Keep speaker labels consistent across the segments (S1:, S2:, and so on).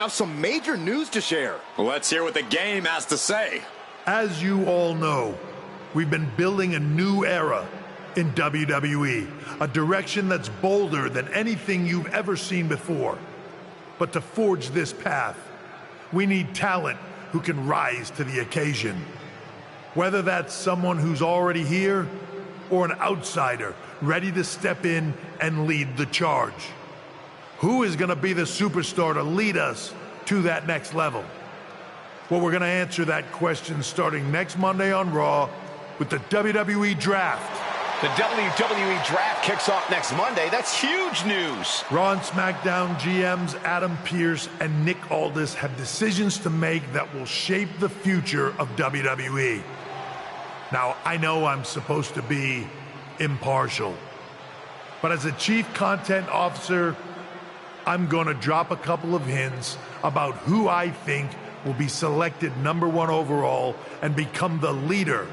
S1: Have some major news to share.
S2: Well, let's hear what the game has to say.
S3: As you all know, we've been building a new era in WWE, a direction that's bolder than anything you've ever seen before. But to forge this path, we need talent who can rise to the occasion. Whether that's someone who's already here or an outsider ready to step in and lead the charge. Who is going to be the superstar to lead us to that next level? Well, we're going to answer that question starting next Monday on Raw with the WWE Draft.
S1: The WWE Draft kicks off next Monday. That's huge news.
S3: Raw and SmackDown GMs Adam Pearce and Nick Aldis have decisions to make that will shape the future of WWE. Now, I know I'm supposed to be impartial, but as a chief content officer, I'm going to drop a couple of hints about who I think will be selected #1 overall and become the leader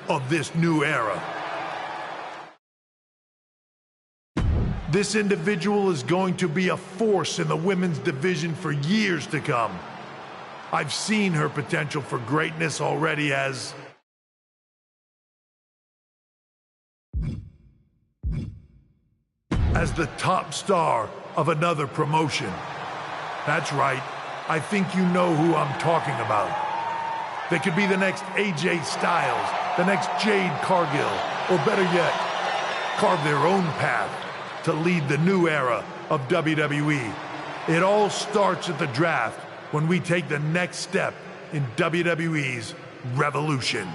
S3: of this new era. This individual is going to be a force in the women's division for years to come. I've seen her potential for greatness already as the top star of another promotion. That's right, I think you know who I'm talking about. They could be the next AJ Styles, the next Jade Cargill, or better yet, carve their own path to lead the new era of WWE. It all starts at the draft when we take the next step in WWE's revolution.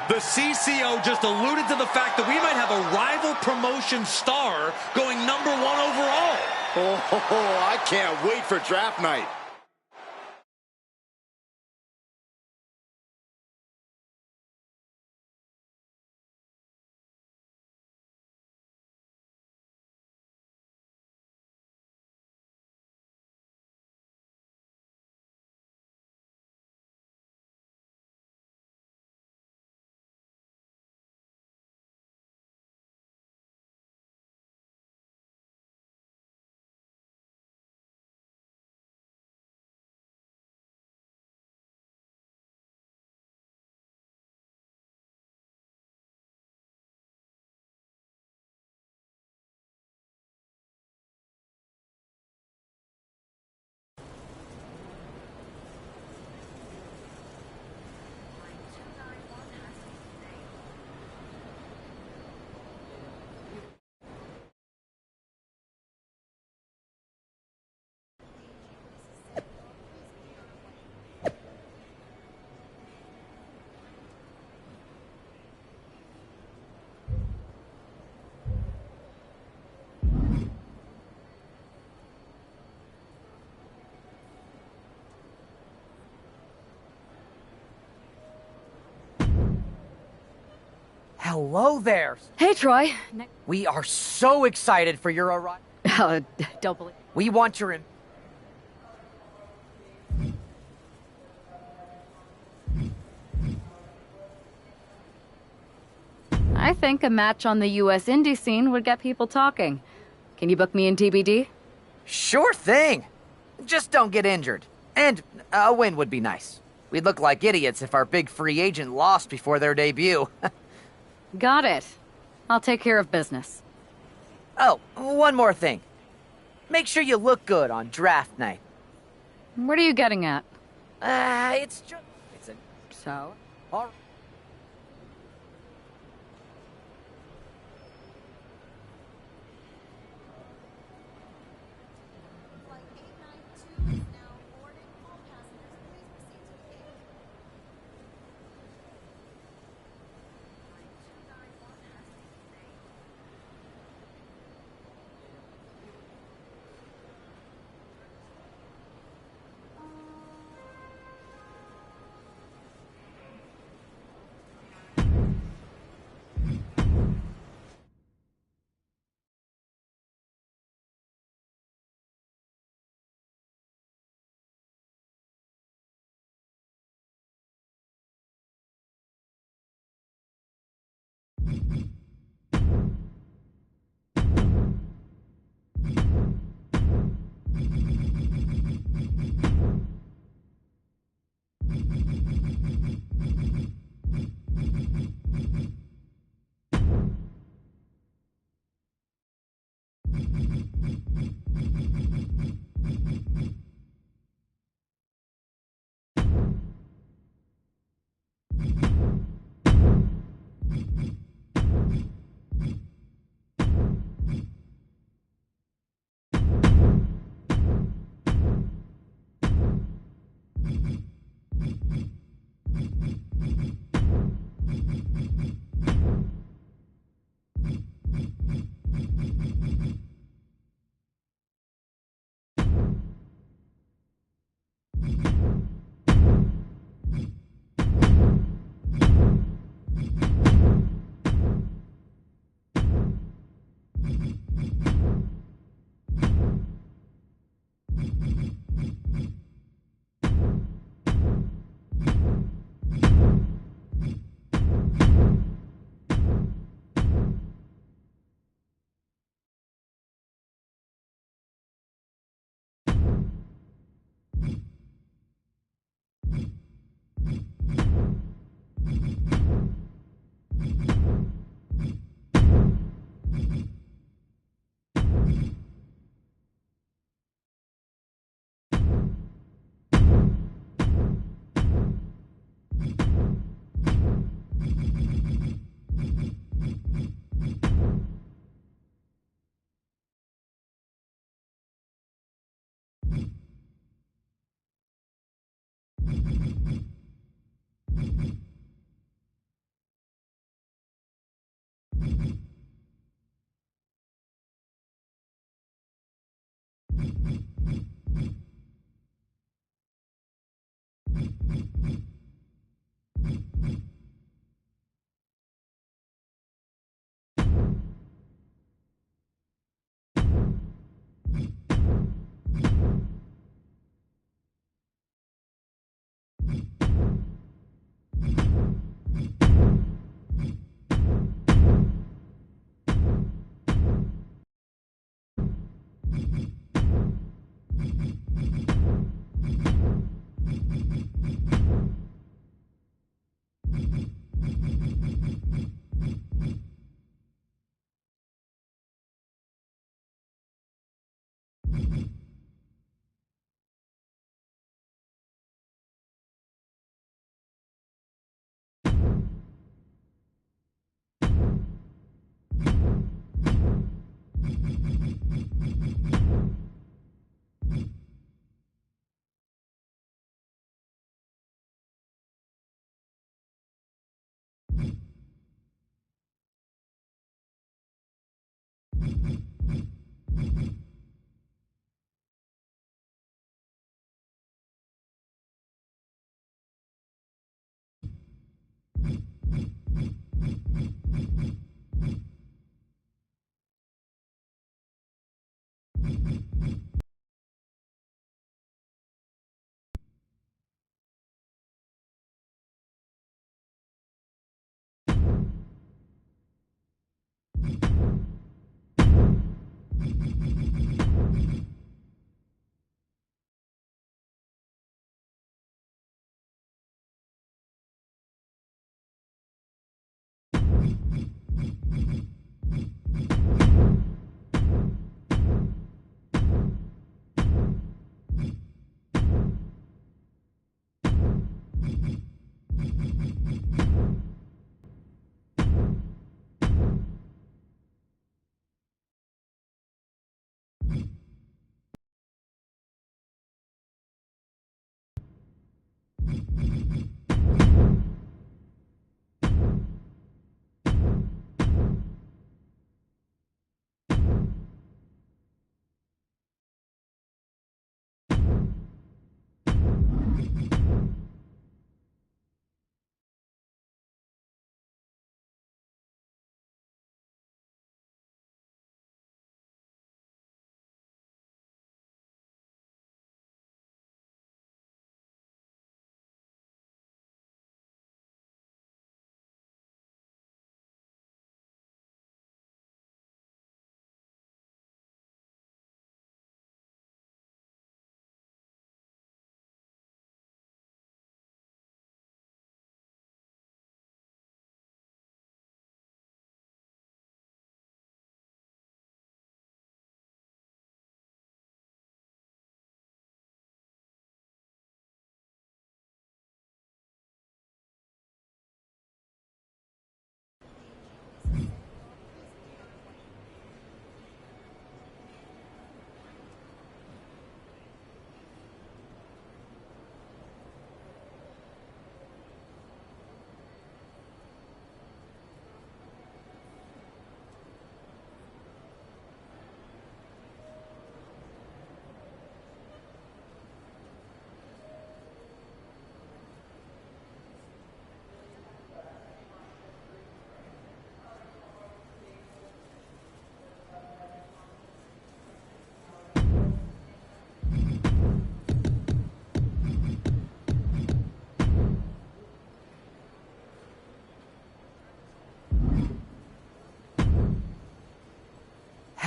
S4: The CCO just alluded to the fact that we might have a rival promotion star going #1 overall.
S1: Oh, I can't wait for draft night.
S5: Hello there.
S6: Hey, Troy.
S5: We are so excited for your arrival.
S6: Don't believe.
S5: We want your
S6: I think a match on the U.S. indie scene would get people talking. Can you book me in TBD?
S5: Sure thing. Just don't get injured. And a win would be nice. We'd look like idiots if our big free agent lost before their debut.
S6: Got it. I'll take care of business.
S5: Oh, one more thing. Make sure you look good on draft night.
S6: What are you getting at?
S5: It's just...
S6: So?
S5: All right.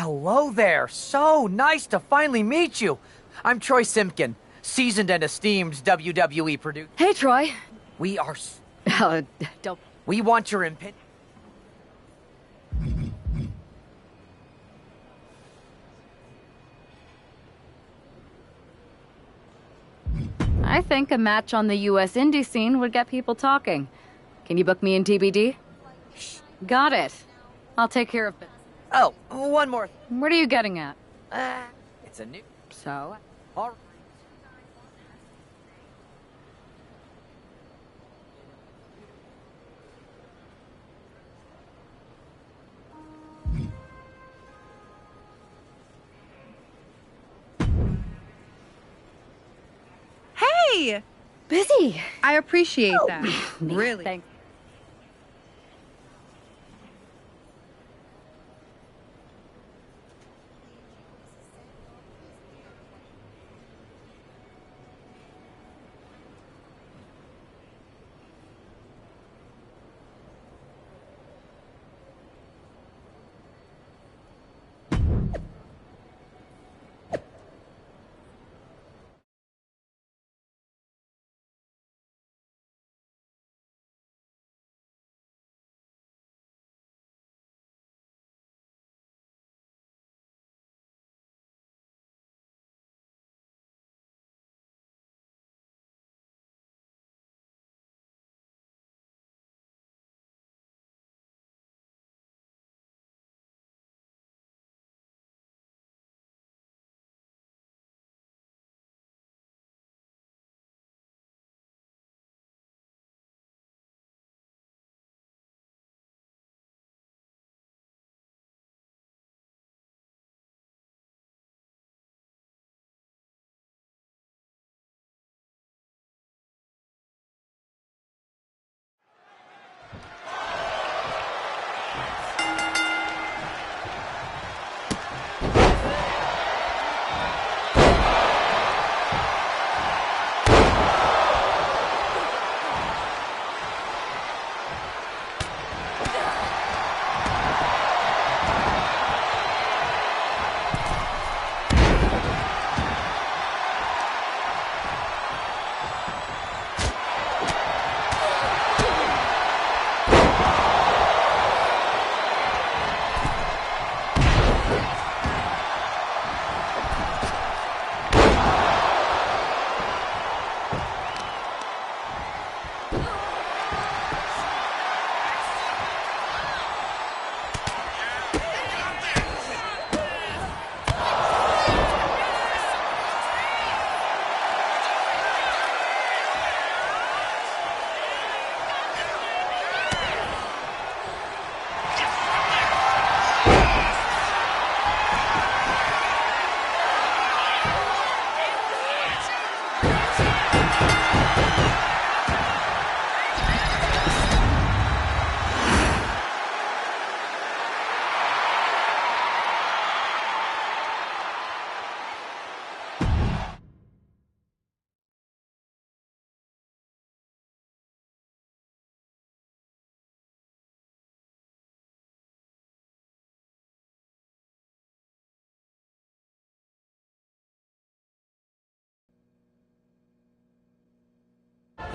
S5: Hello there. So nice to finally meet you. I'm Troy Simpkin, seasoned and esteemed WWE producer.
S6: Hey, Troy.
S5: We are...
S6: Don't...
S5: We want your opinion.
S6: I think a match on the US indie scene would get people talking. Can you book me in TBD? Got it. I'll take care of it.
S5: Oh, one more.
S6: What are you getting at?
S5: It's a new...
S6: So?
S5: All right.
S7: Hey!
S6: Busy.
S7: I appreciate that. Really.
S6: Thanks.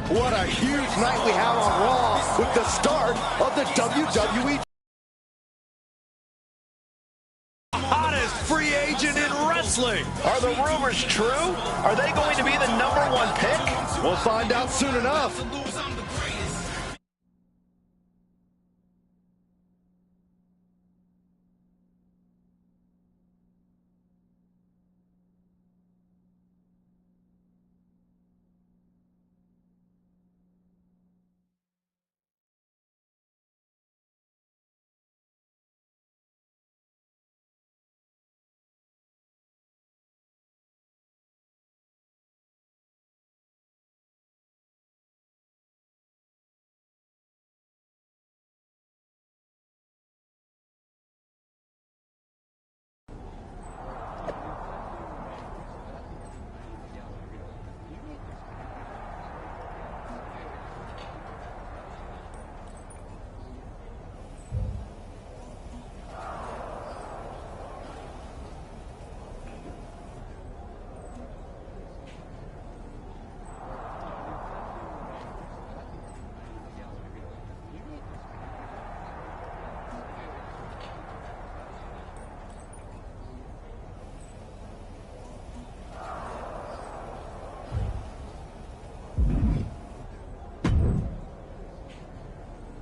S1: What a huge night we have on Raw with the start of the WWE.
S4: Hottest free agent in wrestling.
S1: Are the rumors true? Are they going to be the #1 pick? We'll find out soon enough.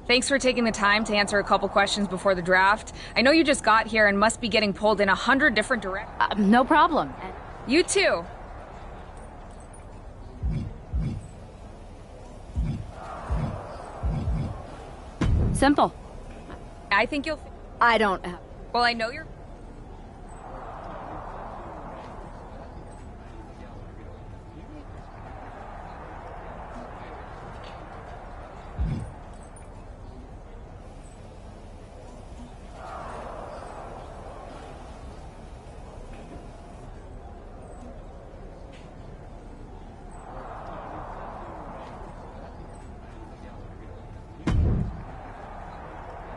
S8: Thanks for taking the time to answer a couple questions before the draft. I know you just got here and must be getting pulled in 100 different directions.
S6: No problem.
S8: You too.
S6: Simple.
S8: I think you'll...
S6: I don't...
S8: Well, I know you're...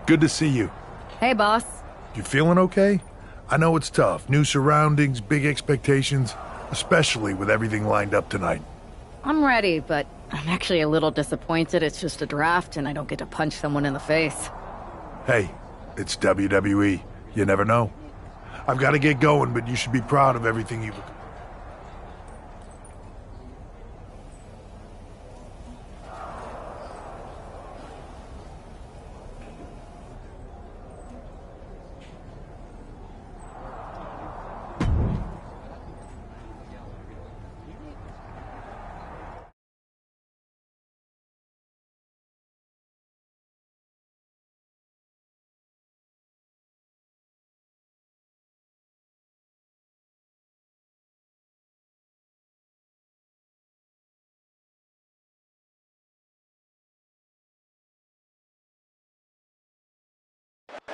S3: Good to see you.
S6: Hey, boss.
S3: You feeling okay? I know it's tough. New surroundings, big expectations, especially with everything lined up tonight.
S6: I'm ready, but I'm actually a little disappointed it's just a draft and I don't get to punch someone in the face.
S3: Hey, it's WWE. You never know. I've got to get going, but you should be proud of everything you've...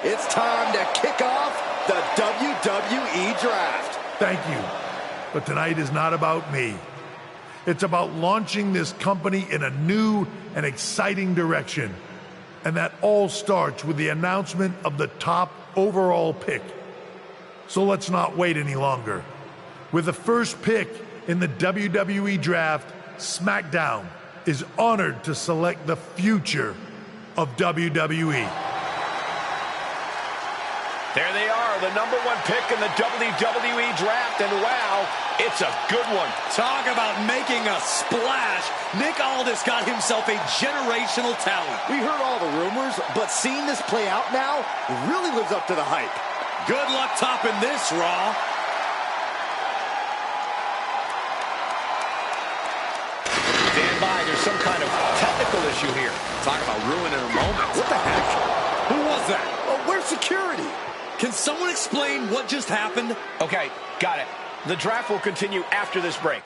S1: It's time to kick off the WWE Draft.
S3: Thank you. But tonight is not about me. It's about launching this company in a new and exciting direction. And that all starts with the announcement of the top overall pick. So let's not wait any longer. With the first pick in the WWE Draft, SmackDown is honored to select the future of WWE.
S2: There they are, the number one pick in the WWE Draft, and wow, it's a good one.
S4: Talk about making a splash. Nick Aldis got himself a generational talent.
S1: We heard all the rumors, but seeing this play out now really lives up to the hype.
S4: Good luck topping this, Raw.
S2: Stand by, there's some kind of technical issue here. Talk about ruining a moment.
S1: What the heck?
S4: Who was that?
S1: Oh, where's security?
S4: Can someone explain what just happened?
S2: Okay, got it. The draft will continue after this break.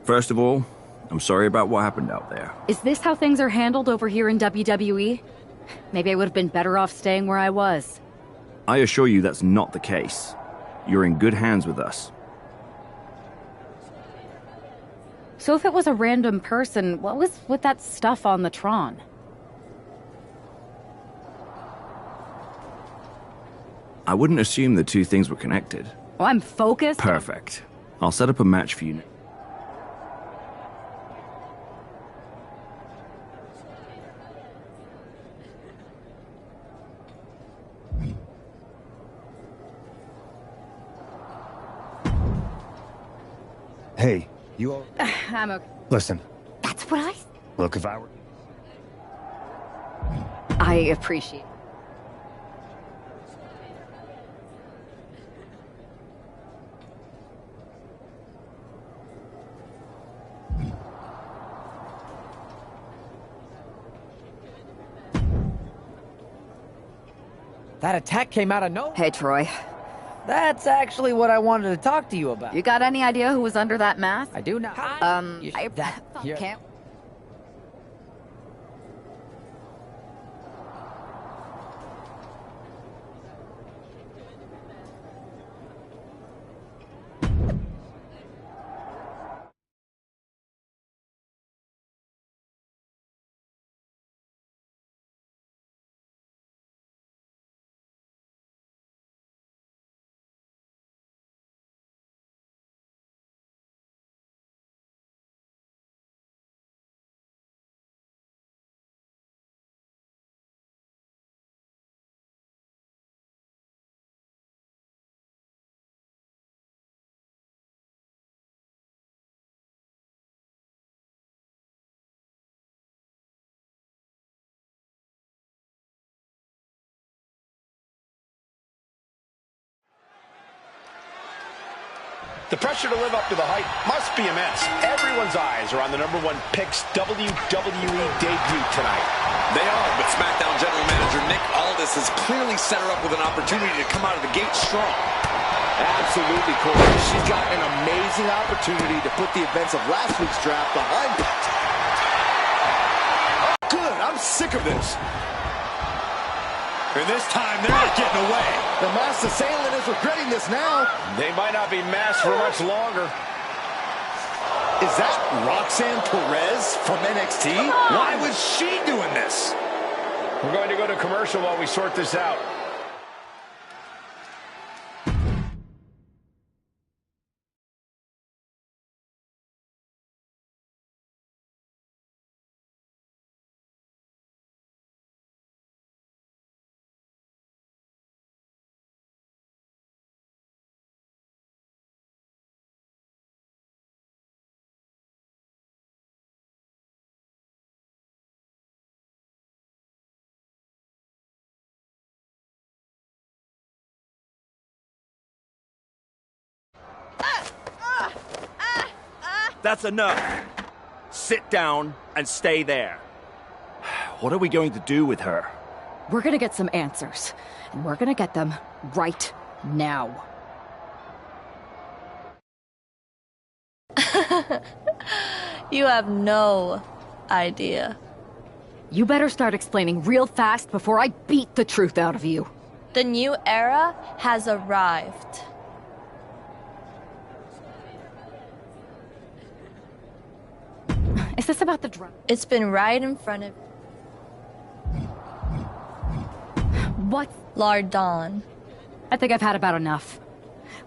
S9: First of all, I'm sorry about what happened out there.
S6: Is this how things are handled over here in WWE? Maybe I would have been better off staying where I was.
S9: I assure you that's not the case. You're in good hands with us.
S6: So if it was a random person, what was with that stuff on the Tron?
S9: I wouldn't assume the two things were connected.
S6: Oh, I'm focused.
S9: Perfect. I'll set up a match for you.
S10: Hey, you all...
S6: I'm okay.
S10: Listen,
S6: That's what I...
S10: look, if I were...
S6: I appreciate.
S5: That attack came out of nowhere.
S6: Hey, Troy.
S5: That's actually what I wanted to talk to you about.
S6: You got any idea who was under that mask?
S5: I do now.
S6: I
S5: You're-
S6: can't.
S2: The pressure to live up to the hype must be immense. Everyone's eyes are on the #1 pick's WWE debut tonight.
S4: They are, but SmackDown General Manager Nick Aldis has clearly set her up with an opportunity to come out of the gate strong.
S1: Absolutely, Corey. She's got an amazing opportunity to put the events of last week's draft behind her. Good, I'm sick of this.
S4: And this time, they're not getting away.
S1: The masked assailant is regretting this now.
S2: They might not be masked for much longer.
S1: Is that Roxanne Perez from NXT?
S4: Why was she doing this?
S2: We're going to go to commercial while we sort this out.
S9: That's enough. Sit down and stay there. What are we going to do with her?
S6: We're gonna get some answers, and we're gonna get them right now.
S11: You have no idea.
S6: You better start explaining real fast before I beat the truth out of you.
S11: The new era has arrived.
S6: Is this about the drug?
S11: It's been right in front of
S6: What?
S11: Lardon.
S6: I think I've had about enough.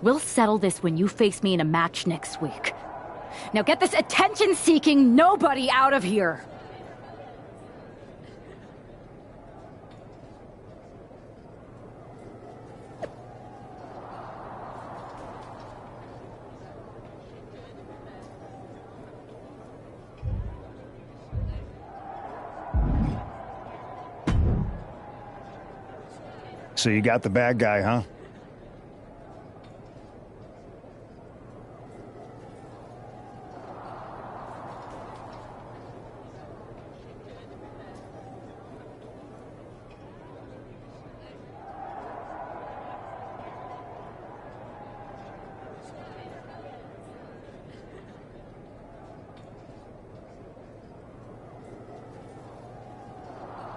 S6: We'll settle this when you face me in a match next week. Now get this attention-seeking nobody out of here!
S10: So you got the bad guy, huh?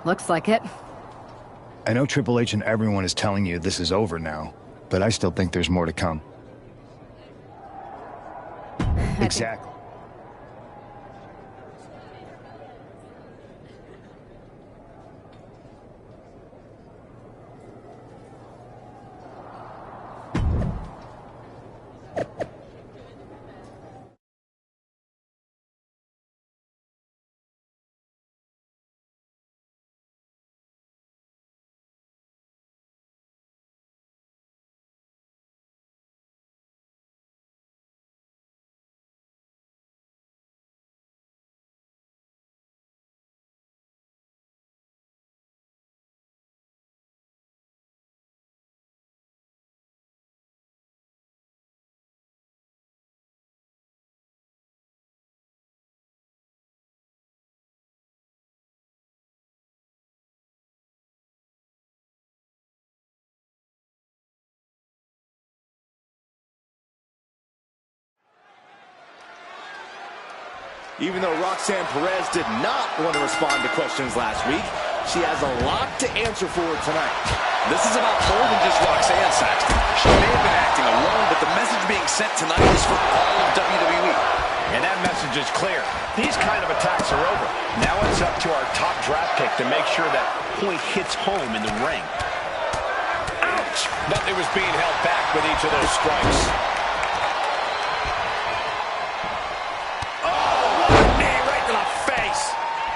S6: Looks like it.
S10: I know Triple H and everyone is telling you this is over now, but I still think there's more to come. Exactly.
S1: Even though Roxanne Perez did not want to respond to questions last week, she has a lot to answer for tonight.
S4: This is about more than just Roxanne, Saxton. She may have been acting alone, but the message being sent tonight is for all of WWE.
S2: And that message is clear. These kind of attacks are over. Now it's up to our top draft pick to make sure that point hits home in the ring. Ouch! Nothing was being held back with each of those strikes.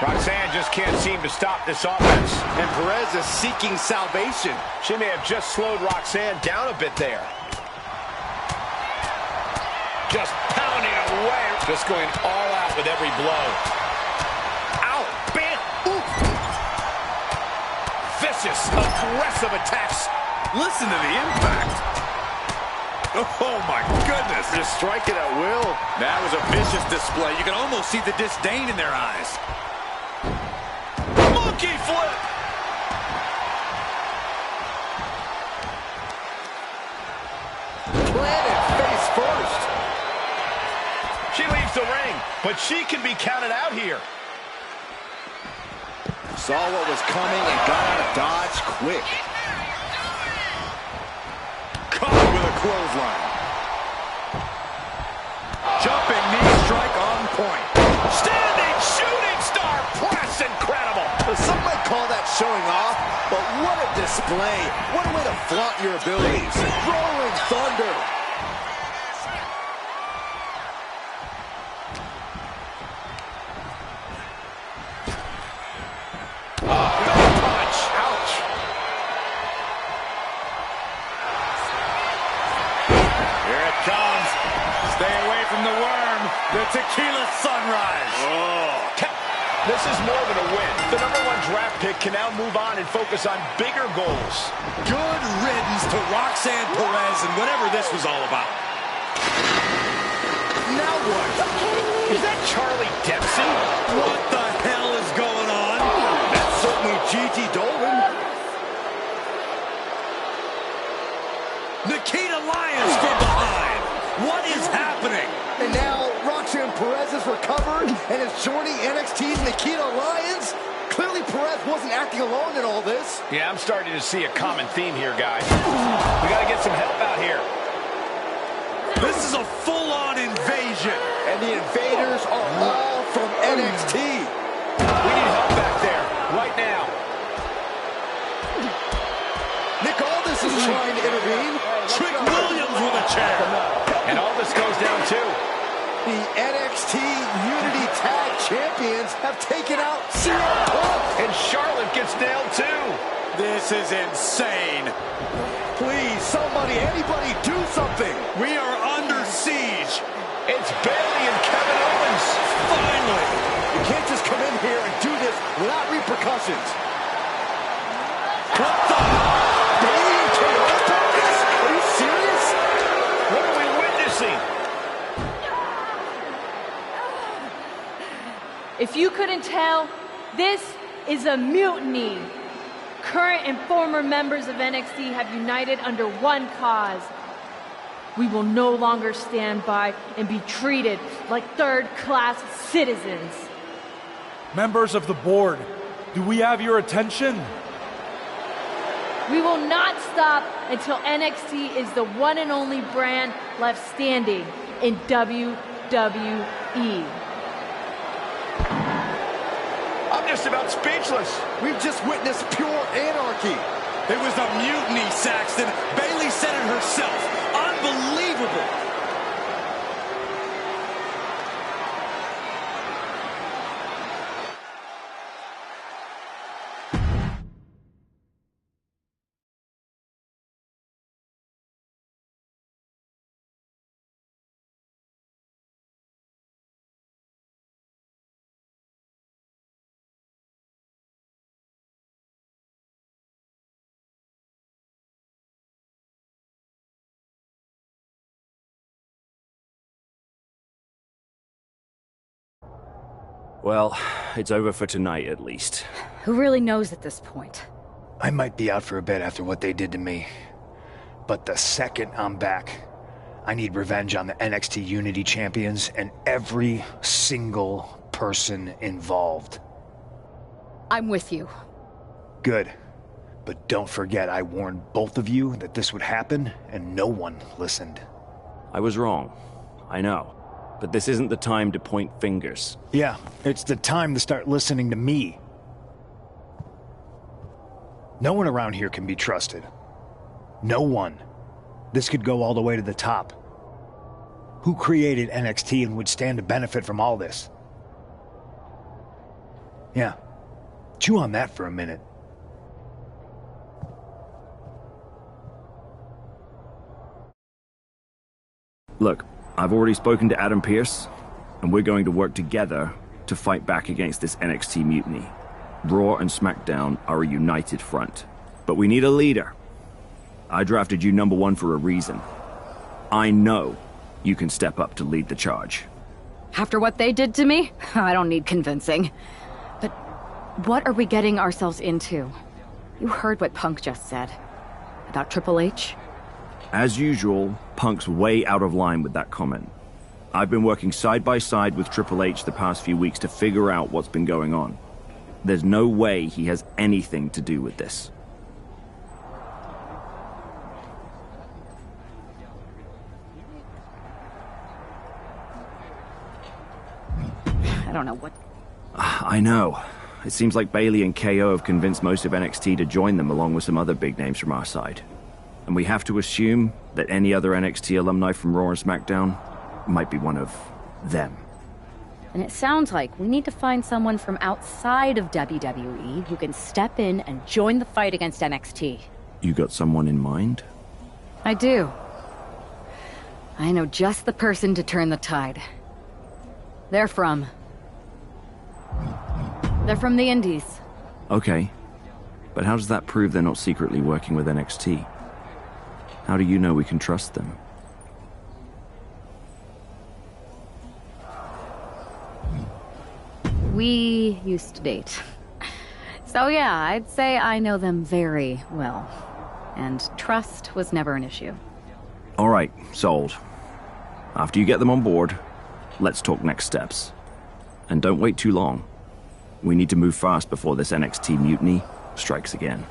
S2: Roxanne just can't seem to stop this offense.
S1: And Perez is seeking salvation.
S2: She may have just slowed Roxanne down a bit there. Just pounding away. Just going all out with every blow. Ow! Bam! Ooh! Vicious, aggressive attacks.
S4: Listen to the impact. Oh, my goodness.
S1: Just striking at will.
S4: That was a vicious display. You can almost see the disdain in their eyes. Monkey flip!
S1: Planted face first.
S2: She leaves the ring, but she can be counted out here.
S1: Saw what was coming and got out of dodge quick.
S4: Caught with a clothesline. Jumping knee strike on point.
S2: Standing shooting star press, incredible.
S1: Some might call that showing off, but what a display. What a way to flaunt your abilities. Rolling thunder.
S2: Punch. Ouch.
S4: Here it comes. Stay away from the worm. The tequila sunrise.
S2: This is more than a win. The #1 draft pick can now move on and focus on bigger goals.
S4: Good riddance to Roxanne Perez and whatever this was all about.
S2: Now what? Is that Charlie Dempsey?
S4: What the hell is going on?
S1: That's certainly Gigi Dolan.
S4: Nikita Lyons from behind. What is happening?
S1: And now Roxanne Perez has recovered and is joining NXT's Nikita Lyons. Clearly Perez wasn't acting alone in all this.
S2: Yeah, I'm starting to see a common theme here, guys. We got to get some help out here.
S4: This is a full-on invasion.
S1: And the invaders are all from NXT.
S2: We need help back there, right now.
S1: Nick Aldis is trying to intervene.
S4: Trick Williams with a chair.
S2: And Aldis goes down too.
S1: The NXT Unity Tag Champions have taken out CM Punk.
S2: And Charlotte gets nailed too.
S4: This is insane.
S1: Please, somebody, anybody, do something.
S4: We are under siege.
S2: It's Bayley and Kevin Owens.
S4: Finally.
S1: You can't just come in here and do this without repercussions.
S4: What the?
S1: Bayley and Kevin Owens doing this? Are you serious?
S2: What are we witnessing?
S12: If you couldn't tell, this is a mutiny. Current and former members of NXT have united under one cause. We will no longer stand by and be treated like third-class citizens.
S13: Members of the board, do we have your attention?
S12: We will not stop until NXT is the one and only brand left standing in WWE.
S2: I'm just about speechless.
S1: We've just witnessed pure anarchy.
S4: It was a mutiny, Saxton. Bayley said it herself. Unbelievable.
S9: Well, it's over for tonight, at least.
S6: Who really knows at this point?
S10: I might be out for a bit after what they did to me. But the second I'm back, I need revenge on the NXT Unity Champions and every single person involved.
S6: I'm with you.
S10: Good. But don't forget I warned both of you that this would happen, and no one listened.
S9: I was wrong. I know. But this isn't the time to point fingers.
S10: Yeah, it's the time to start listening to me. No one around here can be trusted. No one. This could go all the way to the top. Who created NXT and would stand to benefit from all this? Yeah. Chew on that for a minute.
S9: Look, I've already spoken to Adam Pearce, and we're going to work together to fight back against this NXT mutiny. Raw and SmackDown are a united front. But we need a leader. I drafted you number one for a reason. I know you can step up to lead the charge.
S6: After what they did to me, I don't need convincing. But what are we getting ourselves into? You heard what Punk just said. About Triple H?
S9: As usual, Punk's way out of line with that comment. I've been working side by side with Triple H the past few weeks to figure out what's been going on. There's no way he has anything to do with this.
S6: I don't know what...
S9: I know. It seems like Bayley and KO have convinced most of NXT to join them along with some other big names from our side. And we have to assume that any other NXT alumni from Raw and SmackDown might be one of them.
S6: And it sounds like we need to find someone from outside of WWE who can step in and join the fight against NXT.
S9: You got someone in mind?
S6: I do. I know just the person to turn the tide. They're from the Indies.
S9: Okay. But how does that prove they're not secretly working with NXT? How do you know we can trust them?
S6: We used to date. So yeah, I'd say I know them very well. And trust was never an issue.
S9: All right, sold. After you get them on board, let's talk next steps. And don't wait too long. We need to move fast before this NXT mutiny strikes again.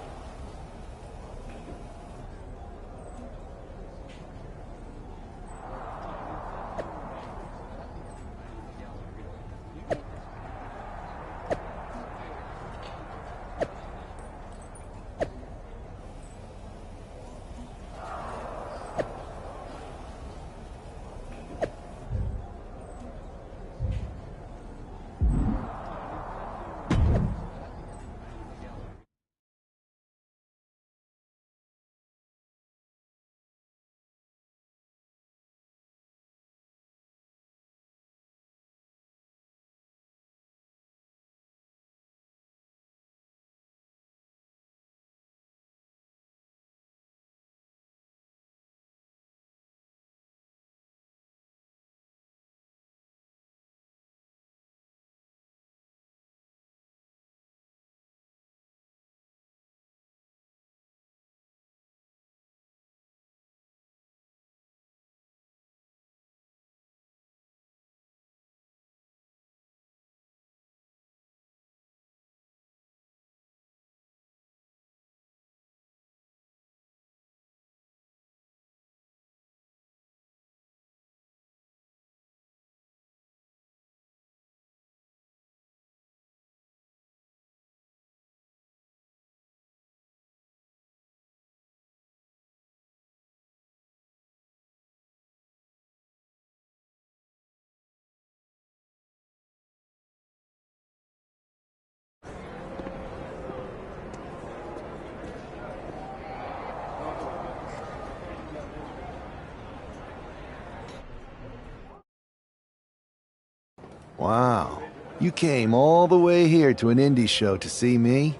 S1: Wow. You came all the way here to an indie show to see me?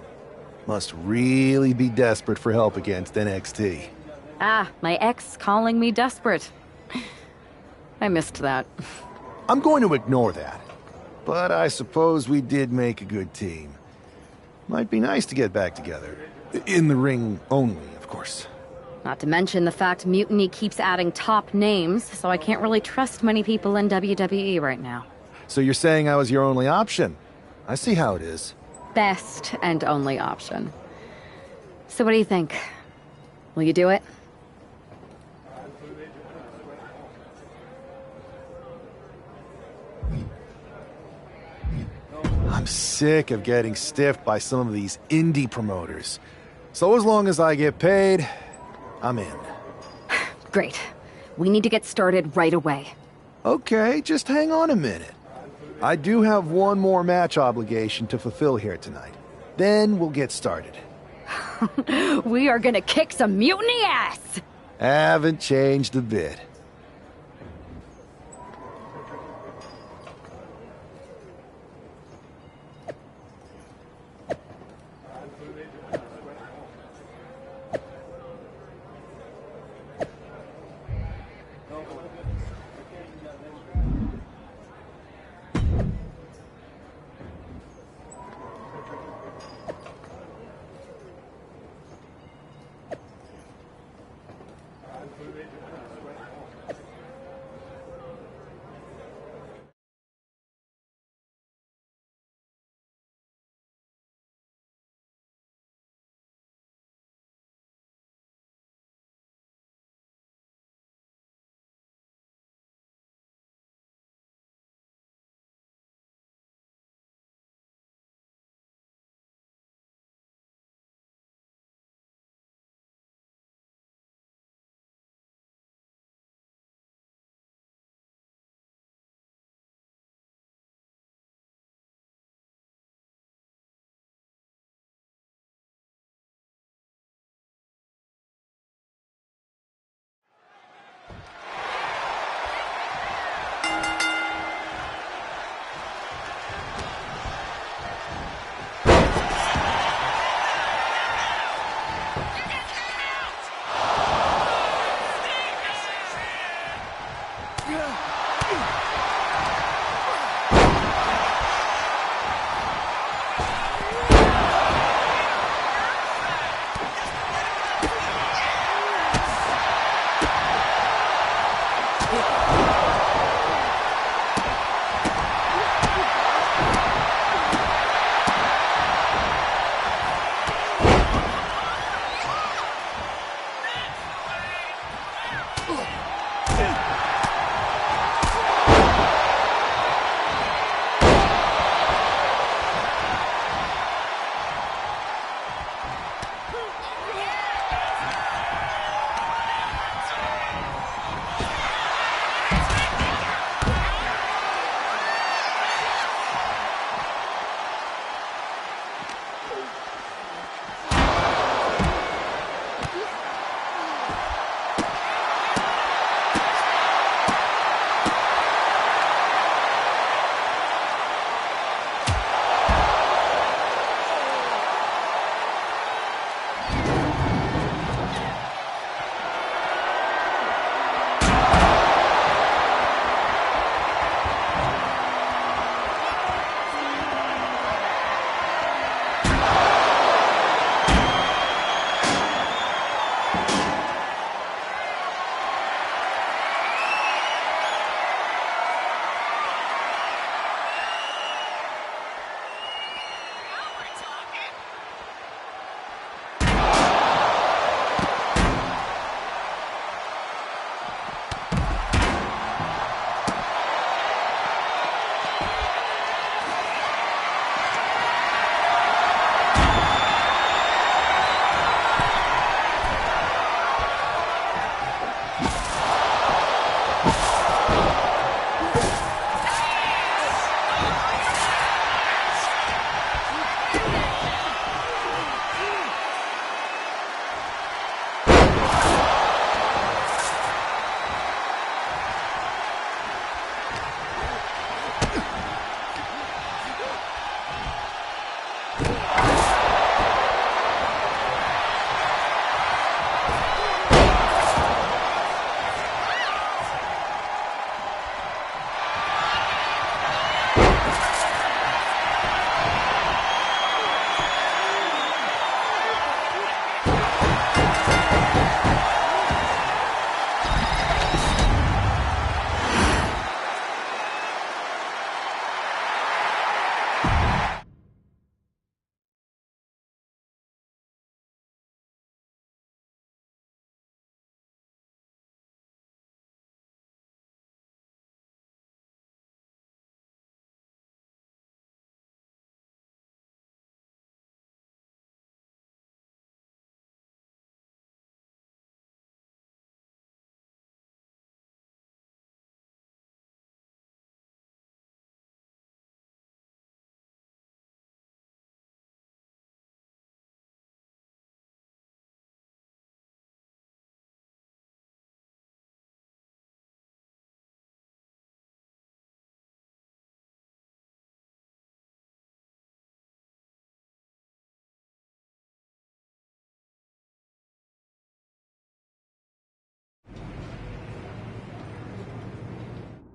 S1: Must really be desperate for help against NXT.
S6: Ah, my ex calling me desperate. I missed that.
S1: I'm going to ignore that. But I suppose we did make a good team. Might be nice to get back together. In the ring only, of course.
S6: Not to mention the fact Mutiny keeps adding top names, so I can't really trust many people in WWE right now.
S1: So you're saying I was your only option? I see how it is.
S6: Best and only option. So what do you think? Will you do it?
S1: I'm sick of getting stiffed by some of these indie promoters. So as long as I get paid, I'm in.
S6: Great. We need to get started right away.
S1: Okay, just hang on a minute. I do have one more match obligation to fulfill here tonight. Then we'll get started.
S6: We are gonna kick some Mutiny ass!
S1: Haven't changed a bit.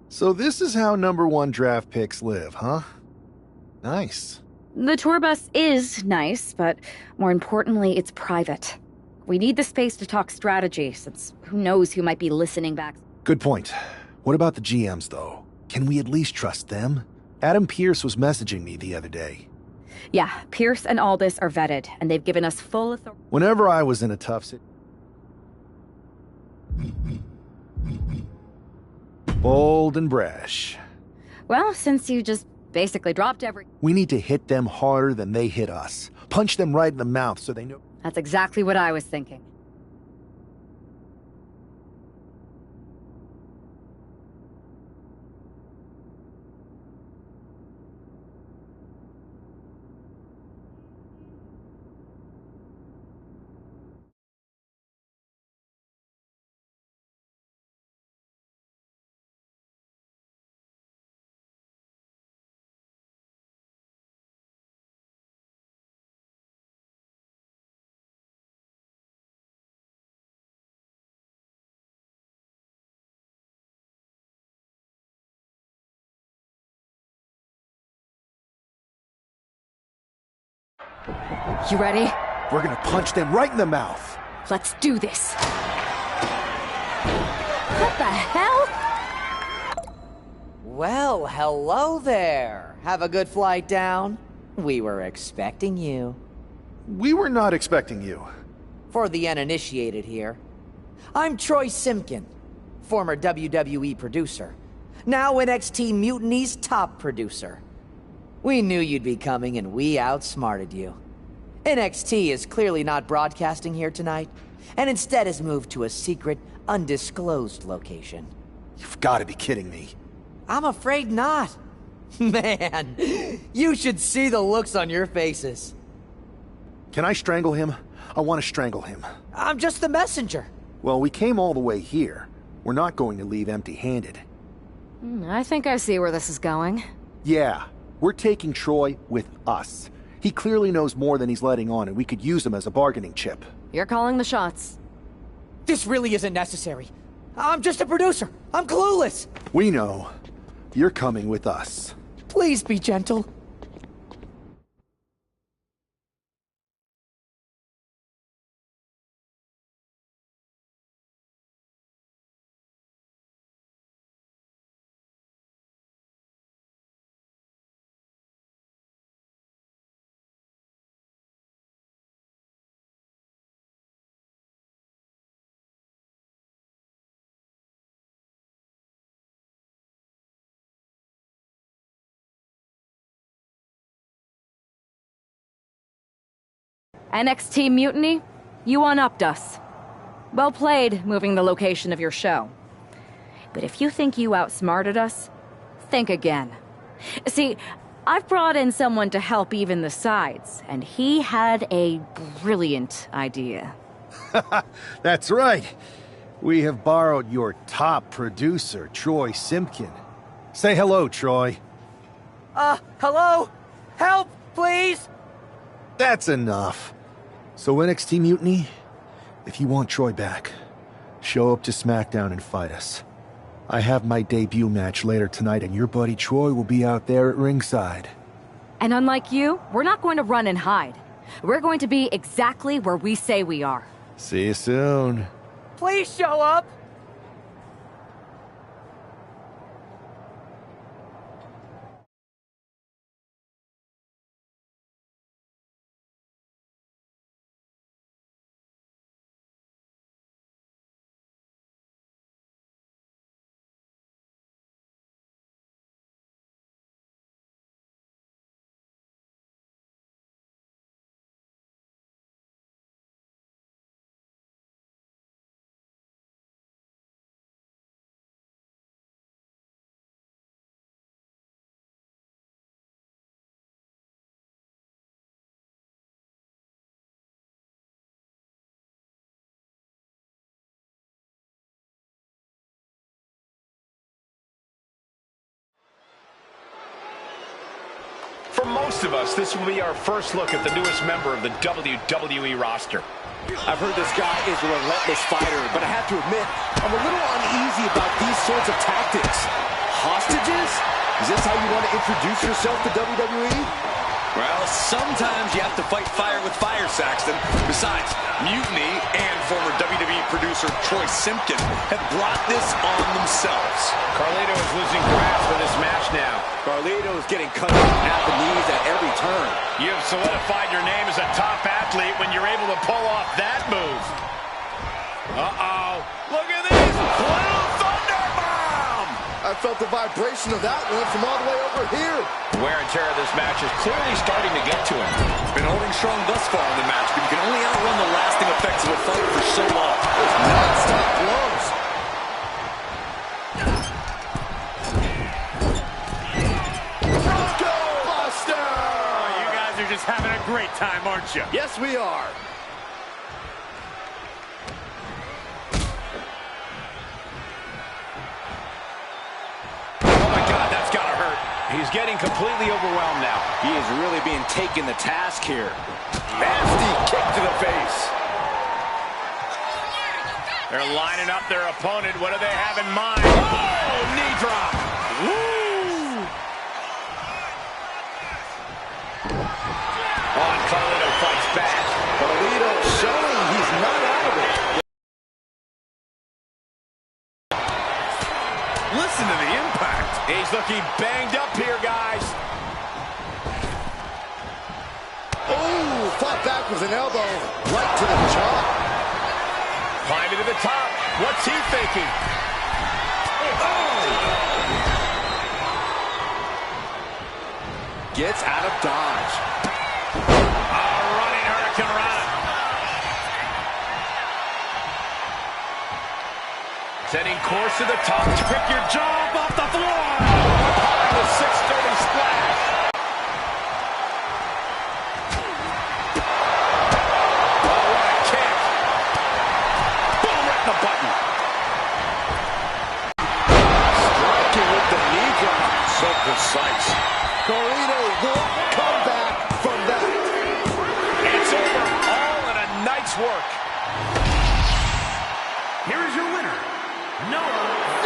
S14: So this is how #1 draft picks live, huh? Nice.
S6: The tour bus is nice, but more importantly, it's private. We need the space to talk strategy, since who knows who might be listening back.
S14: Good point. What about the GMs, though? Can we at least trust them? Adam Pearce was messaging me the other day.
S6: Yeah, Pierce and Aldis are vetted, and they've given us full authority.
S14: Whenever I was in a tough bold and brash.
S6: Well, since you just basically dropped
S14: We need to hit them harder than they hit us. Punch them right in the mouth so they know.
S6: That's exactly what I was thinking. You ready?
S14: We're gonna punch them right in the mouth.
S6: Let's do this. What the hell?
S5: Well, hello there. Have a good flight down. We were expecting you.
S14: We were not expecting you.
S5: For the uninitiated here, I'm Troy Simkin, former WWE producer, now NXT Mutiny's top producer. We knew you'd be coming and we outsmarted you. NXT is clearly not broadcasting here tonight, and instead has moved to a secret, undisclosed location.
S14: You've got to be kidding me.
S5: I'm afraid not. Man, you should see the looks on your faces.
S14: Can I strangle him? I want to strangle him.
S5: I'm just the messenger.
S14: Well, we came all the way here. We're not going to leave empty-handed.
S6: I think I see where this is going.
S14: Yeah, we're taking Troy with us. He clearly knows more than he's letting on, and we could use him as a bargaining chip.
S6: You're calling the shots.
S5: This really isn't necessary. I'm just a producer. I'm clueless.
S14: We know. You're coming with us.
S5: Please be gentle.
S6: NXT Mutiny, you one-upped us. Well played, moving the location of your show. But if you think you outsmarted us, think again. See, I've brought in someone to help even the sides, and he had a brilliant idea.
S14: That's right. We have borrowed your top producer, Troy Simpkin. Say hello, Troy.
S5: Hello? Help, please?
S14: That's enough. So NXT Mutiny, if you want Troy back, show up to SmackDown and fight us. I have my debut match later tonight, and your buddy Troy will be out there at ringside.
S6: And unlike you, we're not going to run and hide. We're going to be exactly where we say we are.
S14: See you soon.
S5: Please show up.
S2: most of us, this will be our first look at the newest member of the WWE roster.
S15: I've heard this guy is a relentless fighter, but I have to admit, I'm a little uneasy about these sorts of tactics. Hostages? Is this how you want to introduce yourself to WWE?
S4: Well, sometimes you have to fight fire with fire, Saxton. Besides, Mutiny and former WWE producer Troy Simpkin have brought this on themselves.
S2: Carlito is losing grasp of this match now.
S15: Carlito is getting cut off at the knees at every turn.
S2: You have solidified your name as a top athlete when you're able to pull off that move. Uh-oh. Look at this. Blue Thunder Bomb!
S1: I felt the vibration of that one from all the way over here.
S2: The wear and tear of this match is clearly starting to get to him.
S4: Been holding strong thus far in the match, but you can only outrun the lasting effects of a fight for so long.
S1: Non-stop blows. Bronco Buster!
S2: You guys are just having a great time, aren't you?
S1: Yes, we are.
S2: He's getting completely overwhelmed now.
S15: He is really being taken to task here.
S1: Nasty kick to the face.
S2: They're lining up their opponent. What do they have in mind? Oh, knee drop. Woo! And Carlito fights back.
S1: Carlito showing he's not out of it.
S2: Listen to the impact. He's looking banged up here, guys.
S1: Oh, fought back with an elbow right to the jaw.
S2: Climbing to the top. What's he thinking? Oh!
S15: Gets out of dodge.
S2: A running Hurricane Rana. Setting course to the top to pick your jaw off the floor. The 630 splash. Oh, what a kick. Boom, right in the button.
S1: Striking with the knee drop.
S2: So precise.
S1: Carlito won't come back from that.
S2: It's over. All in a night's work.
S16: Here is your winner, Noah Z.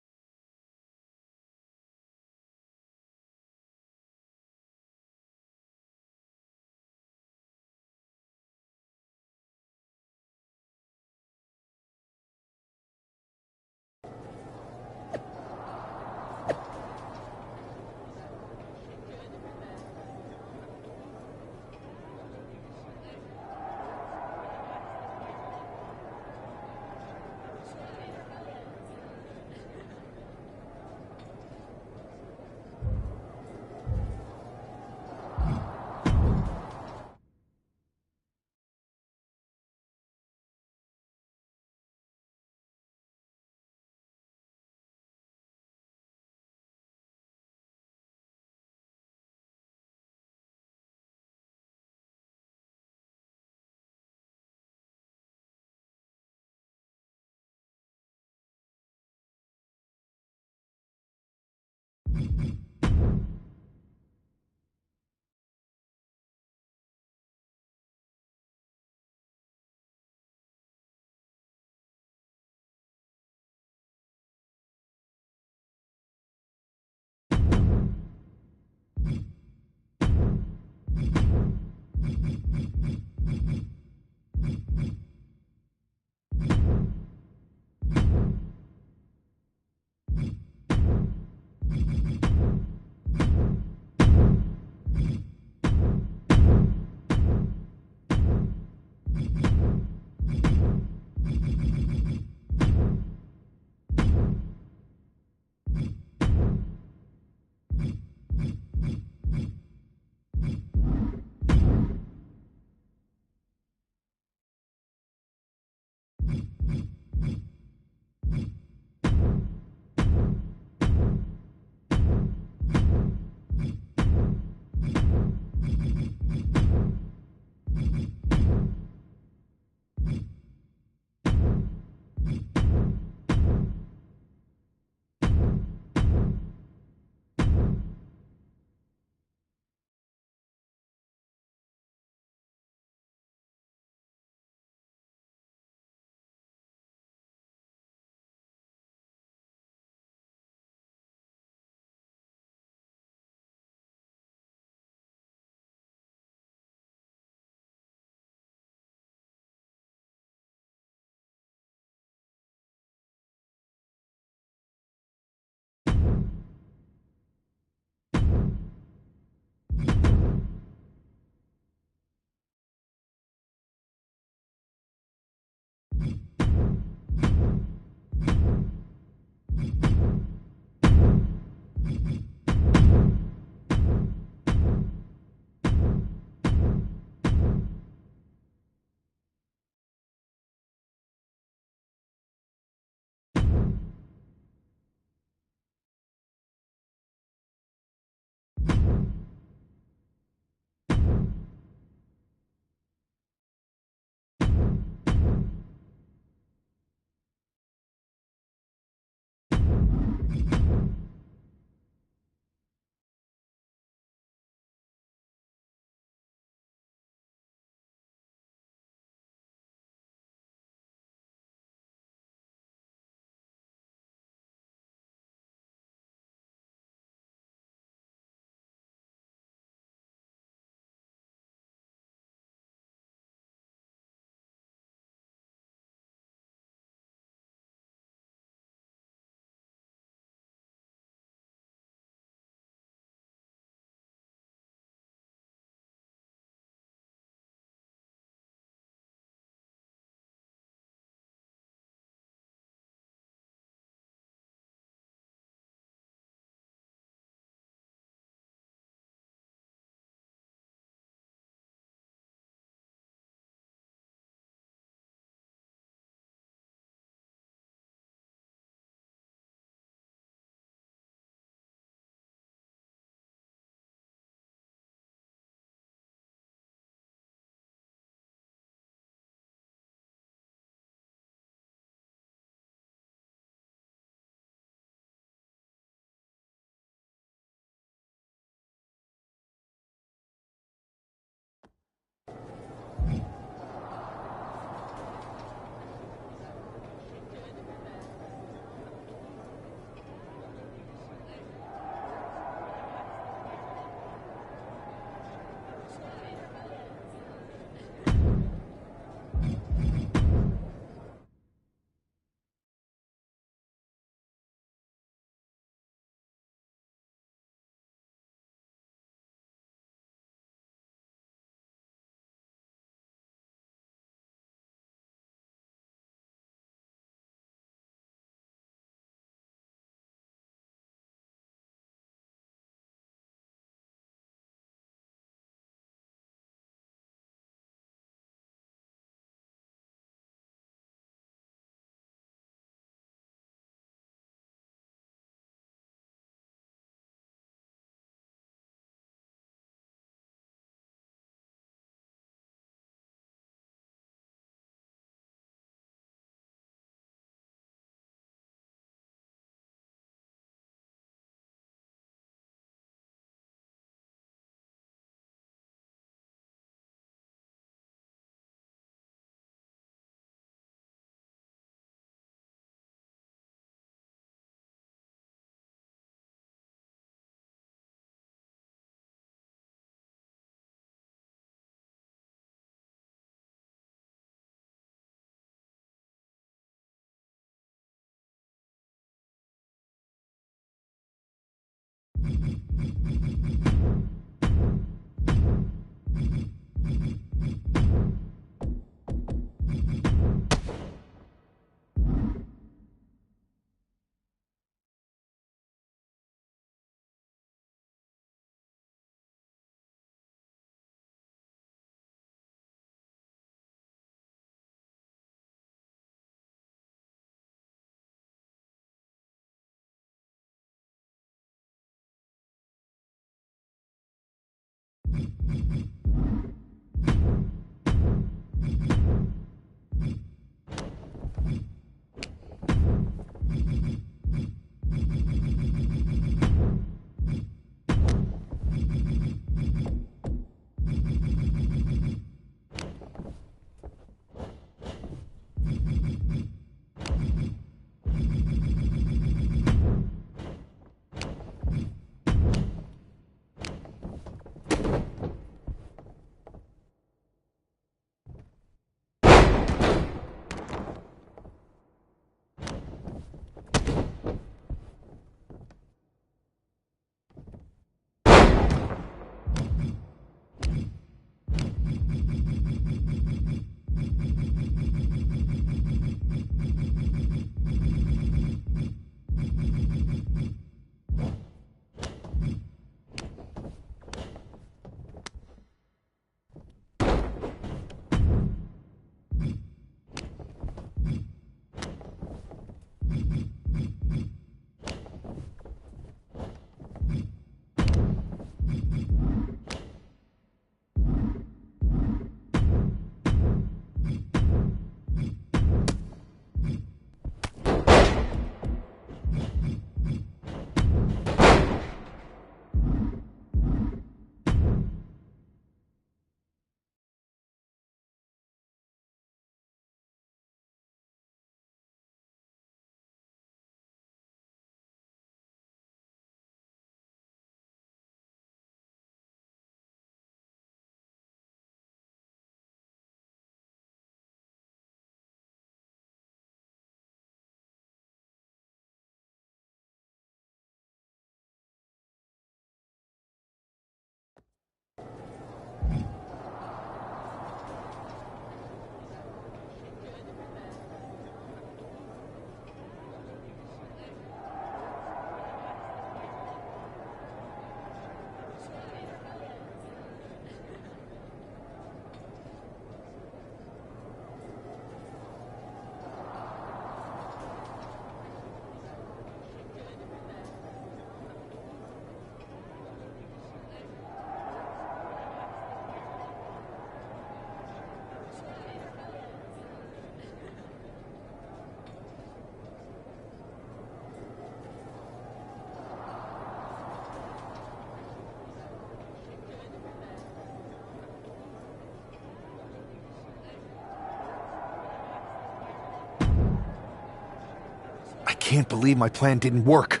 S14: can't believe my plan didn't work.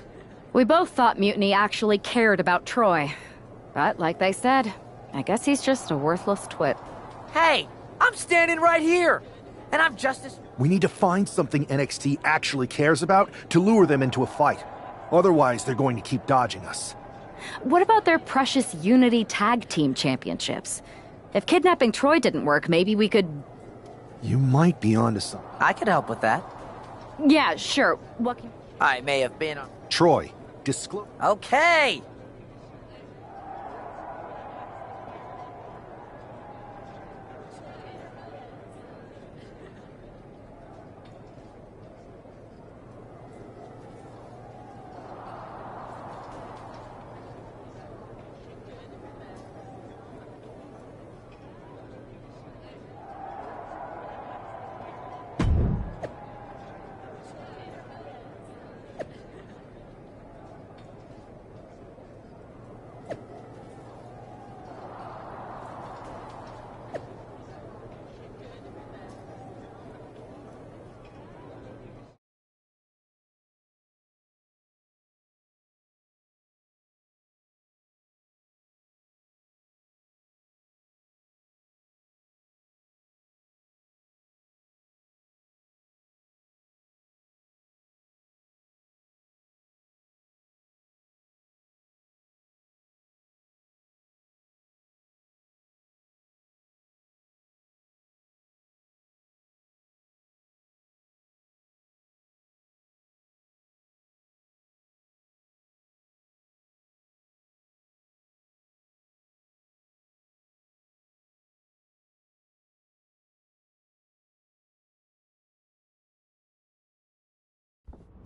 S6: We both thought Mutiny actually cared about Troy. But like they said, I guess he's just a worthless twit.
S5: Hey, I'm standing right here. And I'm just as...
S14: We need to find something NXT actually cares about to lure them into a fight. Otherwise, they're going to keep dodging us.
S6: What about their precious Unity Tag Team Championships? If kidnapping Troy didn't work, maybe we could...
S14: You might be onto something.
S5: I could help with that.
S6: Yeah, sure. What can...
S5: I may have been on...
S14: Troy, disclose...
S5: Okay!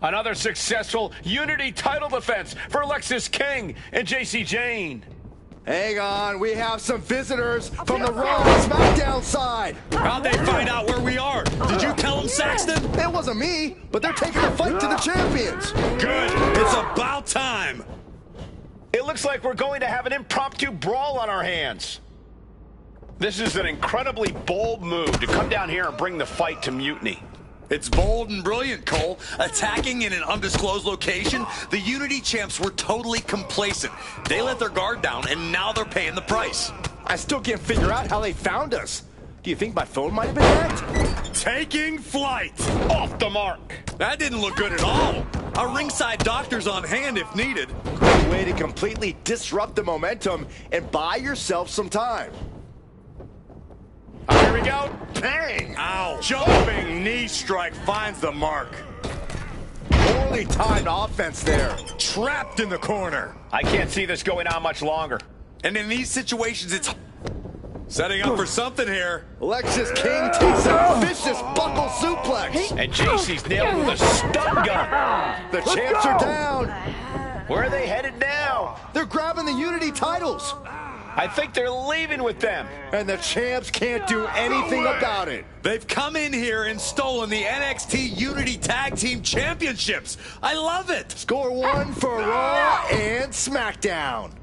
S2: Another successful Unity title defense for Lexis King and JC Jane.
S1: Hang on, we have some visitors from the Raw and SmackDown side.
S4: How'd they find out where we are? Did you tell them, Saxton?
S1: It wasn't me, but they're taking the fight to the champions.
S4: Good. It's about time.
S2: It looks like we're going to have an impromptu brawl on our hands. This is an incredibly bold move to come down here and bring the fight to Mutiny.
S4: It's bold and brilliant, Cole. Attacking in an undisclosed location, the Unity champs were totally complacent. They let their guard down, and now they're paying the price.
S1: I still can't figure out how they found us. Do you think my phone might have been hacked?
S4: Taking flight.
S2: Off the mark.
S4: That didn't look good at all. A ringside doctor's on hand if needed.
S1: Great way to completely disrupt the momentum and buy yourself some time.
S2: Here we go.
S1: Bang!
S4: Ow. Jumping knee strike finds the mark.
S1: Poorly timed offense there.
S4: Trapped in the corner.
S2: I can't see this going on much longer.
S4: And in these situations, it's setting up for something here.
S1: Lexis King takes a vicious buckle suplex.
S2: And JC's nailed with a stun gun.
S1: The champs are down.
S2: Where are they headed now?
S1: They're grabbing the Unity titles.
S2: I think they're leaving with them.
S1: And the champs can't do anything about it.
S4: They've come in here and stolen the NXT Unity Tag Team Championships. I love it.
S1: Score one for Raw and SmackDown.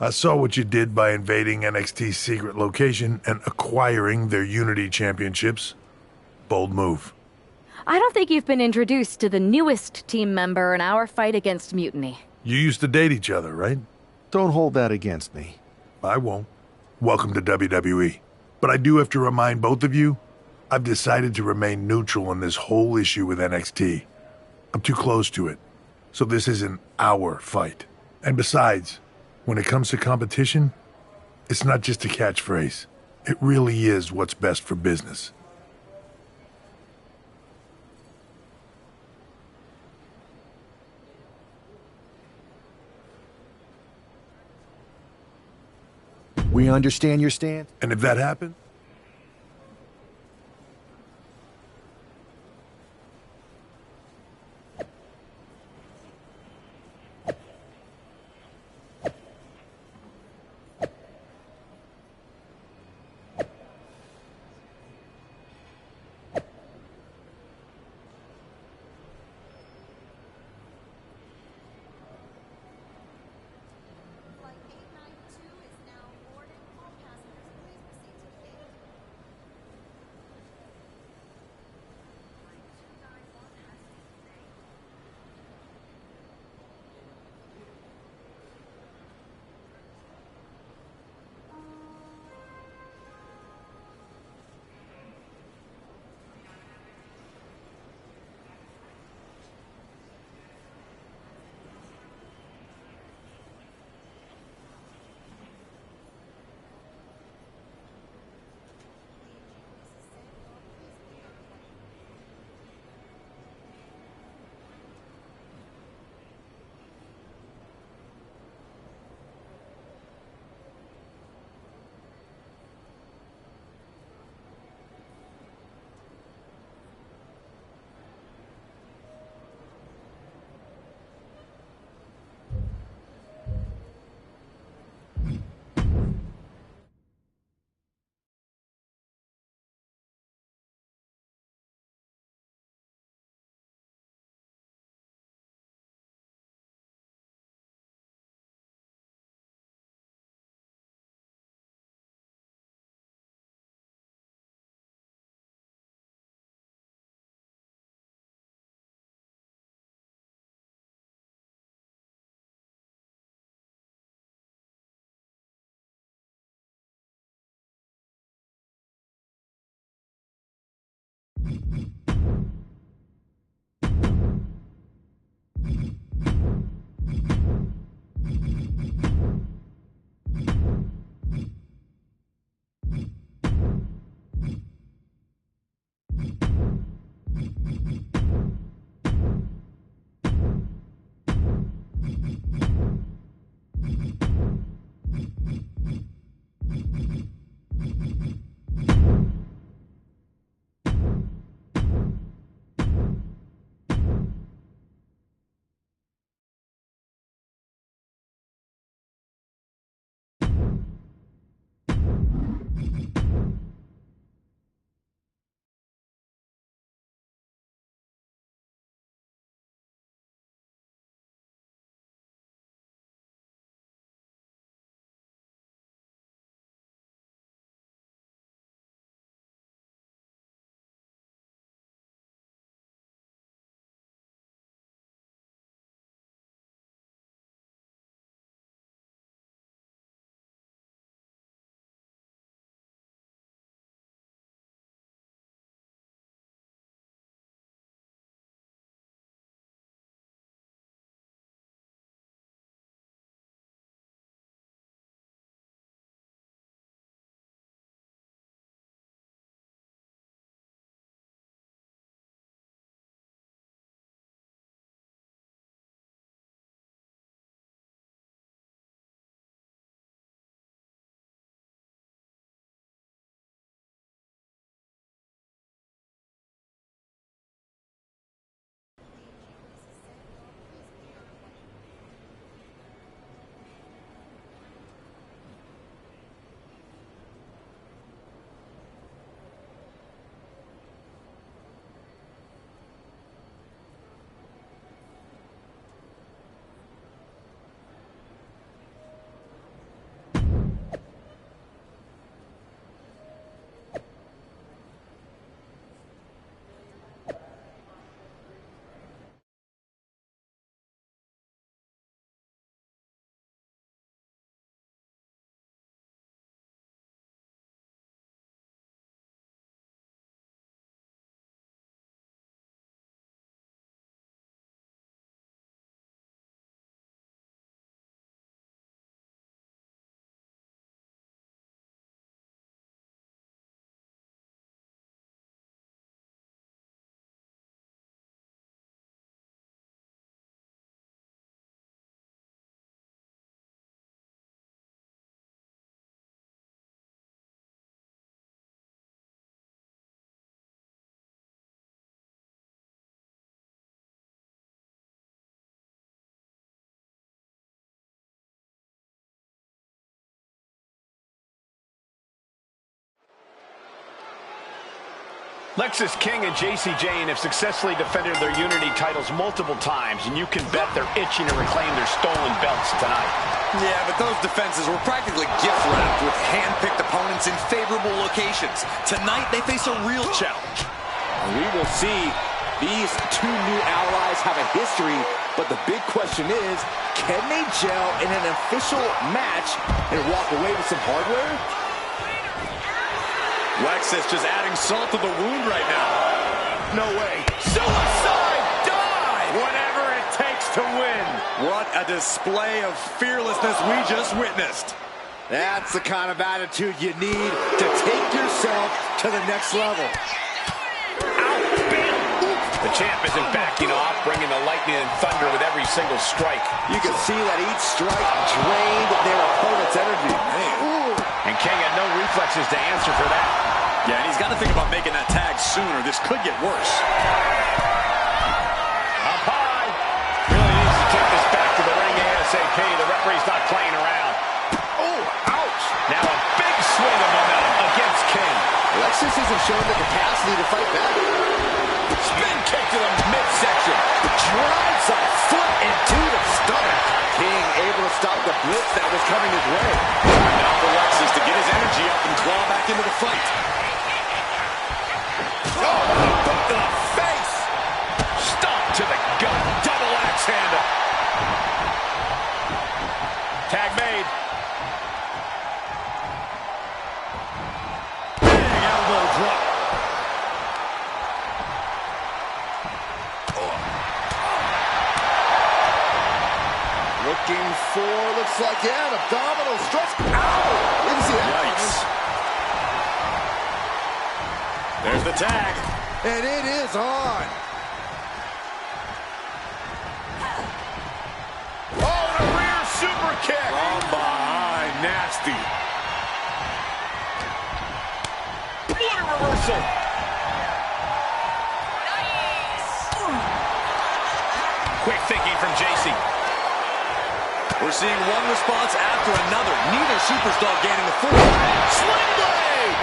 S3: I saw what you did by invading NXT's secret location and acquiring their Unity championships. Bold move.
S6: I don't think you've been introduced to the newest team member in our fight against Mutiny.
S3: You used to date each other, right?
S14: Don't hold that against me.
S3: I won't. Welcome to WWE. But I do have to remind both of you, I've decided to remain neutral in this whole issue with NXT. I'm too close to it. So this isn't our fight. And besides, when it comes to competition, it's not just a catchphrase. It really is what's best for business.
S14: We understand your stance.
S3: And if that happens,
S2: Lexis King and JC Jane have successfully defended their Unity titles multiple times, and you can bet they're itching to reclaim their stolen belts tonight.
S4: Yeah, but those defenses were practically gift-wrapped with hand-picked opponents in favorable locations. Tonight, they face a real challenge.
S15: We will see. These two new allies have a history, but the big question is, can they gel in an official match and walk away with some hardware?
S4: Lexis just adding salt to the wound right now.
S15: No way.
S4: Suicide dive! Whatever it takes to win. What a display of fearlessness we just witnessed.
S15: That's the kind of attitude you need to take yourself to the next level.
S2: The champ isn't backing off, bringing the lightning and thunder with every single strike.
S15: You can see that each strike drained their opponent's energy.
S2: And King had no reflexes to answer for that.
S4: Yeah, and he's got to think about making that tag sooner. This could get worse.
S2: Up high. Really needs to take this back to the ring ASAP. The referee's not playing around. Oh, ouch. Now a big swing of momentum against King.
S15: Lexis isn't showing the capacity to fight back.
S2: Spin kick to the midsection.
S15: Drives a foot into the stomach. King able to stop the blitz that was coming his way.
S4: Now for Lexis to get his energy up and claw back into the fight.
S2: Oh, boot to the face. Stomp to the gut. Double axe handle. Tag made.
S4: Big elbow drop.
S15: Looking for, looks like, yeah, an abdominal stretch. Ow! Didn't see that.
S4: Yikes. There's the tag.
S15: And it is on.
S2: Oh, and a rear super kick.
S4: From behind, nasty.
S2: What a reversal. Quick thinking from JC.
S4: We're seeing one response after another. Neither superstar gaining the full.
S2: Sling blade!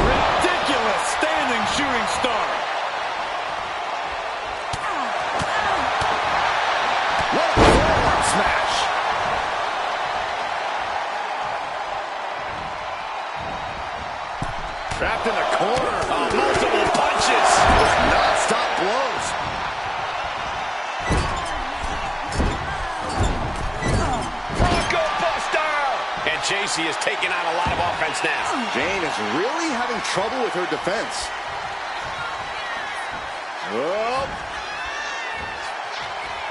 S4: Ridiculous standing shooting star.
S15: What a forearm smash. Trapped in the corner.
S2: Multiple punches.
S15: Non-stop blows.
S2: JC is taking on a lot of offense now.
S15: Jane is really having trouble with her defense. Oh.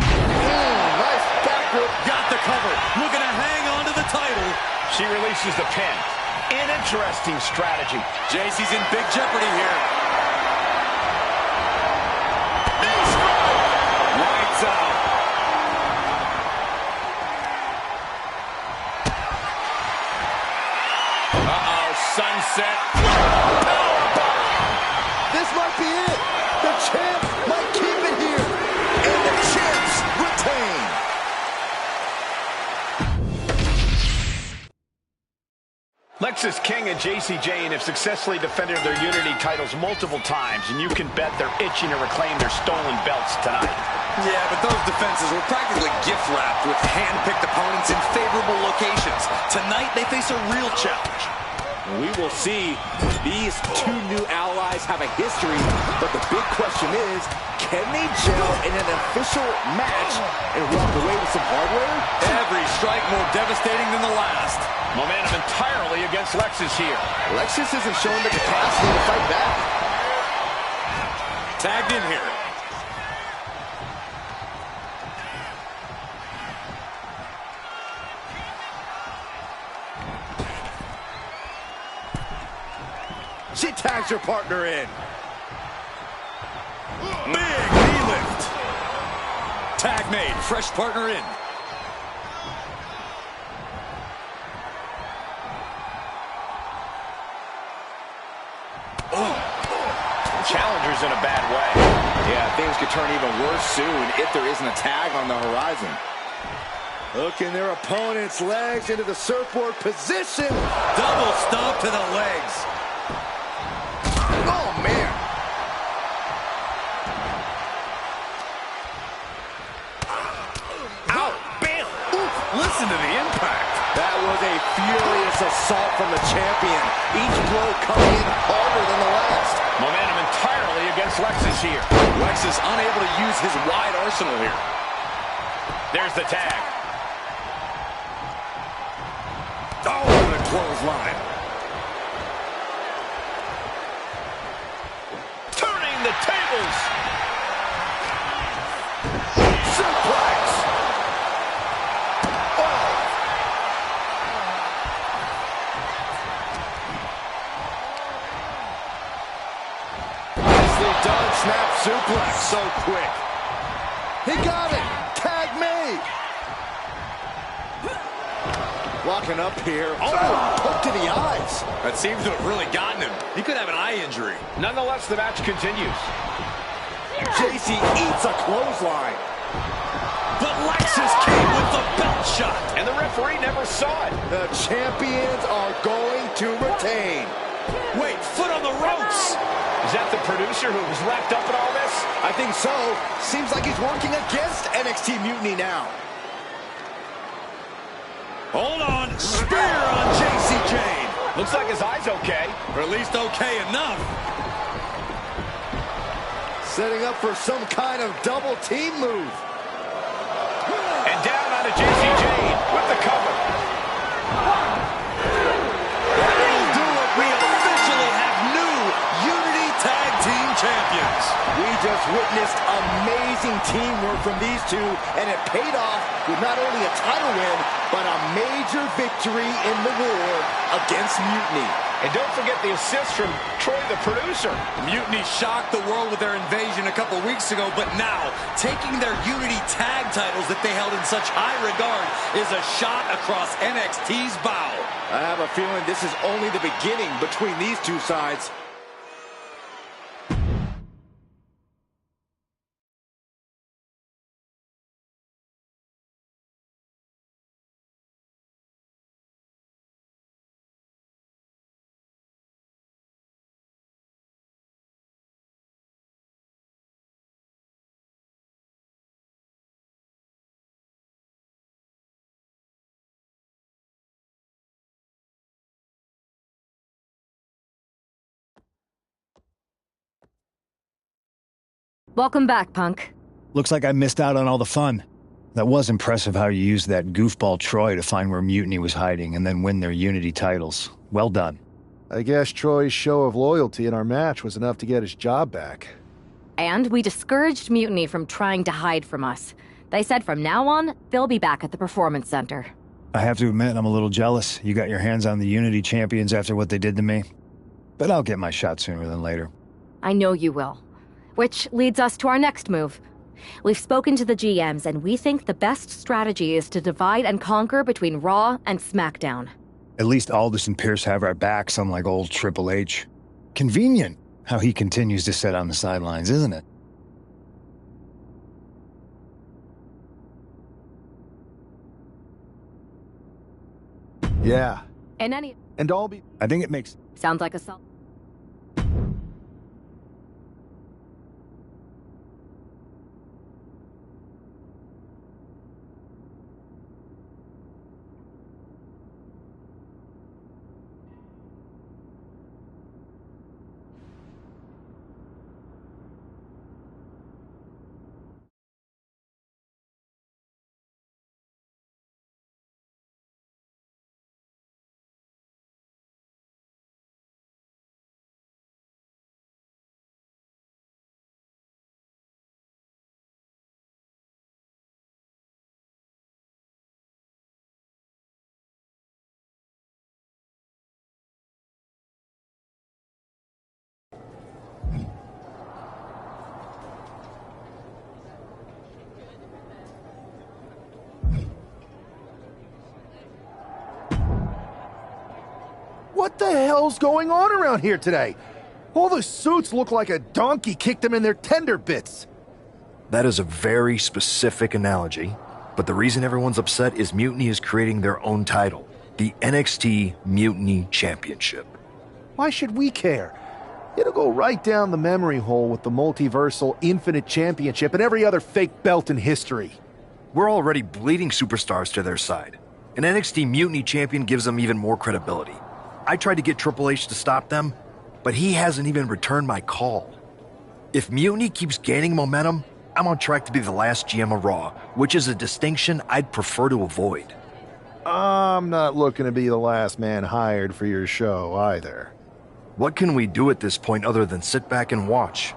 S15: Nice backward.
S4: Got the cover. Looking to hang on to the title.
S2: She releases the pin. An interesting strategy.
S4: JC's in big jeopardy here.
S2: Knee strike.
S4: Lights out. Sunset.
S15: This might be it. The champ might keep it here. And the champs retain.
S2: Lexis King and JC Jane have successfully defended their Unity titles multiple times, and you can bet they're itching to reclaim their stolen belts tonight.
S4: Yeah, but those defenses were practically gift-wrapped with hand-picked opponents in favorable locations. Tonight, they face a real challenge.
S15: We will see. These two new allies have a history, but the big question is, can they gel in an official match and walk away with some hardware?
S4: Every strike more devastating than the last.
S2: Momentum entirely against Lexis here.
S15: Lexis isn't showing the capacity to fight back.
S4: Tagged in here.
S15: She tags her partner in.
S4: Big knee lift. Tag made. Fresh partner in.
S2: Challenger's in a bad way.
S15: Yeah, things could turn even worse soon if there isn't a tag on the horizon. Hooking their opponent's legs into the surfboard position.
S4: Double stomp to the legs.
S15: Oh, man. was a furious assault from the champion. Each blow coming in harder than the last.
S2: Momentum entirely against Lexus here.
S4: Lex is unable to use his wide arsenal here.
S2: There's the tag.
S4: Oh, what a clothesline.
S2: Turning the tables.
S15: Suplex. Oh. Nicely done. Snap suplex. So quick.
S1: He got it. Tag made.
S15: Locking up here. Oh, poke to the eyes.
S4: That seems to have really gotten him. He could have an eye injury.
S2: Nonetheless, the match continues.
S15: JC eats a clothesline.
S4: But Lexus came with the belt shot.
S2: And the referee never saw it.
S15: The champions are going to retain.
S4: Wait, foot on the ropes.
S2: Is that the producer who was wrapped up in all this?
S15: I think so. Seems like he's working against NXT Mutiny now.
S4: Hold on. Spear on JC Jane.
S2: Looks like his eye's okay.
S4: Or at least okay enough.
S1: Setting up for some kind of double team move.
S2: And down onto JC Jane with the cover.
S4: That'll do it. We officially have new Unity Tag Team Champions.
S15: We just witnessed amazing teamwork from these two, and it paid off with not only a title win, but a major victory in the war against Mutiny.
S2: And don't forget the assist from Troy, the producer.
S4: Mutiny shocked the world with their invasion a couple weeks ago, but now, taking their Unity tag titles that they held in such high regard is a shot across NXT's bow.
S15: I have a feeling this is only the beginning between these two sides.
S6: Welcome back, Punk.
S10: Looks like I missed out on all the fun. That was impressive how you used that goofball Troy to find where Mutiny was hiding and then win their Unity titles. Well done.
S14: I guess Troy's show of loyalty in our match was enough to get his job back.
S6: And we discouraged Mutiny from trying to hide from us. They said from now on, they'll be back at the Performance Center.
S10: I have to admit, I'm a little jealous. You got your hands on the Unity champions after what they did to me. But I'll get my shot sooner than later.
S6: I know you will. Which leads us to our next move. We've spoken to the GMs, and we think the best strategy is to divide and conquer between Raw and SmackDown.
S10: At least Aldis and Pierce have our backs, unlike old Triple H. Convenient how he continues to sit on the sidelines, isn't it?
S14: Yeah.
S6: And
S14: I'll be...
S10: I think it makes...
S6: Sounds like a solid...
S14: What the hell's going on around here today? All the suits look like a donkey kicked them in their tender bits.
S17: That is a very specific analogy, but the reason everyone's upset is Mutiny is creating their own title, the NXT Mutiny Championship.
S14: Why should we care? It'll go right down the memory hole with the multiversal Infinite Championship and every other fake belt in history.
S17: We're already bleeding superstars to their side. An NXT Mutiny champion gives them even more credibility. I tried to get Triple H to stop them, but he hasn't even returned my call. If Mutiny keeps gaining momentum, I'm on track to be the last GM of Raw, which is a distinction I'd prefer to avoid.
S14: I'm not looking to be the last man hired for your show either.
S17: What can we do at this point other than sit back and watch?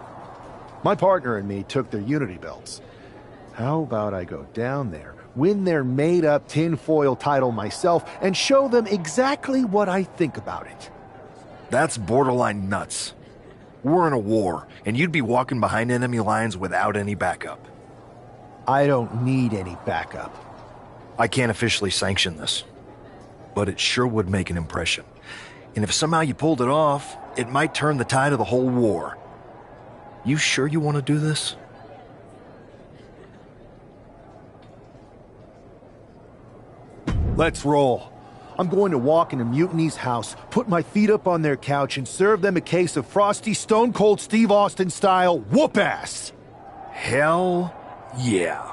S14: My partner and me took their Unity belts. How about I go down there, win their made-up tinfoil title myself, and show them exactly what I think about it?
S17: That's borderline nuts. We're in a war, and you'd be walking behind enemy lines without any backup.
S14: I don't need any backup.
S17: I can't officially sanction this, but it sure would make an impression. And if somehow you pulled it off, it might turn the tide of the whole war. You sure you want to do this?
S14: Let's roll. I'm going to walk into Mutiny's house, put my feet up on their couch, and serve them a case of frosty, Stone Cold Steve Austin style whoop-ass.
S17: Hell yeah.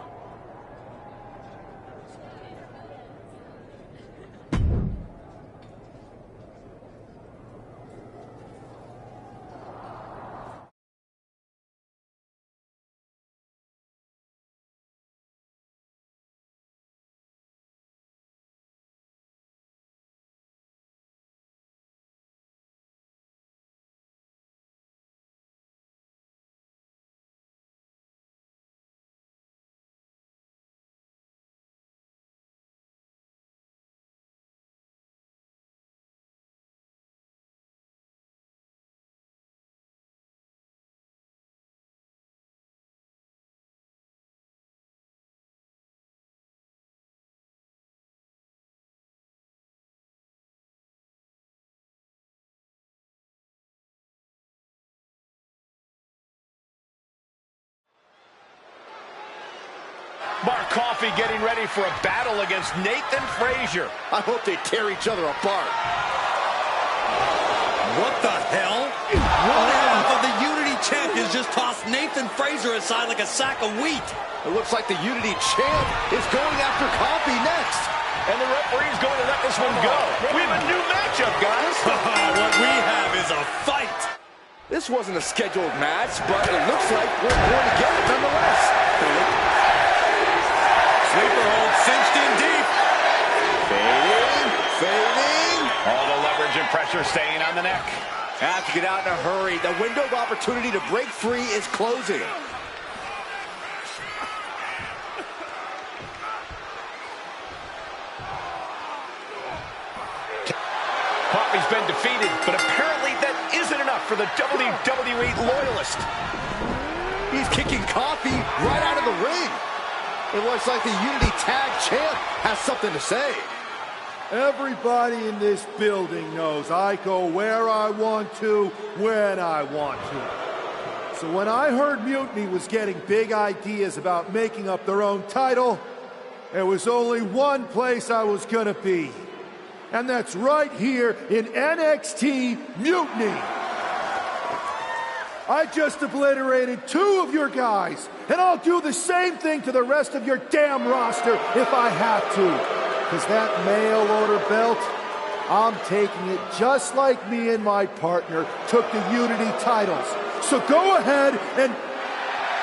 S2: Mark Coffey getting ready for a battle against Nathan Frazier.
S1: I hope they tear each other apart.
S4: What the hell? One half of the Unity champions just tossed Nathan Frazier aside like a sack of wheat.
S1: It looks like the Unity champ is going after Coffey next.
S2: And the referee's going to let this one go. We have a new matchup, guys.
S4: What we have is a fight.
S1: This wasn't a scheduled match, but it looks like we're going to get it nonetheless.
S4: Sleeper hold cinched in deep.
S1: Fading.
S2: All the leverage and pressure staying on the neck.
S1: Have to get out in a hurry. The window of opportunity to break free is closing.
S2: Coffey's been defeated, but apparently that isn't enough for the WWE loyalist.
S1: He's kicking Coffey right out of the ring. It looks like the Unity Tag Champ has something to say.
S3: Everybody in this building knows I go where I want to, when I want to. So when I heard Mutiny was getting big ideas about making up their own title, there was only one place I was gonna be. And that's right here in NXT Mutiny. I just obliterated 2 of your guys, and I'll do the same thing to the rest of your damn roster if I have to. Because that mail order belt, I'm taking it just like me and my partner took the Unity titles. So go ahead and...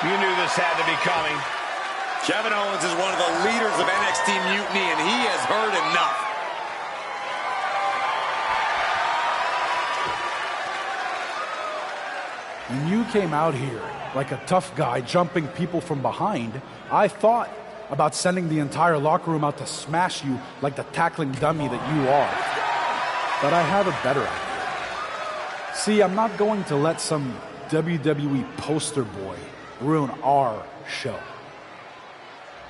S2: You knew this had to be coming.
S4: Kevin Owens is one of the leaders of NXT Mutiny, and he has heard enough.
S13: When you came out here like a tough guy jumping people from behind, I thought about sending the entire locker room out to smash you like the tackling dummy that you are. But I have a better idea. See, I'm not going to let some WWE poster boy ruin our show.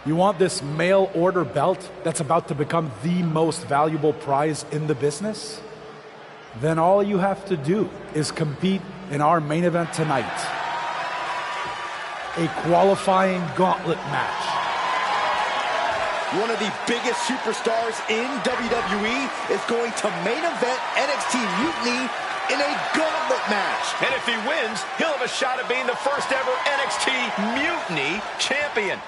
S13: You want this mail order belt that's about to become the most valuable prize in the business? Then all you have to do is compete in our main event tonight. A qualifying gauntlet match.
S1: One of the biggest superstars in WWE is going to main event NXT Mutiny in a gauntlet match.
S2: And if he wins, he'll have a shot at being the first ever NXT Mutiny champion.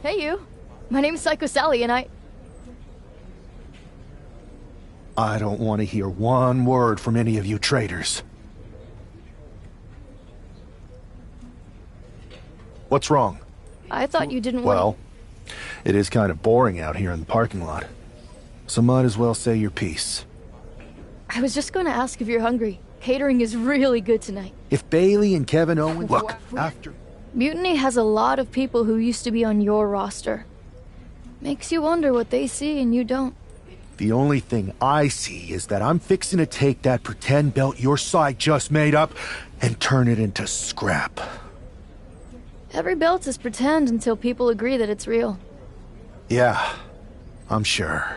S18: Hey, you. My name's Psycho Sally, and
S14: I don't want to hear one word from any of you traitors. What's wrong?
S18: I thought you didn't want.
S14: Well, it is kind of boring out here in the parking lot. So might as well say your piece.
S18: I was just going to ask if you're hungry. Catering is really good tonight.
S14: If Bailey and Kevin Owens... Look, after...
S18: Mutiny has a lot of people who used to be on your roster. Makes you wonder what they see and you don't.
S14: The only thing I see is that I'm fixing to take that pretend belt your side just made up and turn it into scrap.
S18: Every belt is pretend until people agree that it's real.
S14: Yeah, I'm sure.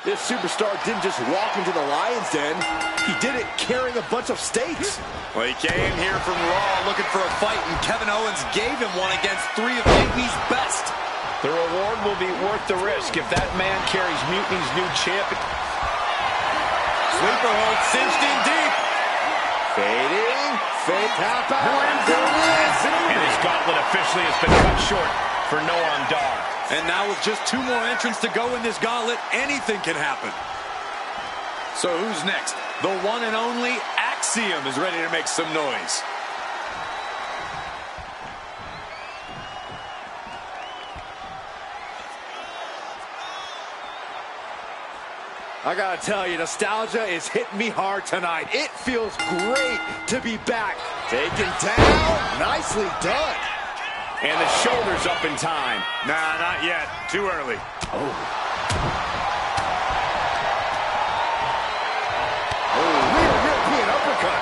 S15: This superstar didn't just walk into the Lion's Den. He did it carrying a bunch of steaks.
S4: Well, he came here from Raw looking for a fight, and Kevin Owens gave him one against 3 of Mutiny's best.
S2: The reward will be worth the risk if that man carries Mutiny's new champion.
S4: Sleeper hold cinched in deep.
S15: Fading. Fade tap out.
S2: And his gauntlet officially has been cut short for Noam Dar.
S4: And now with just 2 more entrants to go in this gauntlet, anything can happen. So who's next? The one and only Axiom is ready to make some noise.
S15: I gotta tell you, nostalgia is hitting me hard tonight. It feels great to be back. Taken down. Nicely done.
S2: And the shoulders up in time.
S4: Nah, not yet. Too early.
S15: Oh, real European uppercut.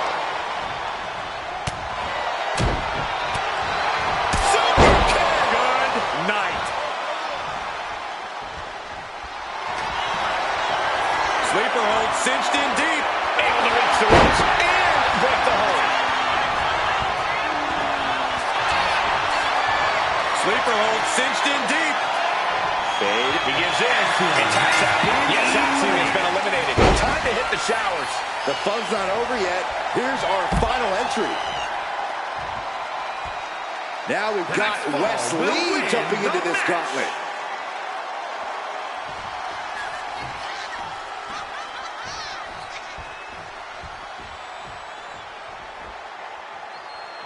S4: Super kick. Good night. Sleeper hold cinched in deep.
S2: Able to reach the ropes and break the hold.
S4: Sleeper hold cinched in deep.
S2: Fade. He gives in. He taps out. Yes, Axiom has been eliminated. Time to hit the showers.
S15: The fun's not over yet. Here's our final entry. Now we've got Wes Lee jumping into this gauntlet.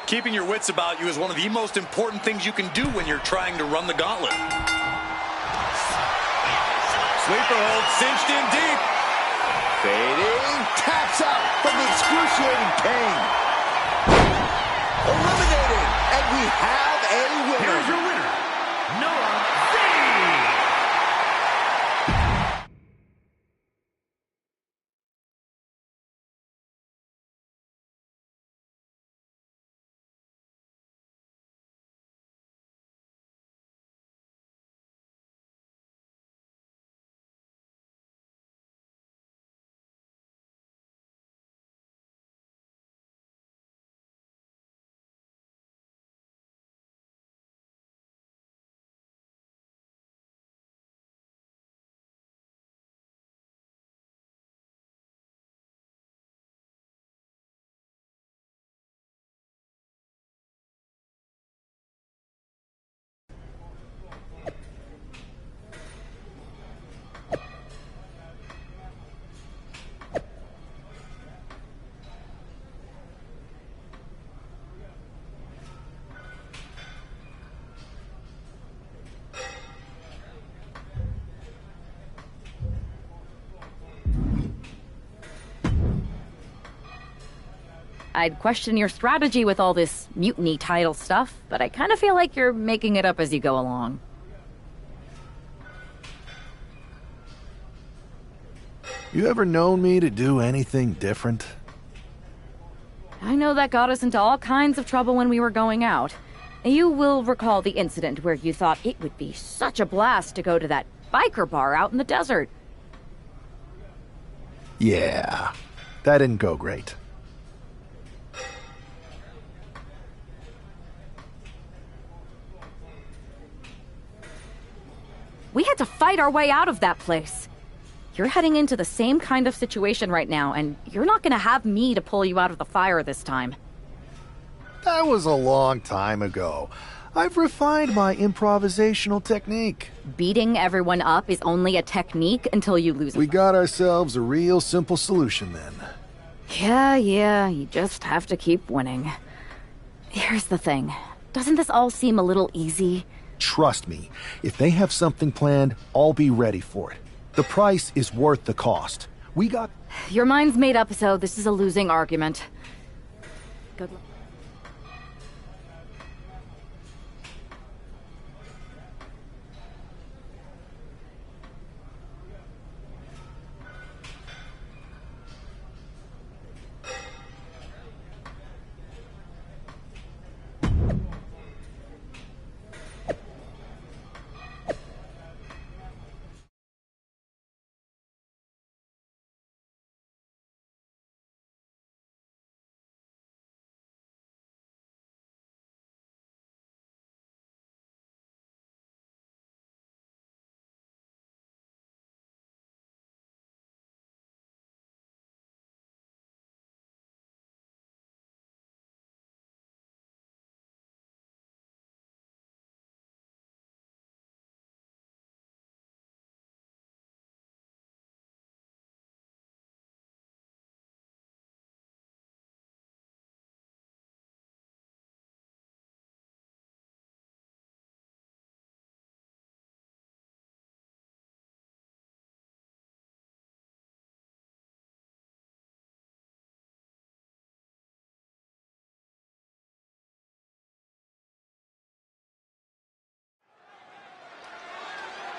S4: Keeping your wits about you is one of the most important things you can do when you're trying to run the gauntlet. Sleeper hold cinched in deep.
S15: Fading. Taps out from the excruciating pain. Eliminated. And we have a winner.
S16: Here's your winner, Noah.
S6: I'd question your strategy with all this mutiny title stuff, but I kind of feel like you're making it up as you go along.
S14: You ever known me to do anything different?
S6: I know that got us into all kinds of trouble when we were going out. You will recall the incident where you thought it would be such a blast to go to that biker bar out in the desert.
S14: Yeah, that didn't go great.
S6: We had to fight our way out of that place. You're heading into the same kind of situation right now, and you're not gonna have me to pull you out of the fire this time.
S14: That was a long time ago. I've refined my improvisational technique.
S6: Beating everyone up is only a technique until you lose.
S14: We got ourselves a real simple solution then.
S6: Yeah, you just have to keep winning. Here's the thing. Doesn't this all seem a little easy?
S14: Trust me, if they have something planned, I'll be ready for it. The price is worth the cost. We got...
S6: Your mind's made up, so this is a losing argument. Good luck.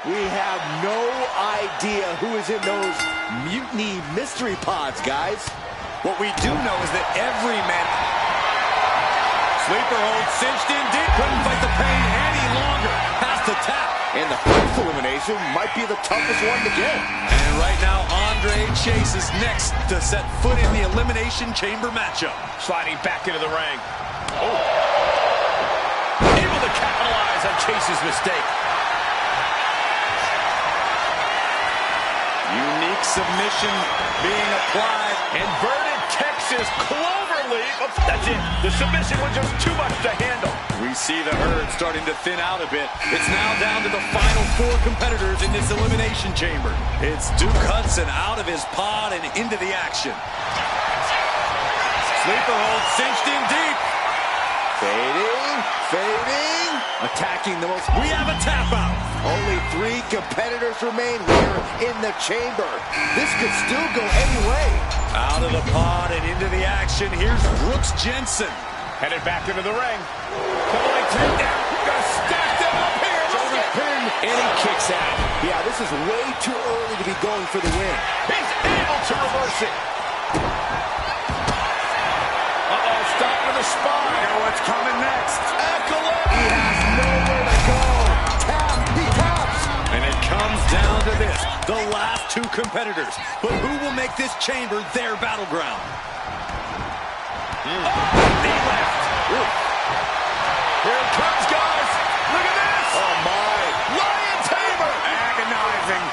S15: We have no idea who is in those mutiny mystery pods, guys.
S4: What we do know is that every man... Sleeper hold cinched in deep. Couldn't fight the pain any longer. Has to tap.
S15: And the first elimination might be the toughest one to get.
S4: And right now, Andre Chase is next to set foot in the Elimination Chamber matchup.
S2: Sliding back into the ring. Oh. Able to capitalize on Chase's mistake.
S4: Unique submission being applied.
S2: Inverted Texas cloverleaf. Oh, that's it. The submission was just too much to handle.
S4: We see the herd starting to thin out a bit. It's now down to the final 4 competitors in this Elimination Chamber. It's Duke Hudson out of his pod and into the action. Sleeper hold cinched in deep.
S15: Fading, attacking the most...
S4: We have a tap out.
S15: Only 3 competitors remain here in the chamber. This could still go any way.
S4: Out of the pod and into the action. Here's Brooks Jensen.
S2: Headed back into the ring. Pulling through down. Gonna stack them up here.
S15: Shoulder pin, and he kicks out. Yeah, this is way too early to be going for the win.
S2: He's able to reverse it. Stop with the spine.
S4: You know what's coming next.
S2: Accolade.
S15: He has nowhere to go. Tap. He taps.
S4: And it comes down to this. The last 2 competitors. But who will make this chamber their battleground?
S2: Knee left. Here it comes, guys. Look at this.
S15: Oh, my.
S2: Lion Tamer.
S4: Agonizing.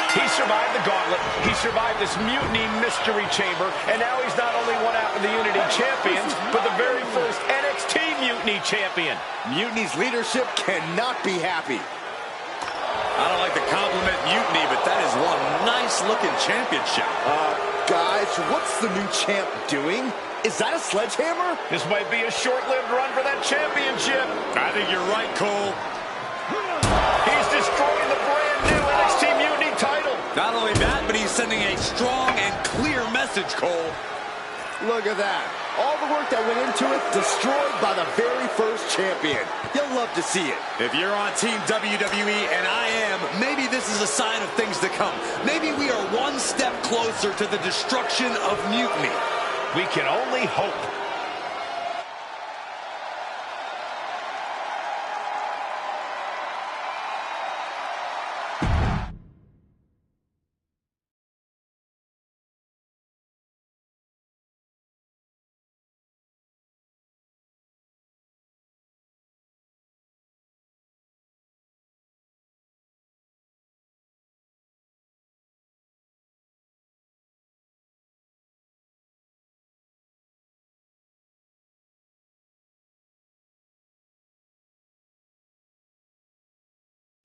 S2: He survived the gauntlet. He survived this mutiny mystery chamber. And now he's not only one out of the Unity champions, but the very first NXT Mutiny champion.
S15: Mutiny's leadership cannot be happy.
S4: I don't like to compliment Mutiny, but that is one nice-looking championship.
S15: Guys, what's the new champ doing? Is that a sledgehammer?
S2: This might be a short-lived run for that championship.
S4: I think you're right, Cole.
S2: He's destroying the brand new NXT Mutiny title.
S4: Not only that, but he's sending a strong and clear message, Cole.
S15: Look at that. All the work that went into it, destroyed by the very first champion. You'll love to see it.
S4: If you're on Team WWE, and I am, maybe this is a sign of things to come. Maybe we are one step closer to the destruction of Mutiny.
S2: We can only hope.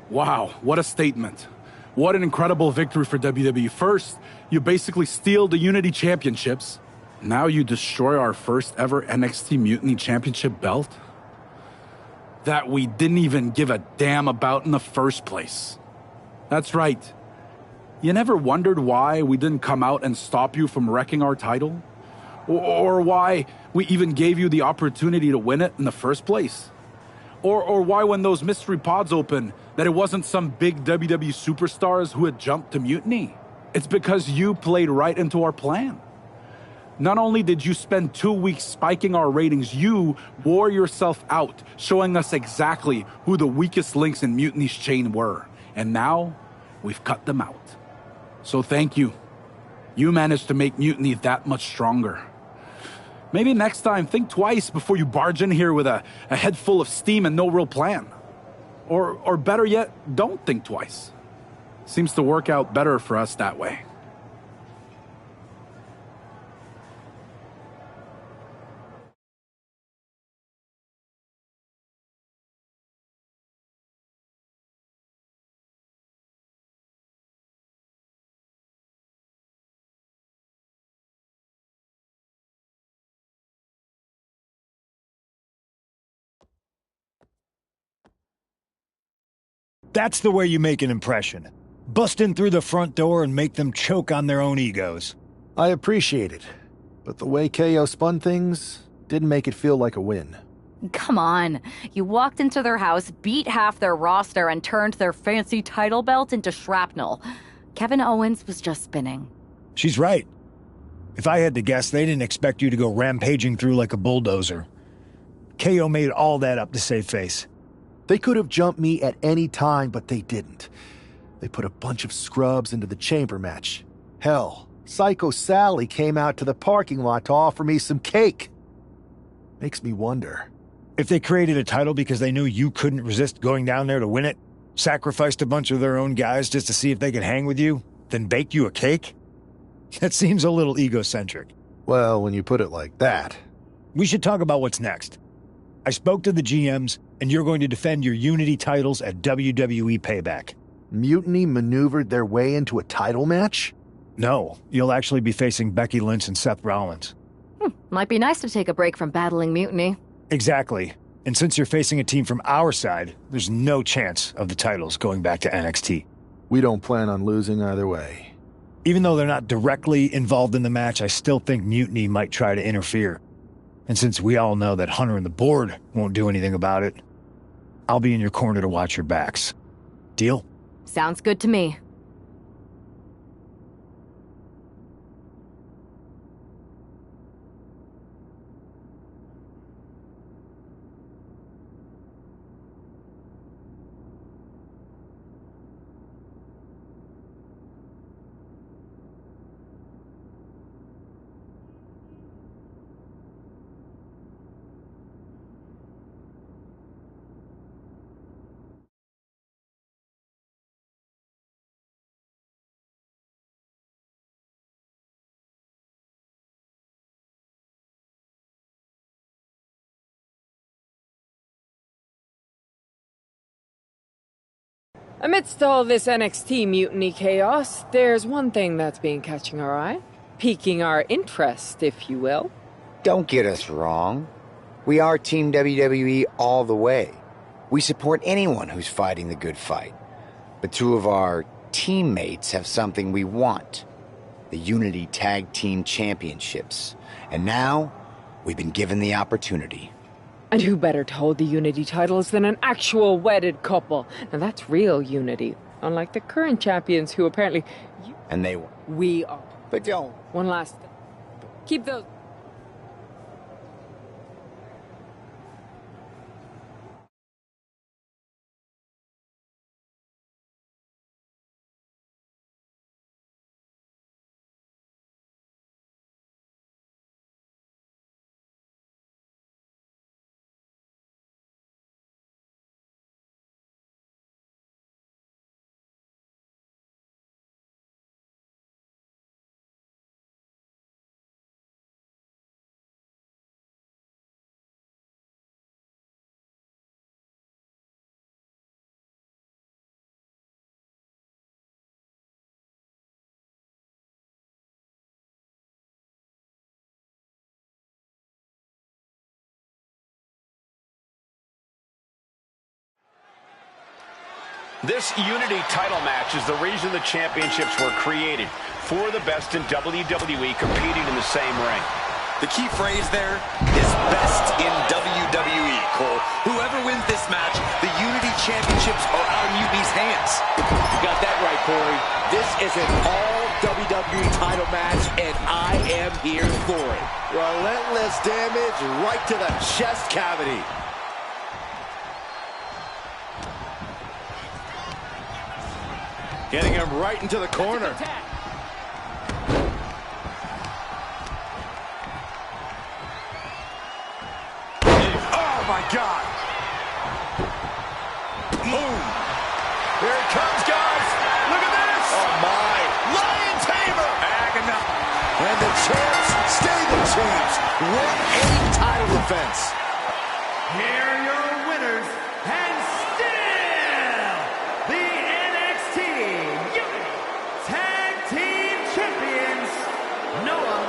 S13: Wow, what a statement. What an incredible victory for WWE. First, you basically steal the Unity Championships. Now you destroy our first ever NXT Mutiny Championship belt that we didn't even give a damn about in the first place. That's right. You never wondered why we didn't come out and stop you from wrecking our title? Or why we even gave you the opportunity to win it in the first place? Or why when those mystery pods opened, that it wasn't some big WWE superstars who had jumped to Mutiny? It's because you played right into our plan. Not only did you spend 2 weeks spiking our ratings, you wore yourself out, showing us exactly who the weakest links in Mutiny's chain were. And now, we've cut them out. So thank you. You managed to make Mutiny that much stronger. Maybe next time, think twice before you barge in here with a head full of steam and no real plan. Or better yet, don't think twice. Seems to work out better for us that way.
S10: That's the way you make an impression. Bust in through the front door and make them choke on their own egos.
S14: I appreciate it, but the way KO spun things didn't make it feel like a win.
S6: Come on. You walked into their house, beat half their roster, and turned their fancy title belt into shrapnel. Kevin Owens was just spinning.
S10: She's right. If I had to guess, they didn't expect you to go rampaging through like a bulldozer. KO made all that up to save face.
S14: They could have jumped me at any time, but they didn't. They put a bunch of scrubs into the chamber match. Hell, Psycho Sally came out to the parking lot to offer me some cake. Makes me wonder.
S10: If they created a title because they knew you couldn't resist going down there to win it, sacrificed a bunch of their own guys just to see if they could hang with you, then baked you a cake? That seems a little egocentric.
S14: Well, when you put it like that.
S10: We should talk about what's next. I spoke to the GMs, and you're going to defend your Unity titles at WWE Payback.
S14: Mutiny maneuvered their way into a title match?
S10: No, you'll actually be facing Becky Lynch and Seth Rollins.
S6: Might be nice to take a break from battling Mutiny.
S10: Exactly. And since you're facing a team from our side, there's no chance of the titles going back to NXT.
S14: We don't plan on losing either way.
S10: Even though they're not directly involved in the match, I still think Mutiny might try to interfere. And since we all know that Hunter and the board won't do anything about it, I'll be in your corner to watch your backs. Deal?
S6: Sounds good to me.
S19: Amidst all this NXT mutiny chaos, there's one thing that's been catching our eye. Piquing our interest, if you will.
S20: Don't get us wrong. We are Team WWE all the way. We support anyone who's fighting the good fight. But two of our teammates have something we want. the Unity Tag Team Championships. And now, we've been given the opportunity.
S19: And who better to hold the Unity titles than an actual wedded couple? Now that's real unity. Unlike the current champions who apparently...
S20: And they won.
S19: We are.
S20: But don't.
S19: One last thing. Keep those...
S2: This Unity title match is the reason the championships were created. For the best in WWE competing in the same ring.
S4: The key phrase there is best in WWE, Cole. Whoever wins this match, the Unity Championships are out of Mutiny's hands.
S15: You got that right, Corey. This is an all-WWE title match, and I am here for it. Relentless damage right to the chest cavity. Getting him right into the corner. Oh, my God. Boom. Here it comes, guys. Look at this. Oh, my. Lion Tamer. And the champs stay the champs. Win any title defense.
S16: Here are your winners, and still the NXT Tag Team Champions, Noah.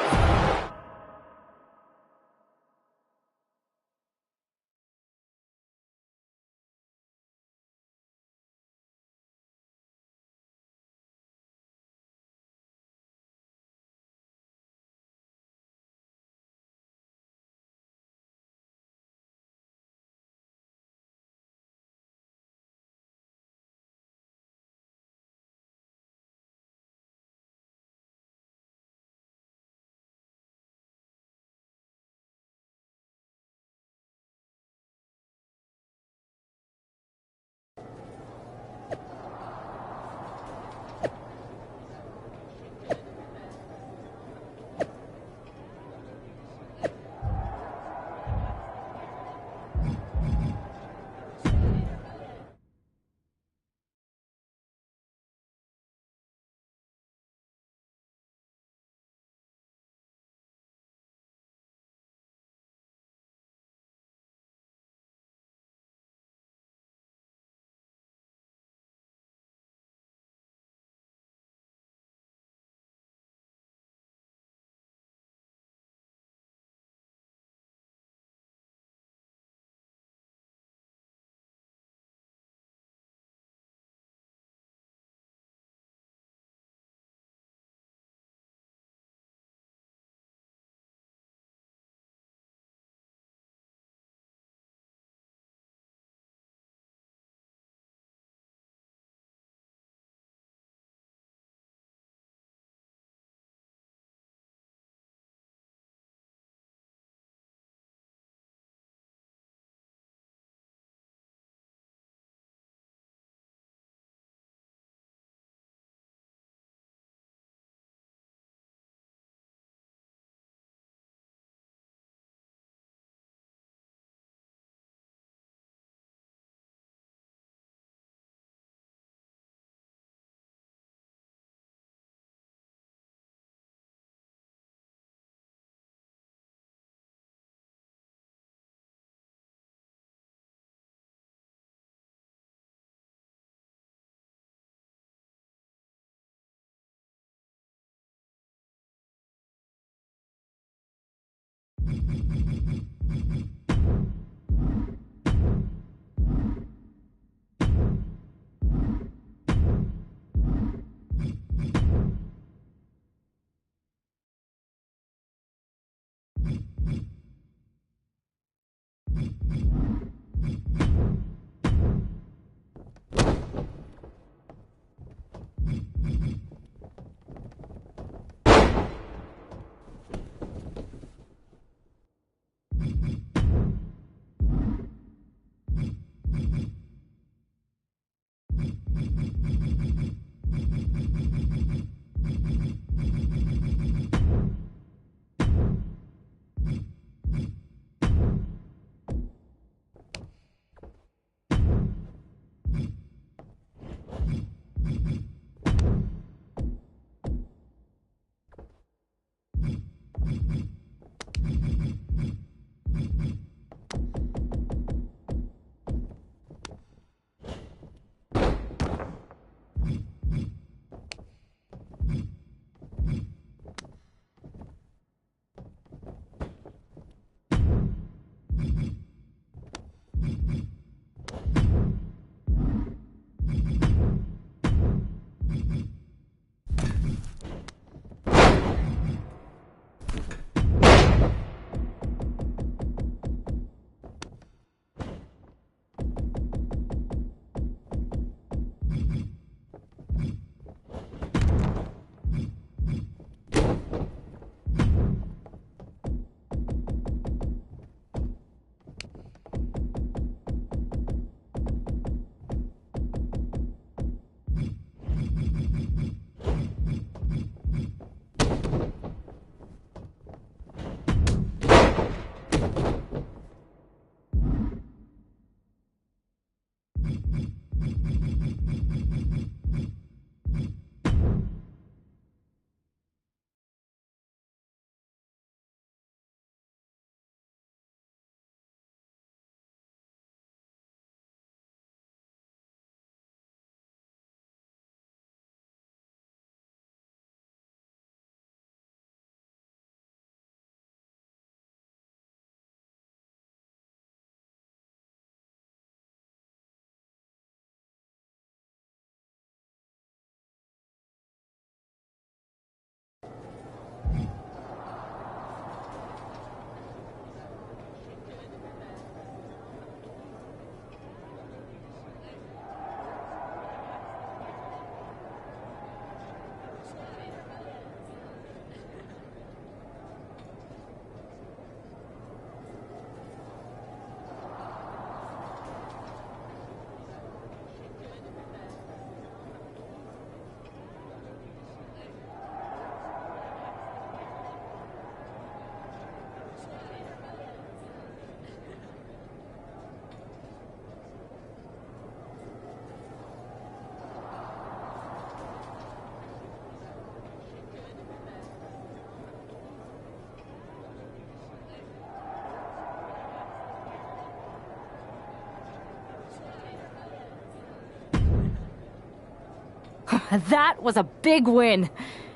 S6: That was a big win.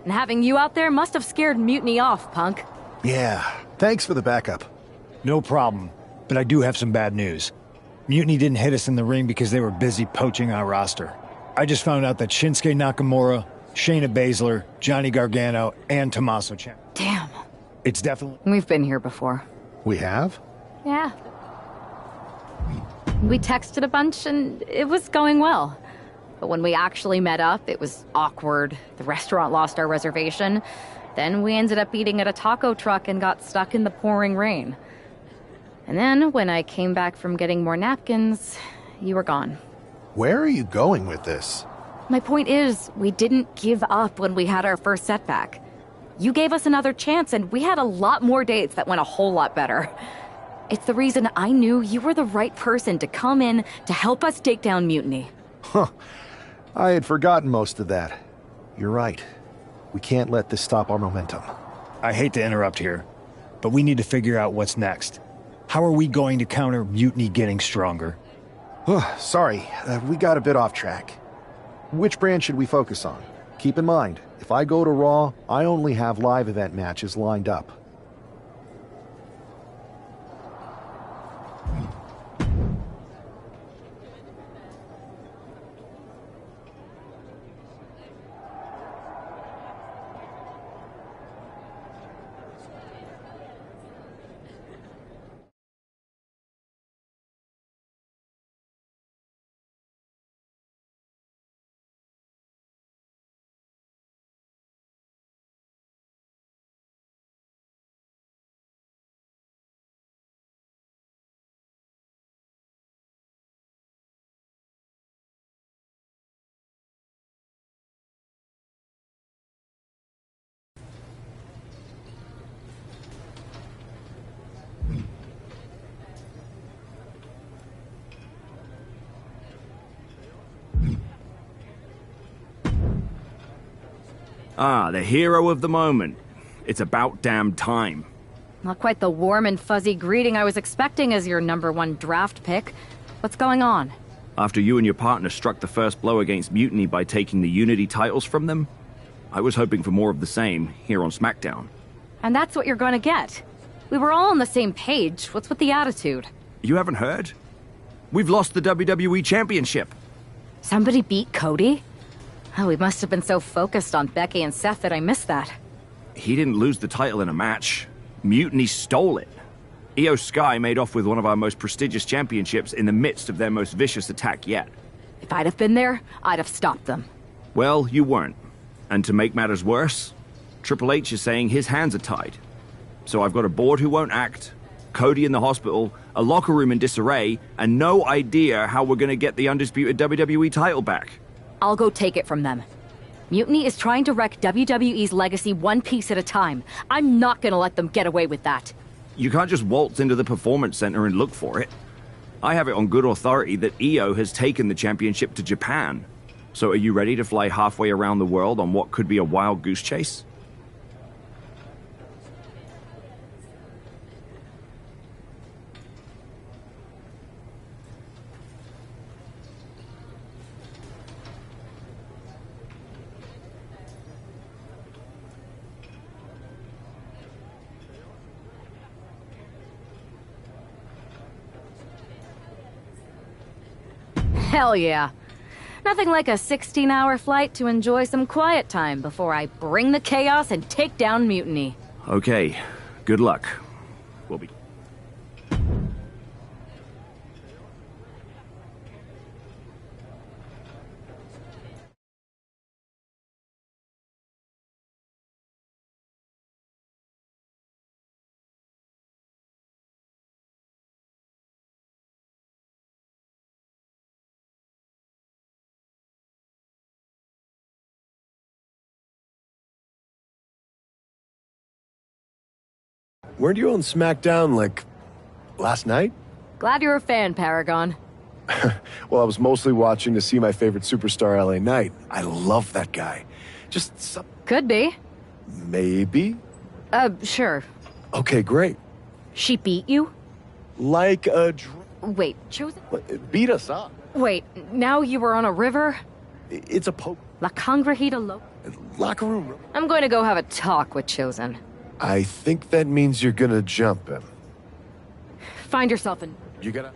S6: And having you out there must have scared Mutiny off, punk.
S14: Yeah, thanks for the backup.
S10: No problem, but I do have some bad news. Mutiny didn't hit us in the ring because they were busy poaching our roster. I just found out that Shinsuke Nakamura, Shayna Baszler, Johnny Gargano, and Tommaso Ciampa.
S6: Damn.
S10: It's definitely...
S6: We've been here before.
S14: We have?
S6: Yeah. We texted a bunch and it was going well. But when we actually met up, it was awkward. The restaurant lost our reservation. Then we ended up eating at a taco truck and got stuck in the pouring rain. And then, when I came back from getting more napkins, you were gone.
S14: Where are you going with this?
S6: My point is, we didn't give up when we had our first setback. You gave us another chance, and we had a lot more dates that went a whole lot better. It's the reason I knew you were the right person to come in to help us take down Mutiny.
S14: Huh. I had forgotten most of that. You're right. We can't let this stop our momentum.
S10: I hate to interrupt here, but we need to figure out what's next. How are we going to counter Mutiny getting stronger?
S14: Sorry, we got a bit off track. Which brand should we focus on? Keep in mind, if I go to Raw, I only have live event matches lined up.
S9: Ah, the hero of the moment. It's about damn time.
S6: Not quite the warm and fuzzy greeting I was expecting as your #1 draft pick. What's going on?
S9: After you and your partner struck the first blow against Mutiny by taking the Unity titles from them, I was hoping for more of the same here on SmackDown.
S6: And that's what you're gonna get. We were all on the same page. What's with the attitude?
S9: You haven't heard? We've lost the WWE Championship.
S6: Somebody beat Cody? Oh, we must have been so focused on Becky and Seth that I missed that.
S9: He didn't lose the title in a match. Mutiny stole it. Io Sky made off with one of our most prestigious championships in the midst of their most vicious attack yet.
S6: If I'd have been there, I'd have stopped them.
S9: Well, you weren't. And to make matters worse, Triple H is saying his hands are tied. So I've got a board who won't act, Cody in the hospital, a locker room in disarray, and no idea how we're gonna get the undisputed WWE title back.
S6: I'll go take it from them. Mutiny is trying to wreck WWE's legacy one piece at a time. I'm not gonna let them get away with that.
S9: You can't just waltz into the Performance Center and look for it. I have it on good authority that Io has taken the championship to Japan. So are you ready to fly halfway around the world on what could be a wild goose chase?
S6: Hell yeah. Nothing like a 16-hour flight to enjoy some quiet time before I bring the chaos and take down Mutiny.
S9: Okay, good luck. We'll be...
S21: Weren't you on SmackDown, like, last night?
S6: Glad you're a fan, Paragon.
S21: Well, I was mostly watching to see my favorite superstar, LA Knight. I love that guy. Just some...
S6: Could be.
S21: Maybe?
S6: Sure.
S21: Okay, great.
S6: She beat you?
S21: Like a...
S6: Wait, Chosen?
S21: Beat us up.
S6: Wait, now you were on a river?
S21: It's a poke.
S6: La Congrejita Lo...
S21: Locker room.
S6: I'm going to go have a talk with Chosen.
S21: I think that means you're gonna jump him.
S6: Find yourself in...
S21: You gotta...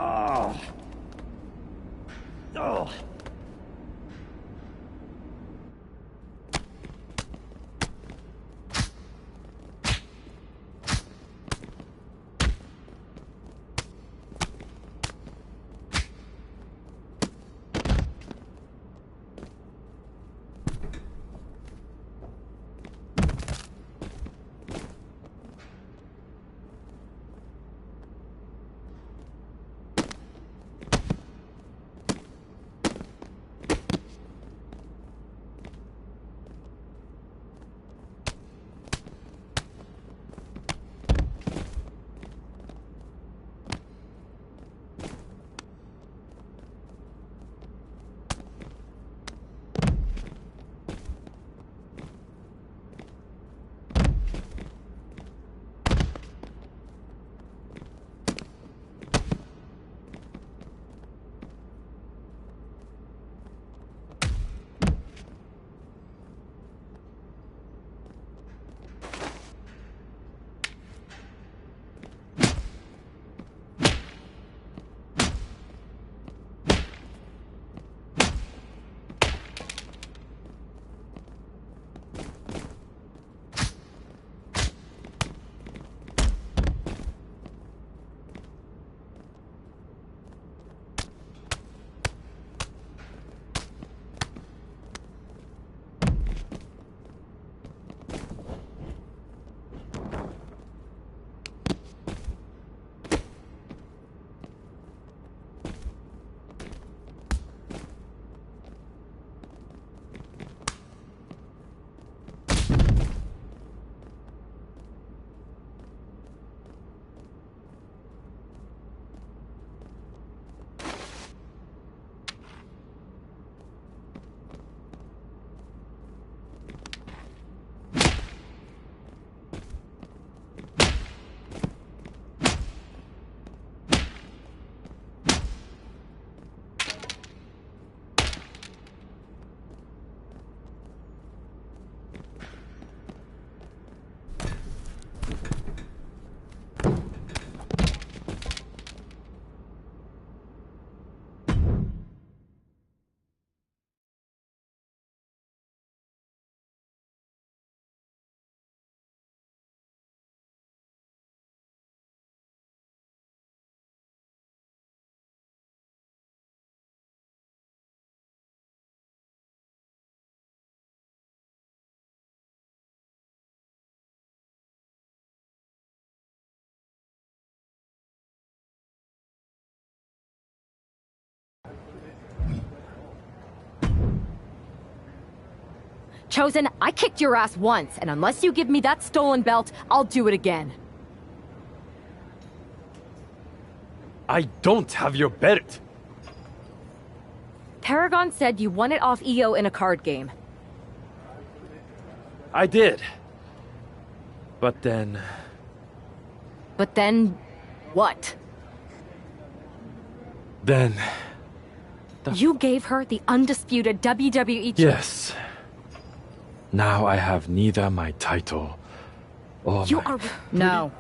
S16: Oh. Oh.
S6: Chosen, I kicked your ass once, and unless you give me that stolen belt, I'll do it again.
S7: I don't have your belt.
S6: Paragon said you won it off EO in a card game.
S7: I did. But then...
S6: But then... what?
S7: Then...
S6: You gave her the undisputed WWE...
S7: Yes. Now I have neither my title or
S6: You
S7: my...
S6: are... No.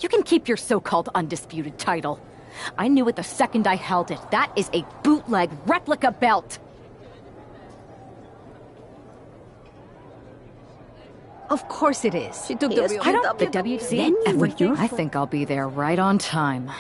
S6: You can keep your so-called undisputed title. I knew it the second I held it. That is a bootleg replica belt.
S22: Of course it is. She took the real
S6: I don't... The WC everything. I think I'll be there right on time.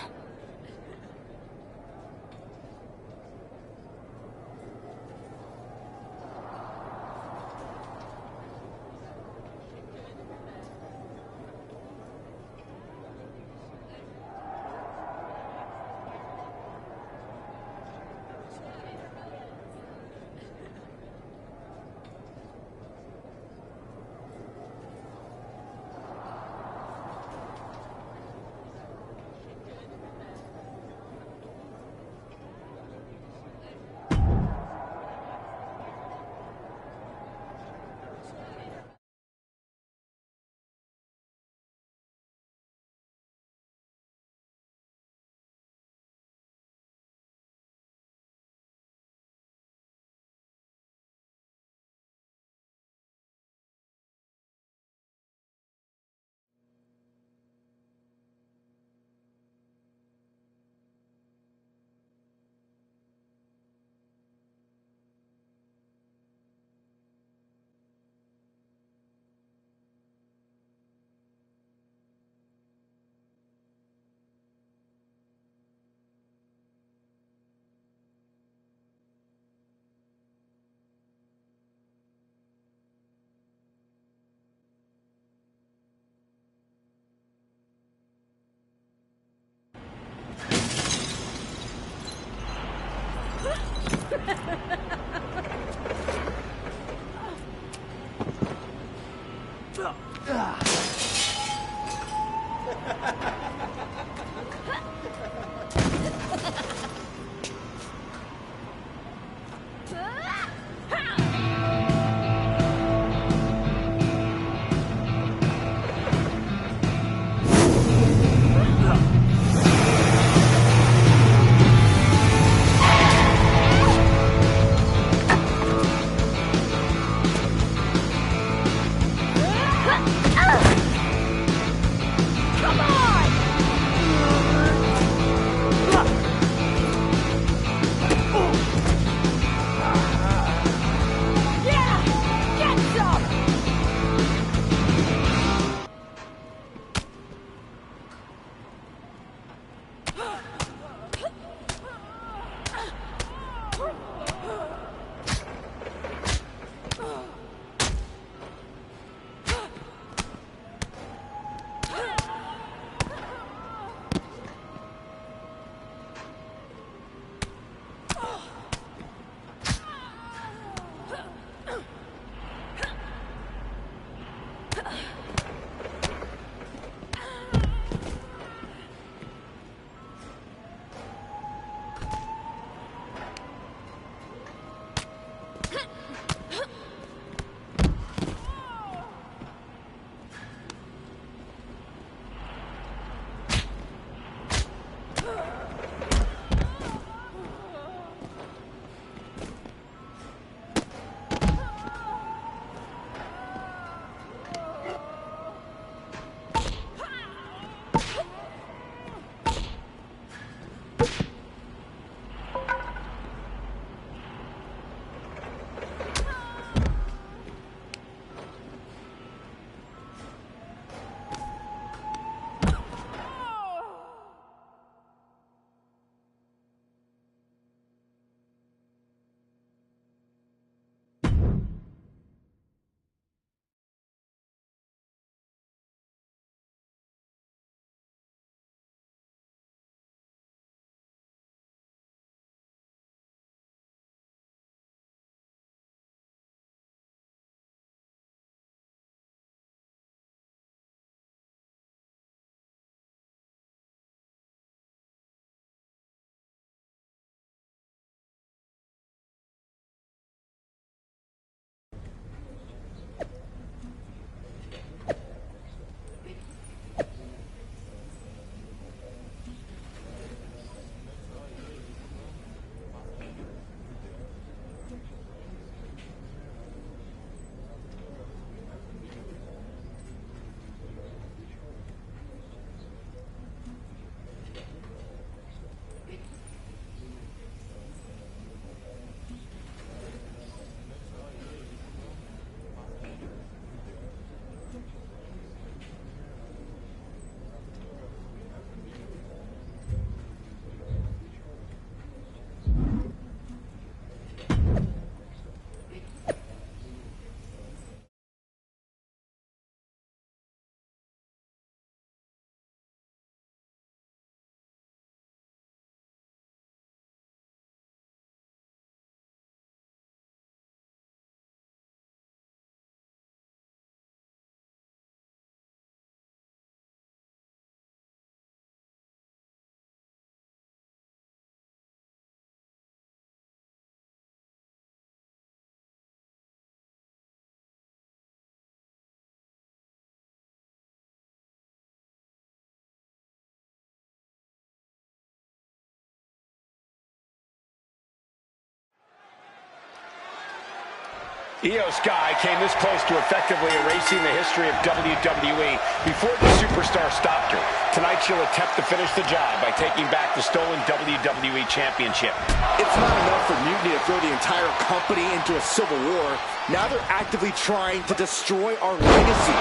S2: Io Sky came this close to effectively erasing the history of WWE before the superstar stopped her. Tonight she'll attempt to finish the job by taking back the stolen WWE Championship.
S4: It's not enough for Mutiny to throw the entire company into a civil war. Now they're actively trying to destroy our legacy.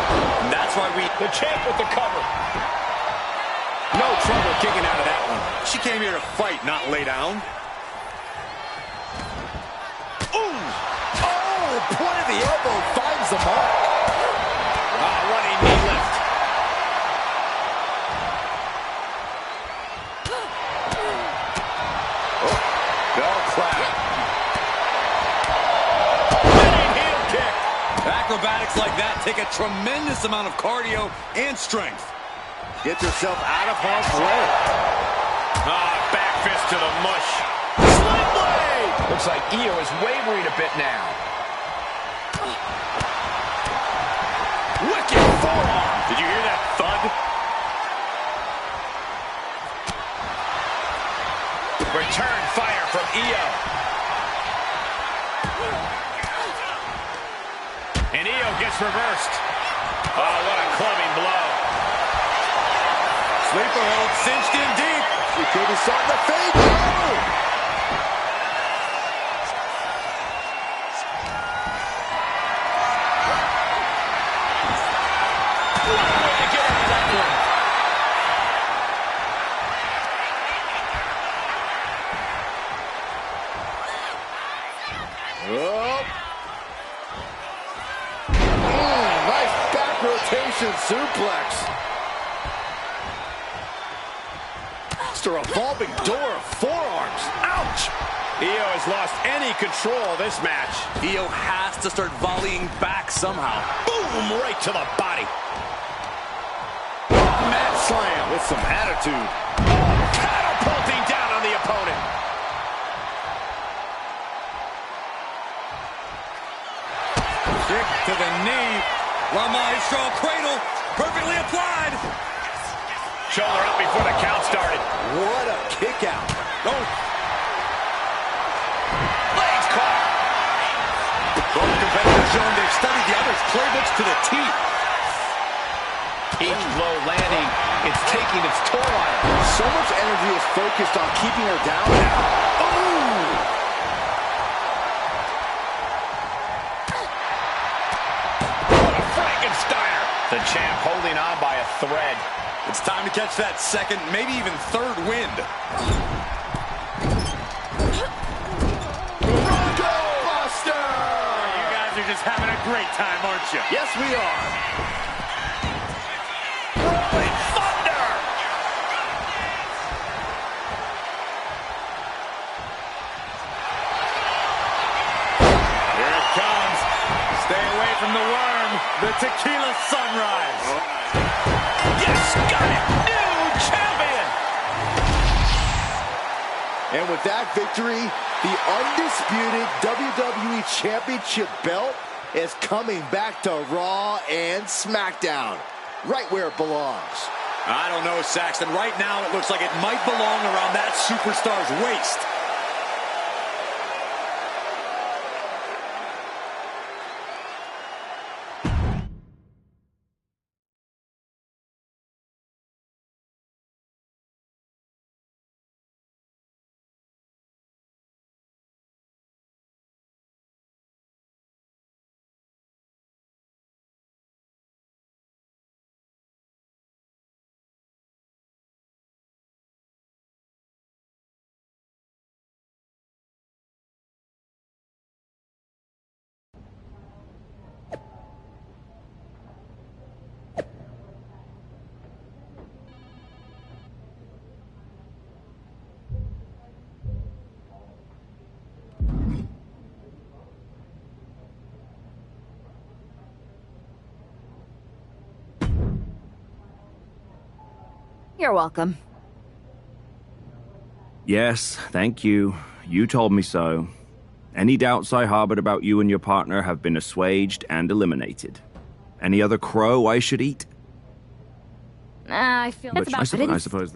S4: That's why the champ with the cover. No trouble kicking out of that one. She came here to fight, not lay down.
S15: Point of the elbow finds the mark.
S2: Running knee lift.
S4: Bell clap. Running heel kick. Acrobatics like that take a tremendous amount of cardio and strength. Gets herself out of harm's way.
S2: Back fist to the mush. Sling blade! Looks like Io is wavering a bit now. Wicked forearm! Did you hear that thud? Return fire from Io. And Io gets reversed. Oh, what a clubbing blow.
S4: Sleeper hold cinched in deep. She could be starting to fade. No!
S1: Nice back rotation suplex. Just a revolving door of forearms. Ouch!
S2: Io has lost any control of this match.
S4: Io has to start volleying back somehow.
S2: Boom! Right to the body.
S1: Mad slam with some attitude.
S2: Catapulting down on the opponent.
S4: Kick to the knee. La Maestro cradle. Perfectly applied.
S2: Shoulder up before the count started.
S4: What a kick out. Oh.
S2: Legs caught.
S4: Both competitors showing they've studied the other's playbooks to the teeth.
S2: Each blow landing, it's taking its toll on her.
S4: So much energy is focused on keeping her down now. Ooh!
S2: What a Frankensteiner. The champ holding on by a thread.
S4: It's time to catch that second, maybe even third wind.
S1: Bronco Buster!
S4: You guys are just having a great time, aren't you?
S1: Yes, we are.
S2: Rolling thunder!
S4: Here it comes. Stay away from the worm. The tequila sunrise.
S2: Yes, got it! New champion!
S1: And with that victory, the undisputed WWE Championship belt is coming back to Raw and SmackDown, right where it belongs.
S4: I don't know, Saxton. Right now, it looks like it might belong around that superstar's waist.
S6: You're welcome.
S9: Yes, thank you. You told me so. Any doubts I harbored about you and your partner have been assuaged and eliminated. Any other crow I should eat?
S6: I feel that's
S9: Which
S6: about
S9: I
S6: it.
S9: suppose.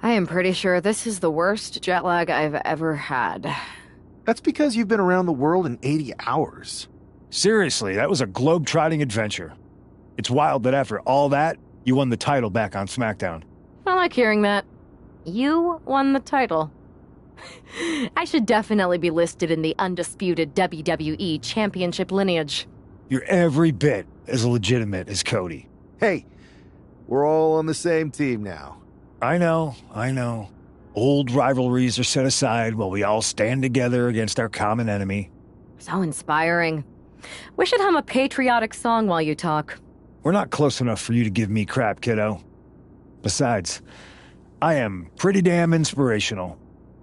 S6: I am pretty sure this is the worst jet lag I've ever had.
S14: That's because you've been around the world in 80 hours.
S10: Seriously, that was a globe-trotting adventure. It's wild that after all that, you won the title back on SmackDown.
S6: I like hearing that. You won the title. I should definitely be listed in the undisputed WWE Championship lineage.
S10: You're every bit as legitimate as Cody.
S14: Hey, we're all on the same team now.
S10: I know. Old rivalries are set aside while we all stand together against our common enemy.
S6: So inspiring. We should hum a patriotic song while you talk.
S10: We're not close enough for you to give me crap, kiddo. Besides, I am pretty damn inspirational.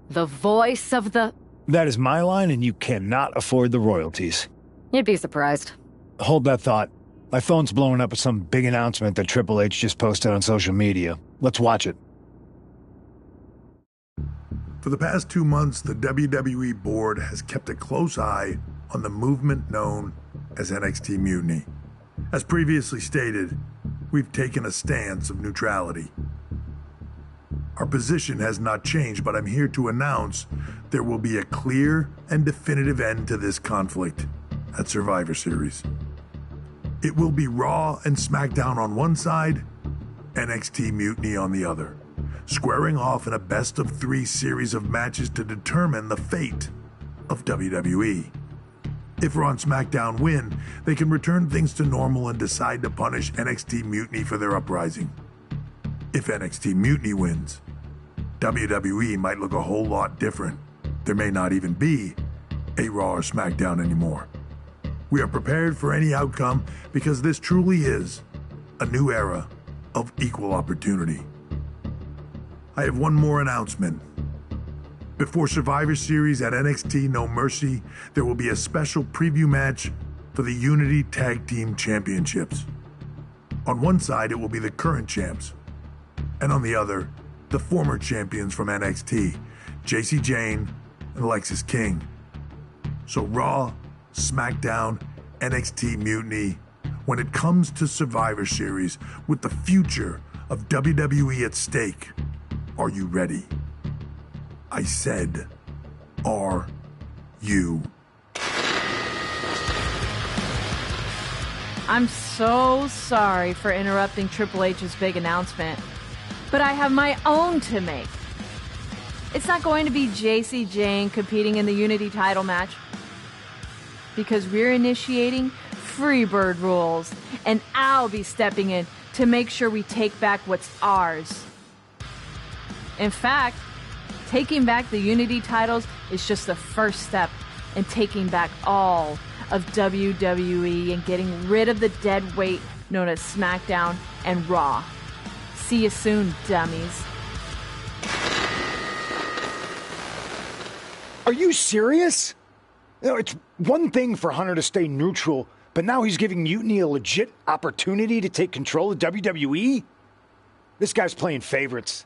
S6: The voice of the...
S10: That is my line, and you cannot afford the royalties.
S6: You'd be surprised.
S10: Hold that thought. My phone's blowing up with some big announcement that Triple H just posted on social media. Let's watch it.
S3: For the past 2 months, the WWE board has kept a close eye on the movement known as NXT Mutiny. As previously stated, we've taken a stance of neutrality. Our position has not changed, but I'm here to announce there will be a clear and definitive end to this conflict at Survivor Series. It will be Raw and SmackDown on one side, NXT Mutiny on the other, squaring off in a best-of-3 series of matches to determine the fate of WWE. If Raw and SmackDown win, they can return things to normal and decide to punish NXT Mutiny for their uprising. If NXT Mutiny wins, WWE might look a whole lot different. There may not even be a Raw or SmackDown anymore. We are prepared for any outcome because this truly is a new era of equal opportunity. I have one more announcement. Before Survivor Series at NXT No Mercy, there will be a special preview match for the Unity Tag Team Championships. On one side, it will be the current champs, and on the other, the former champions from NXT, JC Jane and Lexis King. So Raw, SmackDown, NXT Mutiny, when it comes to Survivor Series with the future of WWE at stake, are you ready? I said, are you?
S12: I'm so sorry for interrupting Triple H's big announcement, but I have my own to make. It's not going to be JC Jane competing in the Unity title match, because we're initiating Freebird rules, and I'll be stepping in to make sure we take back what's ours. In fact, taking back the Unity titles is just the first step in taking back all of WWE and getting rid of the dead weight known as SmackDown and Raw. See you soon, dummies.
S10: Are you serious? You know, it's one thing for Hunter to stay neutral, but now he's giving Mutiny a legit opportunity to take control of WWE? This guy's playing favorites.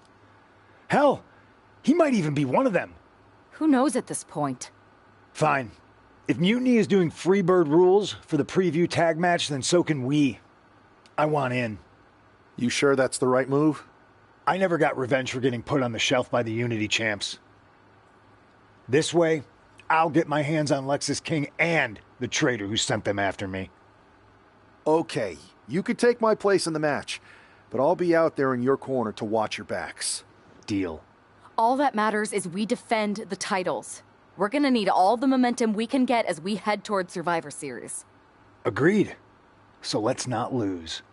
S10: Hell, he might even be one of them.
S6: Who knows at this point?
S10: Fine. If Mutiny is doing Freebird rules for the preview tag match, then so can we. I want in.
S14: You sure that's the right move?
S10: I never got revenge for getting put on the shelf by the Unity champs. This way, I'll get my hands on Lexis King and the traitor who sent them after me.
S14: Okay, you could take my place in the match, but I'll be out there in your corner to watch your backs.
S10: Deal.
S6: All that matters is we defend the titles. We're gonna need all the momentum we can get as we head toward Survivor Series.
S10: Agreed. So let's not lose.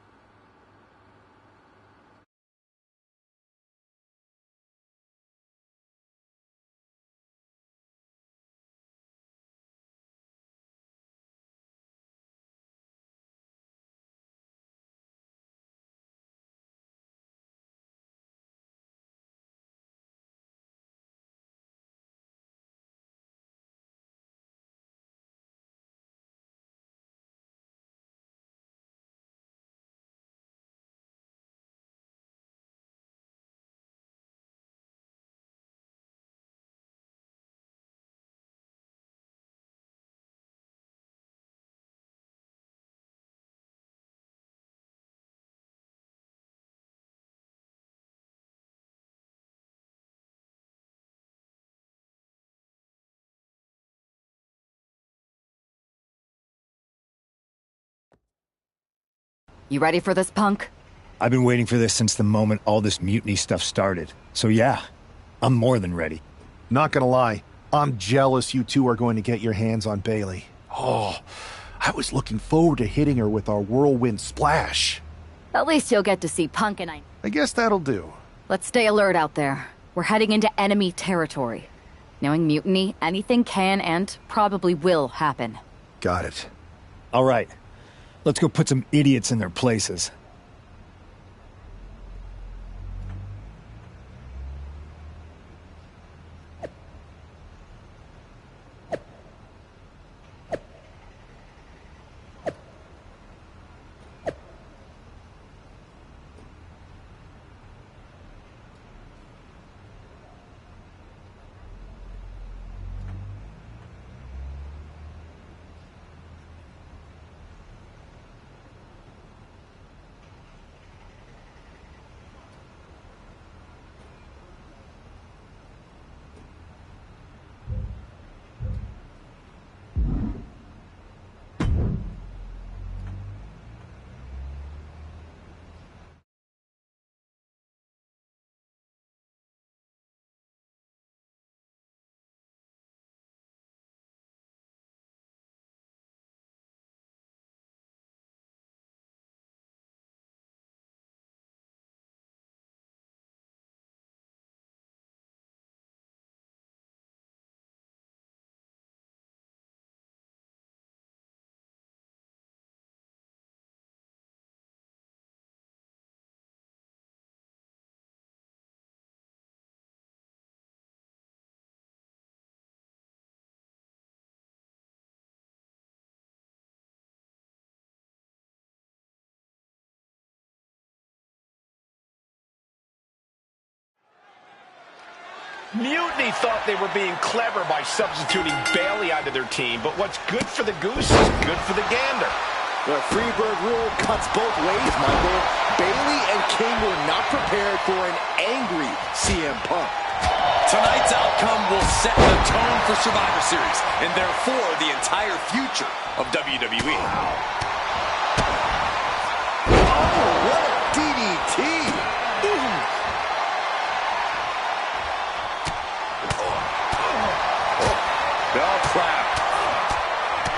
S6: You ready for this, punk?
S10: I've been waiting for this since the moment all this Mutiny stuff started. So yeah, I'm more than ready.
S14: Not gonna lie, I'm jealous you two are going to get your hands on Bayley. Oh, I was looking forward to hitting her with our whirlwind splash.
S6: At least you'll get to see Punk and I
S14: guess that'll do.
S6: Let's stay alert out there. We're heading into enemy territory. Knowing Mutiny, anything can and probably will happen.
S14: Got it.
S10: All right. Let's go put some idiots in their places.
S2: Mutiny thought they were being clever by substituting Bayley out of their team, but what's good for the goose is good for the gander.
S1: The Freebird rule cuts both ways, Michael. Bayley and King were not prepared for an angry CM Punk.
S15: Tonight's outcome will set the tone for Survivor Series, and therefore the entire future of WWE.
S1: Oh, what a DDT!
S15: Bell trap.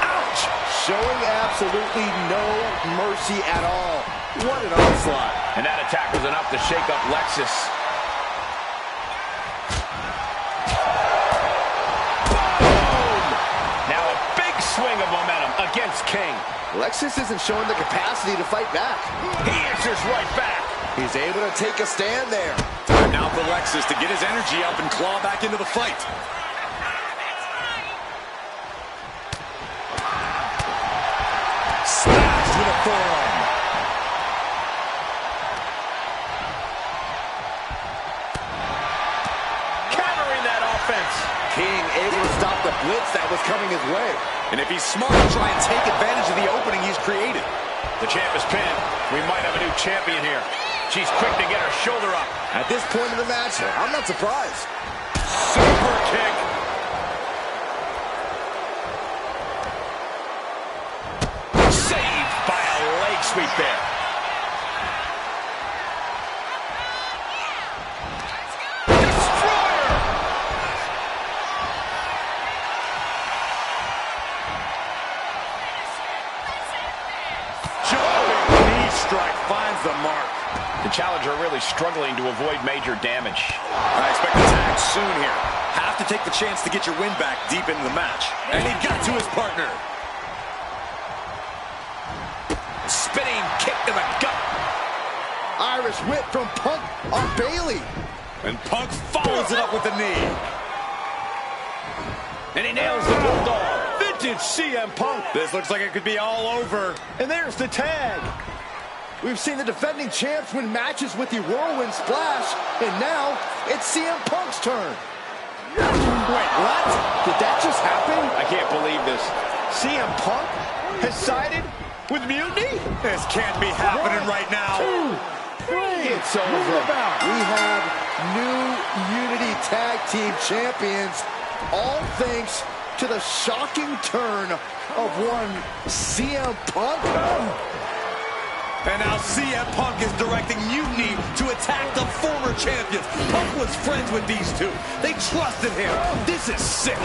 S1: Ouch! Showing absolutely no mercy at all. What an onslaught.
S2: And that attack was enough to shake up Lexus. Boom! Now a big swing of momentum against King.
S1: Lexus isn't showing the capacity to fight back.
S2: He answers right back.
S1: He's able to take a stand there.
S15: Time now for Lexus to get his energy up and claw back into the fight. Smash with a forearm.
S2: Countering that offense.
S1: King able to stop the blitz that was coming his way.
S15: And if he's smart, he'll try and take advantage of the opening he's created.
S2: The champ is pinned. We might have a new champion here. She's quick to get her shoulder up.
S1: At this point in the match, I'm not surprised.
S2: Super kick. Saved by a leg sweep there. Destroyer!
S15: Jumping knee strike finds the mark.
S2: The challenger really struggling to avoid major damage.
S15: I expect a tag soon here. Have to take the chance to get your win back deep into the match. And he got to his partner.
S2: Spinning kick to the gut.
S1: Irish whip from Punk on Bayley.
S15: And Punk follows it up with the knee.
S2: And he nails the bulldog. Vintage CM Punk.
S15: This looks like it could be all over.
S2: And there's the tag.
S1: We've seen the defending champs win matches with the whirlwind splash, and now it's CM Punk's turn. Wait, what? Did that just happen?
S2: I can't believe this. CM Punk has sided with Mutiny?
S15: This can't be happening right now.
S1: 2, 3. It's over. We have new Unity Tag Team Champions, all thanks to the shocking turn of one CM Punk.
S15: And now CM Punk is directing Mutiny to attack the former champions. Punk was friends with these two. They trusted him. This is sick.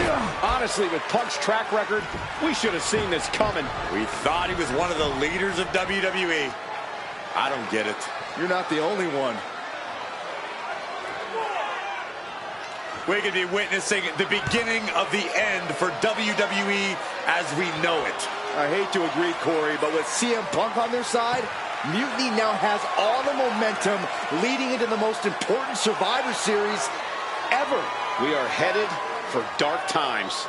S4: Honestly, with Punk's track record, we should have seen this coming.
S15: We thought he was one of the leaders of WWE. I don't get it.
S1: You're not the only one.
S15: We could be witnessing the beginning of the end for WWE as we know it.
S1: I hate to agree, Corey, but with CM Punk on their side, Mutiny now has all the momentum leading into the most important Survivor Series ever.
S4: We are headed for dark times.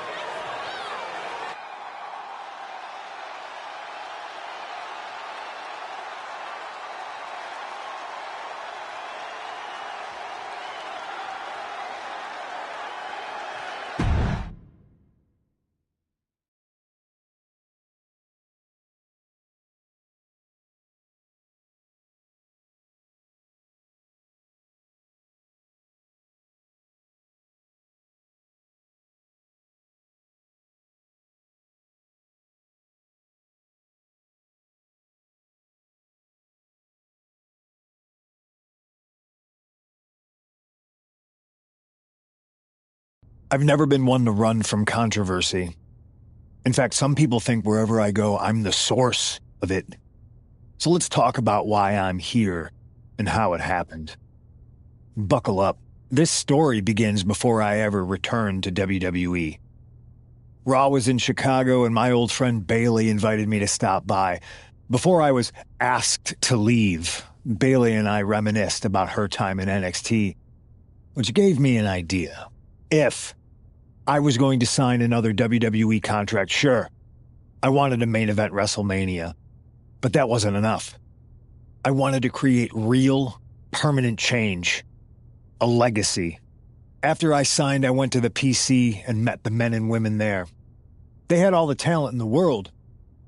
S10: I've never been one to run from controversy. In fact, some people think wherever I go, I'm the source of it. So let's talk about why I'm here and how it happened. Buckle up. This story begins before I ever returned to WWE. Raw was in Chicago and my old friend Bayley invited me to stop by. Before I was asked to leave, Bayley and I reminisced about her time in NXT, which gave me an idea. If I was going to sign another WWE contract, sure, I wanted to main event WrestleMania, but that wasn't enough. I wanted to create real, permanent change, a legacy. After I signed, I went to the PC and met the men and women there. They had all the talent in the world,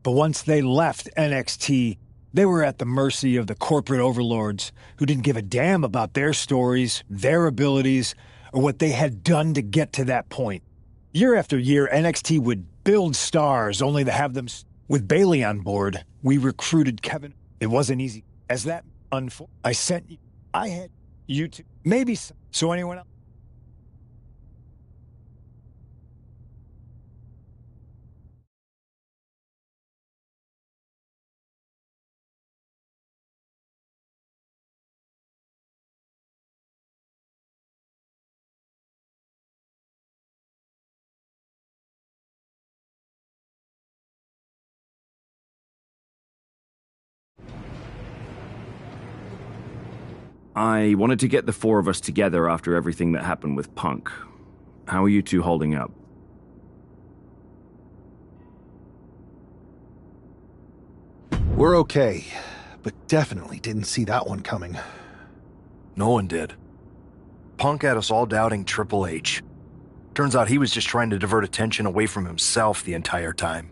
S10: but once they left NXT, they were at the mercy of the corporate overlords who didn't give a damn about their stories, their abilities, or what they had done to get to that point. Year after year, NXT would build stars only to have them... With Bayley on board, we recruited Kevin. It wasn't easy. As that I sent you... I had you to... Maybe so anyone else...
S9: I wanted to get the four of us together after everything that happened with Punk. How are you two holding up?
S14: We're okay, but definitely didn't see that one coming.
S17: No one did. Punk had us all doubting Triple H. Turns out he was just trying to divert attention away from himself the entire time.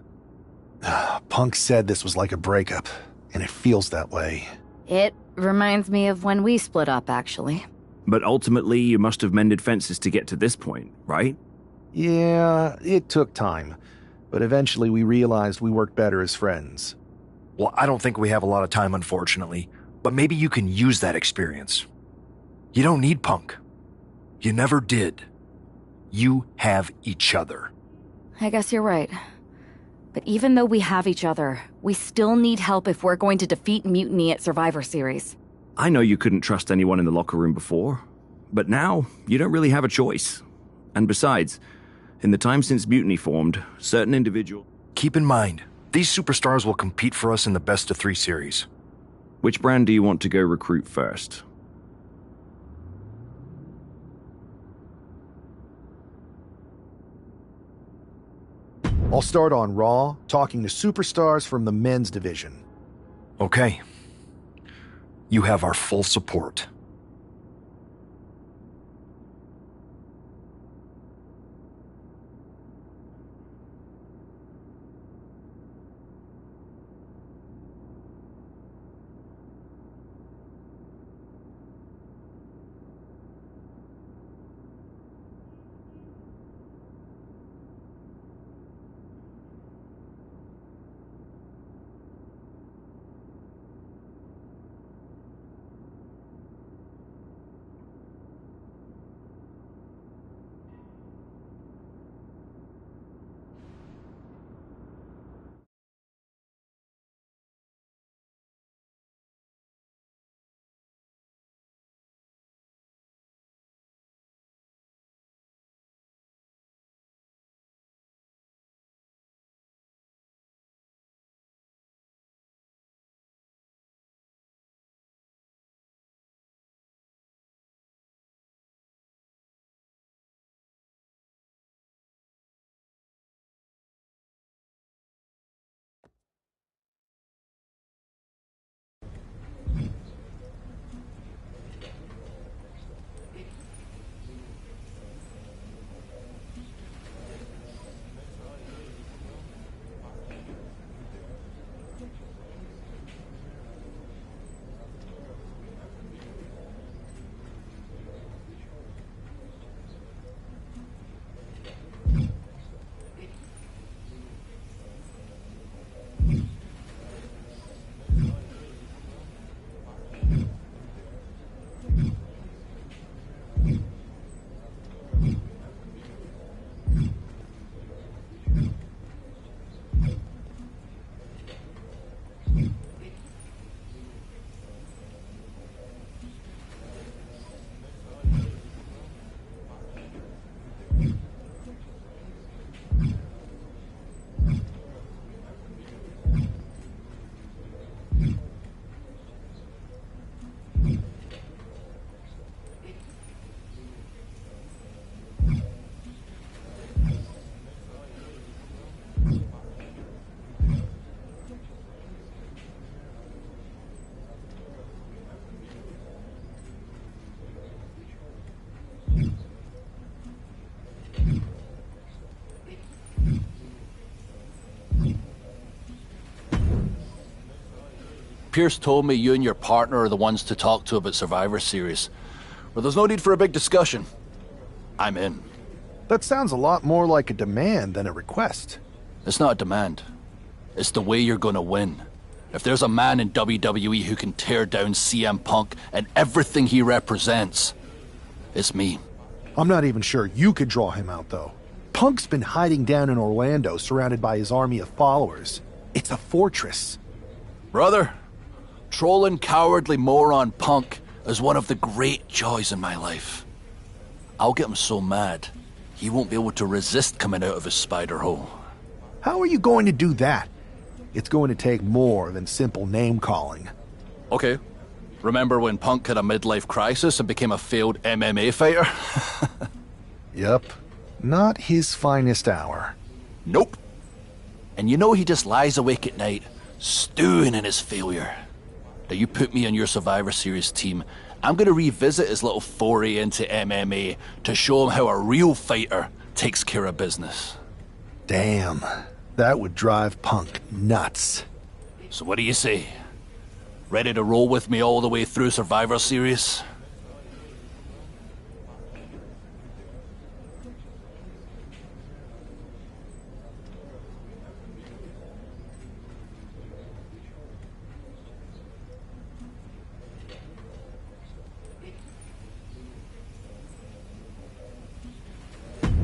S14: Punk said this was like a breakup, and it feels that way.
S6: It reminds me of when we split up, actually.
S9: But ultimately, you must have mended fences to get to this point, right?
S14: Yeah, it took time. But eventually we realized we worked better as friends.
S17: Well, I don't think we have a lot of time, unfortunately. But maybe you can use that experience. You don't need Punk. You never did. You have each other.
S6: I guess you're right. But even though we have each other, we still need help if we're going to defeat Mutiny at Survivor Series.
S9: I know you couldn't trust anyone in the locker room before, but now you don't really have a choice. And besides, in the time since Mutiny formed, certain individuals...
S17: Keep in mind, these superstars will compete for us in the best-of-3 series.
S9: Which brand do you want to go recruit first?
S14: I'll start on Raw, talking to superstars from the men's division.
S17: Okay. You have our full support.
S8: Pierce told me you and your partner are the ones to talk to about Survivor Series. Well, there's no need for a big discussion. I'm in.
S14: That sounds a lot more like a demand than a request.
S8: It's not a demand. It's the way you're gonna win. If there's a man in WWE who can tear down CM Punk and everything he represents, it's me.
S14: I'm not even sure you could draw him out, though. Punk's been hiding down in Orlando, surrounded by his army of followers. It's a fortress.
S8: Brother, trolling cowardly moron Punk is one of the great joys in my life. I'll get him so mad, he won't be able to resist coming out of his spider hole.
S14: How are you going to do that? It's going to take more than simple name-calling.
S8: Okay. Remember when Punk had a midlife crisis and became a failed MMA fighter?
S14: Yep. Not his finest hour.
S8: Nope. And you know he just lies awake at night, stewing in his failure. Now you put me on your Survivor Series team, I'm gonna revisit his little foray into MMA to show him how a real fighter takes care of business.
S14: Damn. That would drive Punk nuts.
S8: So what do you say? Ready to roll with me all the way through Survivor Series?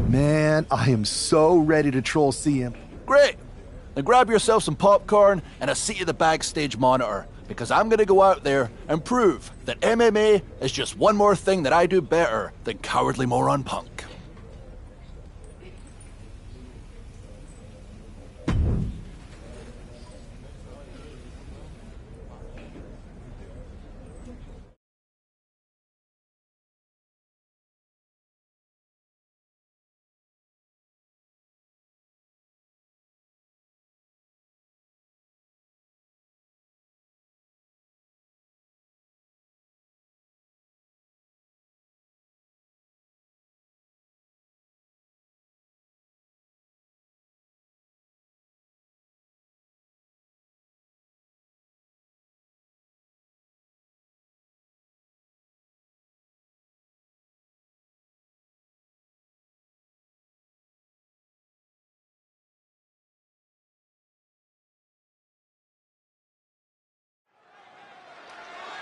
S14: Man, I am so ready to troll CM.
S8: Great! Then grab yourself some popcorn and a seat at the backstage monitor, because I'm gonna go out there and prove that MMA is just one more thing that I do better than cowardly moron Punk.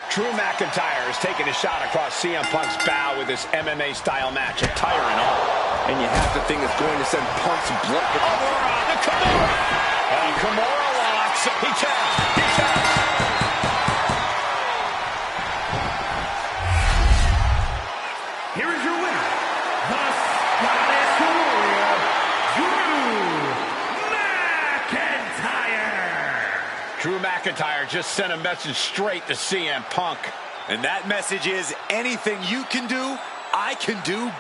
S2: Drew McIntyre is taking a shot across CM Punk's bow with this MMA-style match, attire and all.
S4: And you have to think it's going to send Punk's blood.
S2: The Kimura! And Kimura locks. He taps. He taps.
S11: Here is your winner, the Scottish Warrior, Drew McIntyre.
S2: Drew McIntyre just sent a message straight to CM Punk.
S4: And that message is, anything you can do, I can do.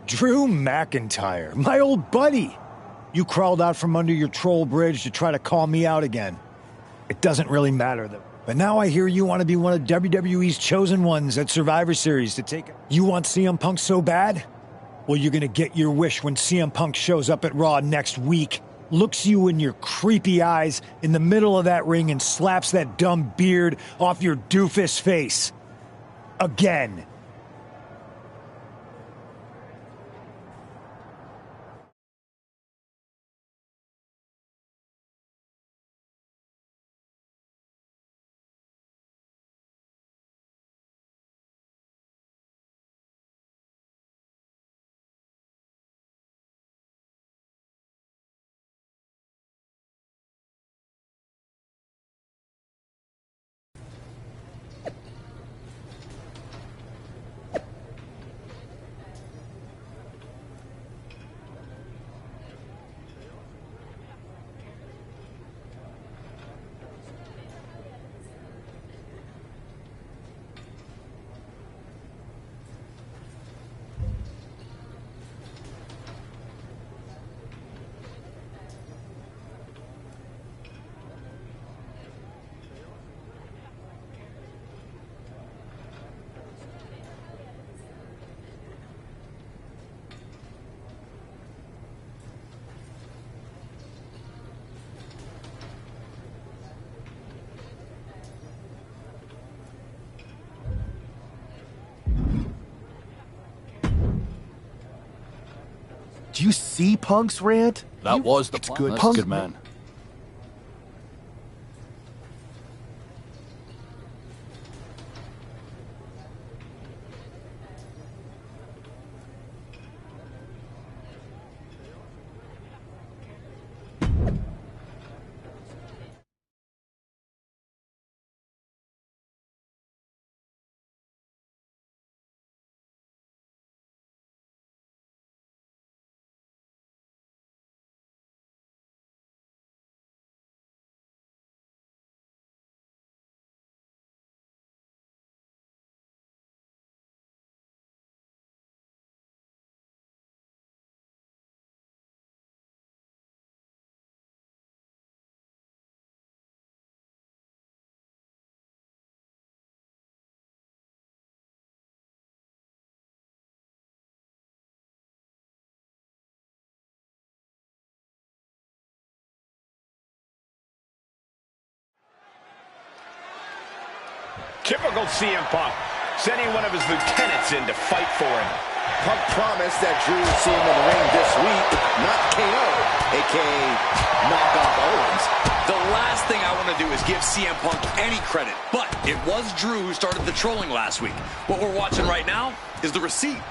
S10: Drew McIntyre, my old buddy. You crawled out from under your troll bridge to try to call me out again. It doesn't really matter, though. But now I hear you want to be one of WWE's chosen ones at Survivor Series to take it. You want CM Punk so bad? Well, you're going to get your wish when CM Punk shows up at Raw next week, looks you in your creepy eyes in the middle of that ring and slaps that dumb beard off your doofus face. Again.
S14: Do you see Punk's rant?
S8: That was the plan.
S14: good.
S8: That's
S14: Punk's
S8: good man.
S2: Typical CM Punk, sending one of his lieutenants in to fight for him.
S1: Punk promised that Drew would see him in the ring this week, not KO, a.k.a. knock off Owens.
S5: The last thing I want to do is give CM Punk any credit, but it was Drew who started the trolling last week. What we're watching right now is the receipt.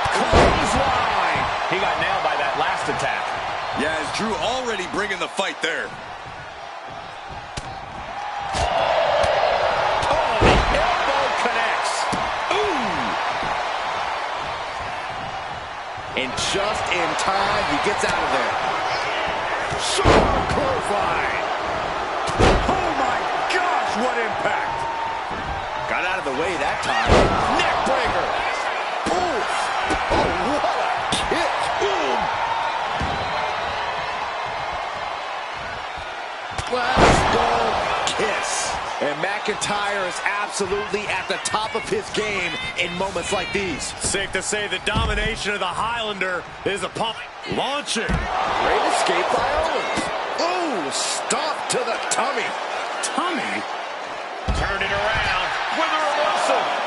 S2: Clothesline! He got nailed by that last attack.
S5: Yeah, is Drew already bringing the fight there?
S1: And just in time, he gets out of there.
S2: Sharp clothesline. Oh my gosh, what impact.
S1: Got out of the way that time. Neck breaker. Ooh. Oh, what a kick. Ooh. Let's go kiss. And McIntyre is absolutely at the top of his game in moments like these.
S5: Safe to say the domination of the Highlander is upon launching.
S1: Great escape by Owens. Ooh, stop to the tummy.
S2: Tummy? Turn it around with a reversal.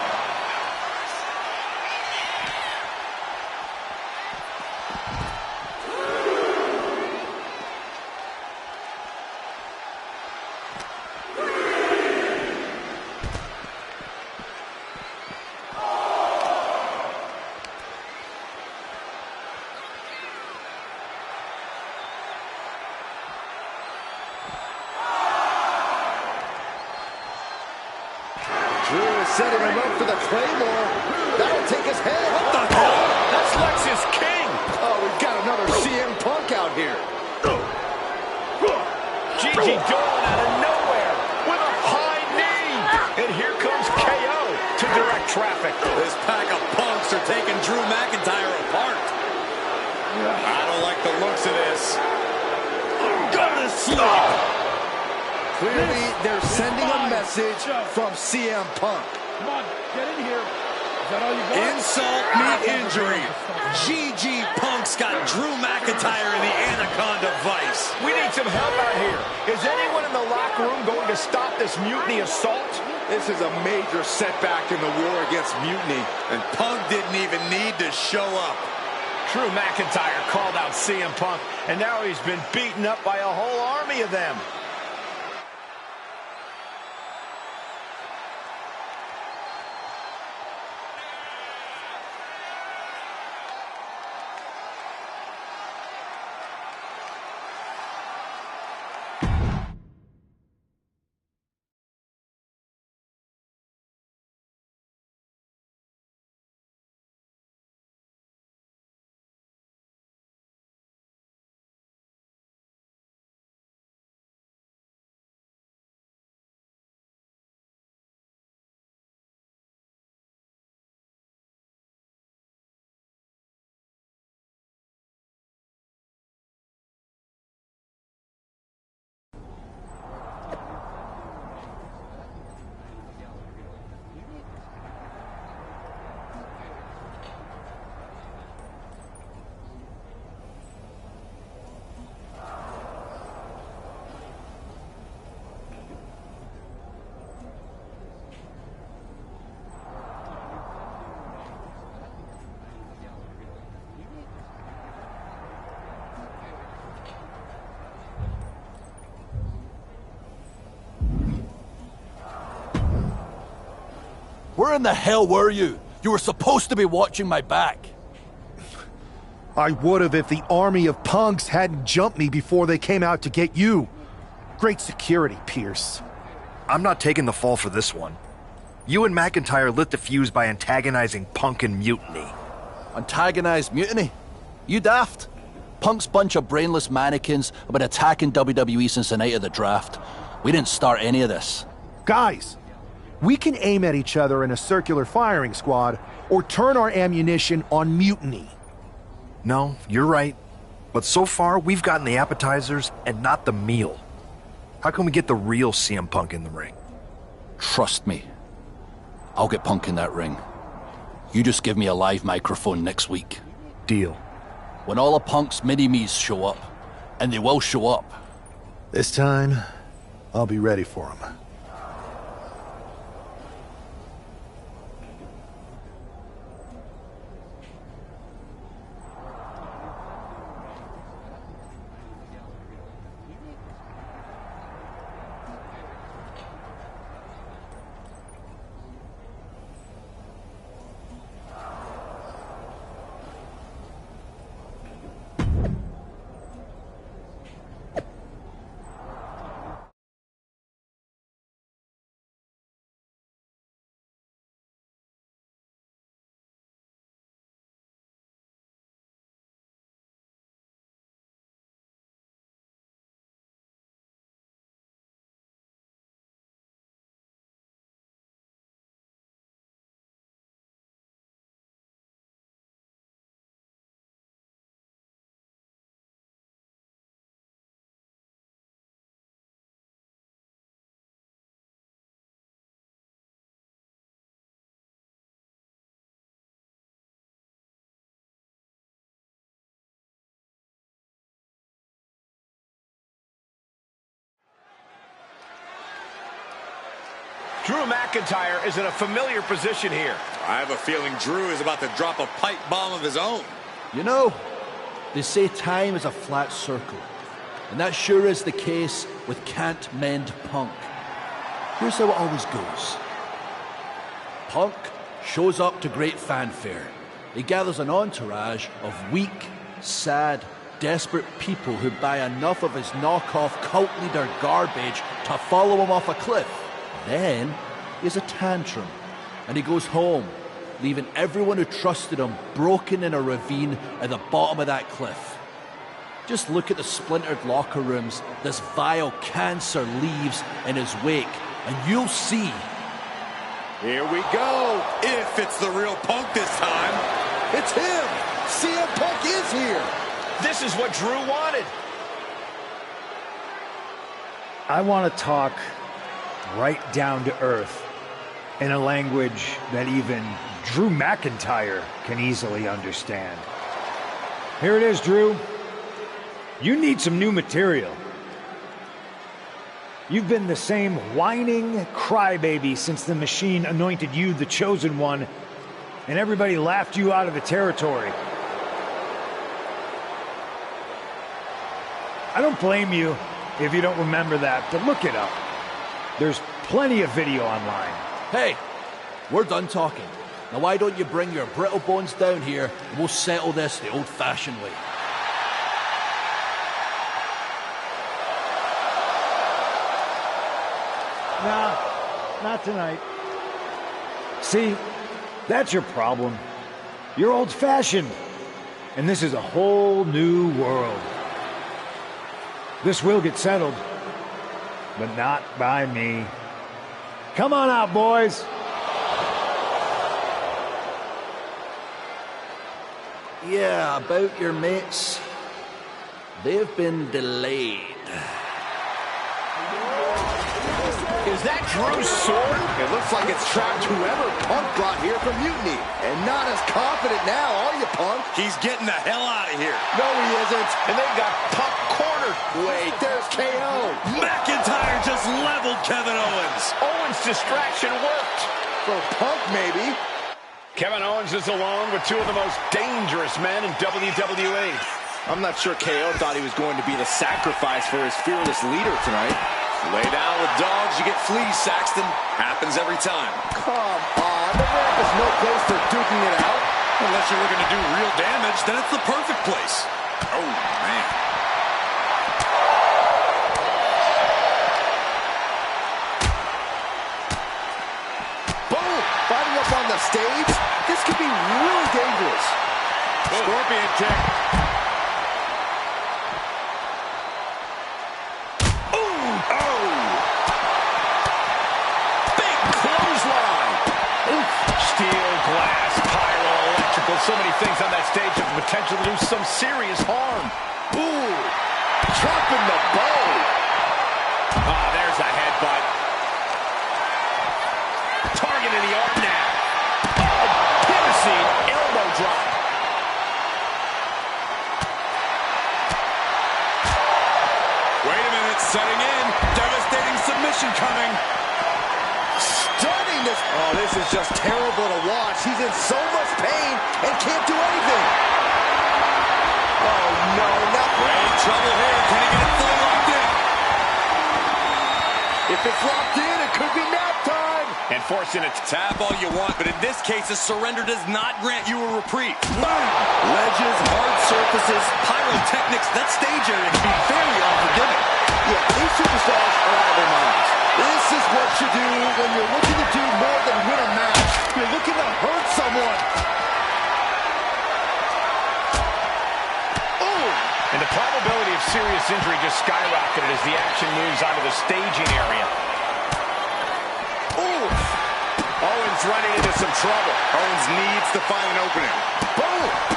S1: Drew is setting him up for the Claymore. That'll take his head.
S2: What the hell? That's Lexus King.
S1: Oh, we've got another CM Punk out here.
S2: Gigi Dolan out of nowhere with a high knee. And here comes KO to direct traffic.
S5: This pack of punks are taking Drew McIntyre apart. I don't like the looks of this.
S1: Gonna slap. Clearly, they're sending a message from CM Punk.
S13: Come on, get in here. Is that all you got?
S5: Insult meet injury. GG Punk's got Drew McIntyre in the Anaconda Vice.
S2: We need some help out here. Is anyone in the locker room going to stop this mutiny assault?
S1: This is a major setback in the war against mutiny.
S5: And Punk didn't even need to show up.
S2: Drew McIntyre called out CM Punk, and now he's been beaten up by a whole army of them.
S8: Where in the hell were you? You were supposed to be watching my back.
S14: I would have if the army of punks hadn't jumped me before they came out to get you. Great security, Pierce.
S17: I'm not taking the fall for this one. You and McIntyre lit the fuse by antagonizing Punk and Mutiny.
S8: Antagonized Mutiny? You daft? Punk's bunch of brainless mannequins have been attacking WWE since the night of the draft. We didn't start any of this.
S14: Guys, we can aim at each other in a circular firing squad or turn our ammunition on Mutiny.
S17: No, you're right. But so far, we've gotten the appetizers and not the meal. How can we get the real CM Punk in the ring?
S8: Trust me. I'll get Punk in that ring. You just give me a live microphone next week.
S17: Deal.
S8: When all of Punk's mini-me's show up, and they will show up.
S14: This time, I'll be ready for them.
S2: Drew McIntyre is in a familiar position here.
S5: I have a feeling Drew is about to drop a pipe bomb of his own.
S8: You know, they say time is a flat circle. And that sure is the case with Can't Mend Punk. Here's how it always goes. Punk shows up to great fanfare. He gathers an entourage of weak, sad, desperate people who buy enough of his knockoff cult leader garbage to follow him off a cliff. Then he has a tantrum, and he goes home, leaving everyone who trusted him broken in a ravine at the bottom of that cliff. Just look at the splintered locker rooms this vile cancer leaves in his wake, and you'll see.
S5: Here we go. If it's the real Punk this time.
S1: It's him. CM Punk is here.
S2: This is what Drew wanted.
S10: I want to talk right down to earth in a language that even Drew McIntyre can easily understand. Here it is, Drew. You need some new material. You've been the same whining crybaby since the Machine anointed you the chosen one, and everybody laughed you out of the territory. I don't blame you if you don't remember that, but look it up. There's plenty of video online.
S8: Hey, we're done talking. Now why don't you bring your brittle bones down here and we'll settle this the old-fashioned way.
S10: Nah, not tonight. See, that's your problem. You're old-fashioned. And this is a whole new world. This will get settled. But not by me. Come on out, boys.
S8: Yeah, about your mates. They've been delayed.
S2: Is that Drew's sword?
S1: It looks like it's trapped whoever Punk brought here from Mutiny. And not as confident now, are you, Punk?
S5: He's getting the hell out of here.
S1: No, he isn't.
S2: And they've got Punk cornered.
S1: Wait, there's KO.
S5: McIntyre just leveled Kevin Owens.
S2: Owens' distraction worked.
S1: For Punk, maybe.
S2: Kevin Owens is alone with two of the most dangerous men in WWE.
S4: I'm not sure KO thought he was going to be the sacrifice for his fearless leader tonight.
S5: Lay down with dogs, you get fleas, Saxton. Happens every time.
S1: Come on.
S4: The ramp is no place for duking it out.
S5: Unless you're looking to do real damage, then it's the perfect place. Oh, man.
S1: Boom! Fighting up on the stage. This could be really dangerous.
S5: Scorpion kick. Ooh! Oh! Big clothesline.
S2: Oof. Steel, glass, pyro, electrical, so many things on that stage have the potential to do some serious harm.
S1: Ooh! Dropping the bow.
S2: Ah, there's a headbutt. Targeting the arm now. Oh, piercing elbow drop.
S5: Wait a minute, setting in. Devastating submission coming.
S1: Stunning this. Oh, this is just terrible to watch. He's in so much pain and can't do anything. Oh, no, not
S5: Great trouble here. Can he get it fully locked in?
S1: If it's locked in, it could be nap time.
S2: And forcing it to
S5: tap all you want, but in this case, a surrender does not grant you a reprieve.
S1: Boom!
S5: Ledges, hard surfaces, pyrotechnics, that stage area can be very unforgiving.
S1: Yeah, these superstars are out of their minds. This is what you do when you're looking to do more than win a match. You're looking to hurt someone.
S2: Ooh! And the probability of serious injury just skyrocketed as the action moves onto the staging area. Ooh! Owens running into some trouble.
S5: Owens needs to find an opening.
S1: Boom!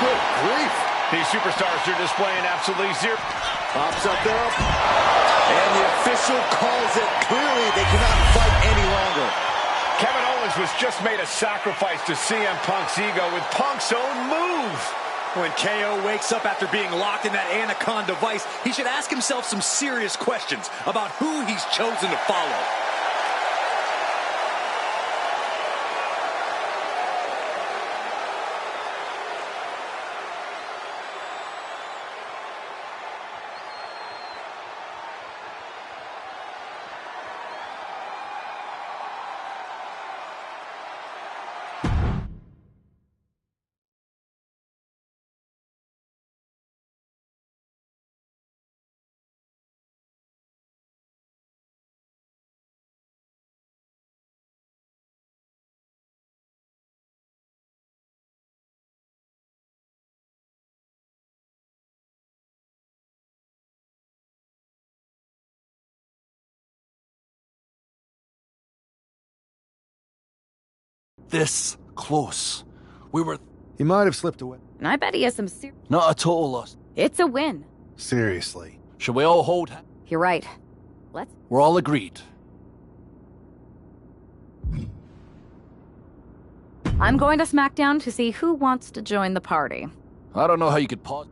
S1: Good grief.
S2: These superstars are displaying absolutely zero.
S1: Pops up there. And the official calls it. Clearly, they cannot fight any longer.
S2: Kevin Owens was just made a sacrifice to CM Punk's ego with Punk's own move.
S5: When KO wakes up after being locked in that Anaconda vice, he should ask himself some serious questions about who he's chosen to follow.
S8: This close. We were...
S14: He might have slipped away.
S6: And I bet he has some
S8: Not a total loss.
S6: It's a win.
S14: Seriously.
S8: Should we all hold...
S6: You're right. Let's...
S8: We're all agreed.
S6: I'm going to SmackDown to see who wants to join the party.
S8: I don't know how you could pause...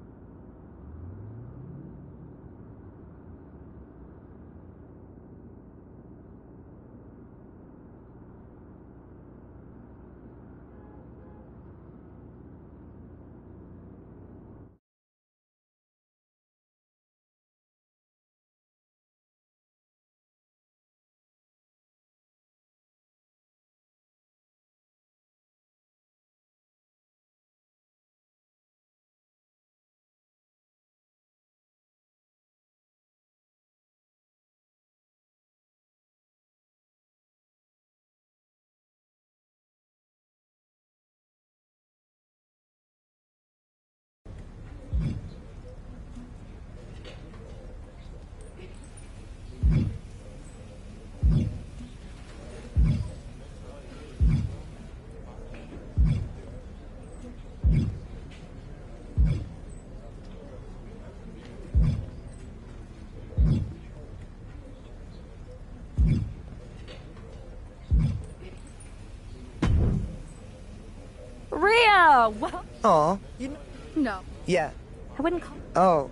S6: Rhea! Well...
S18: Aw.
S6: You know... No.
S18: Yeah.
S6: I wouldn't call...
S18: Oh.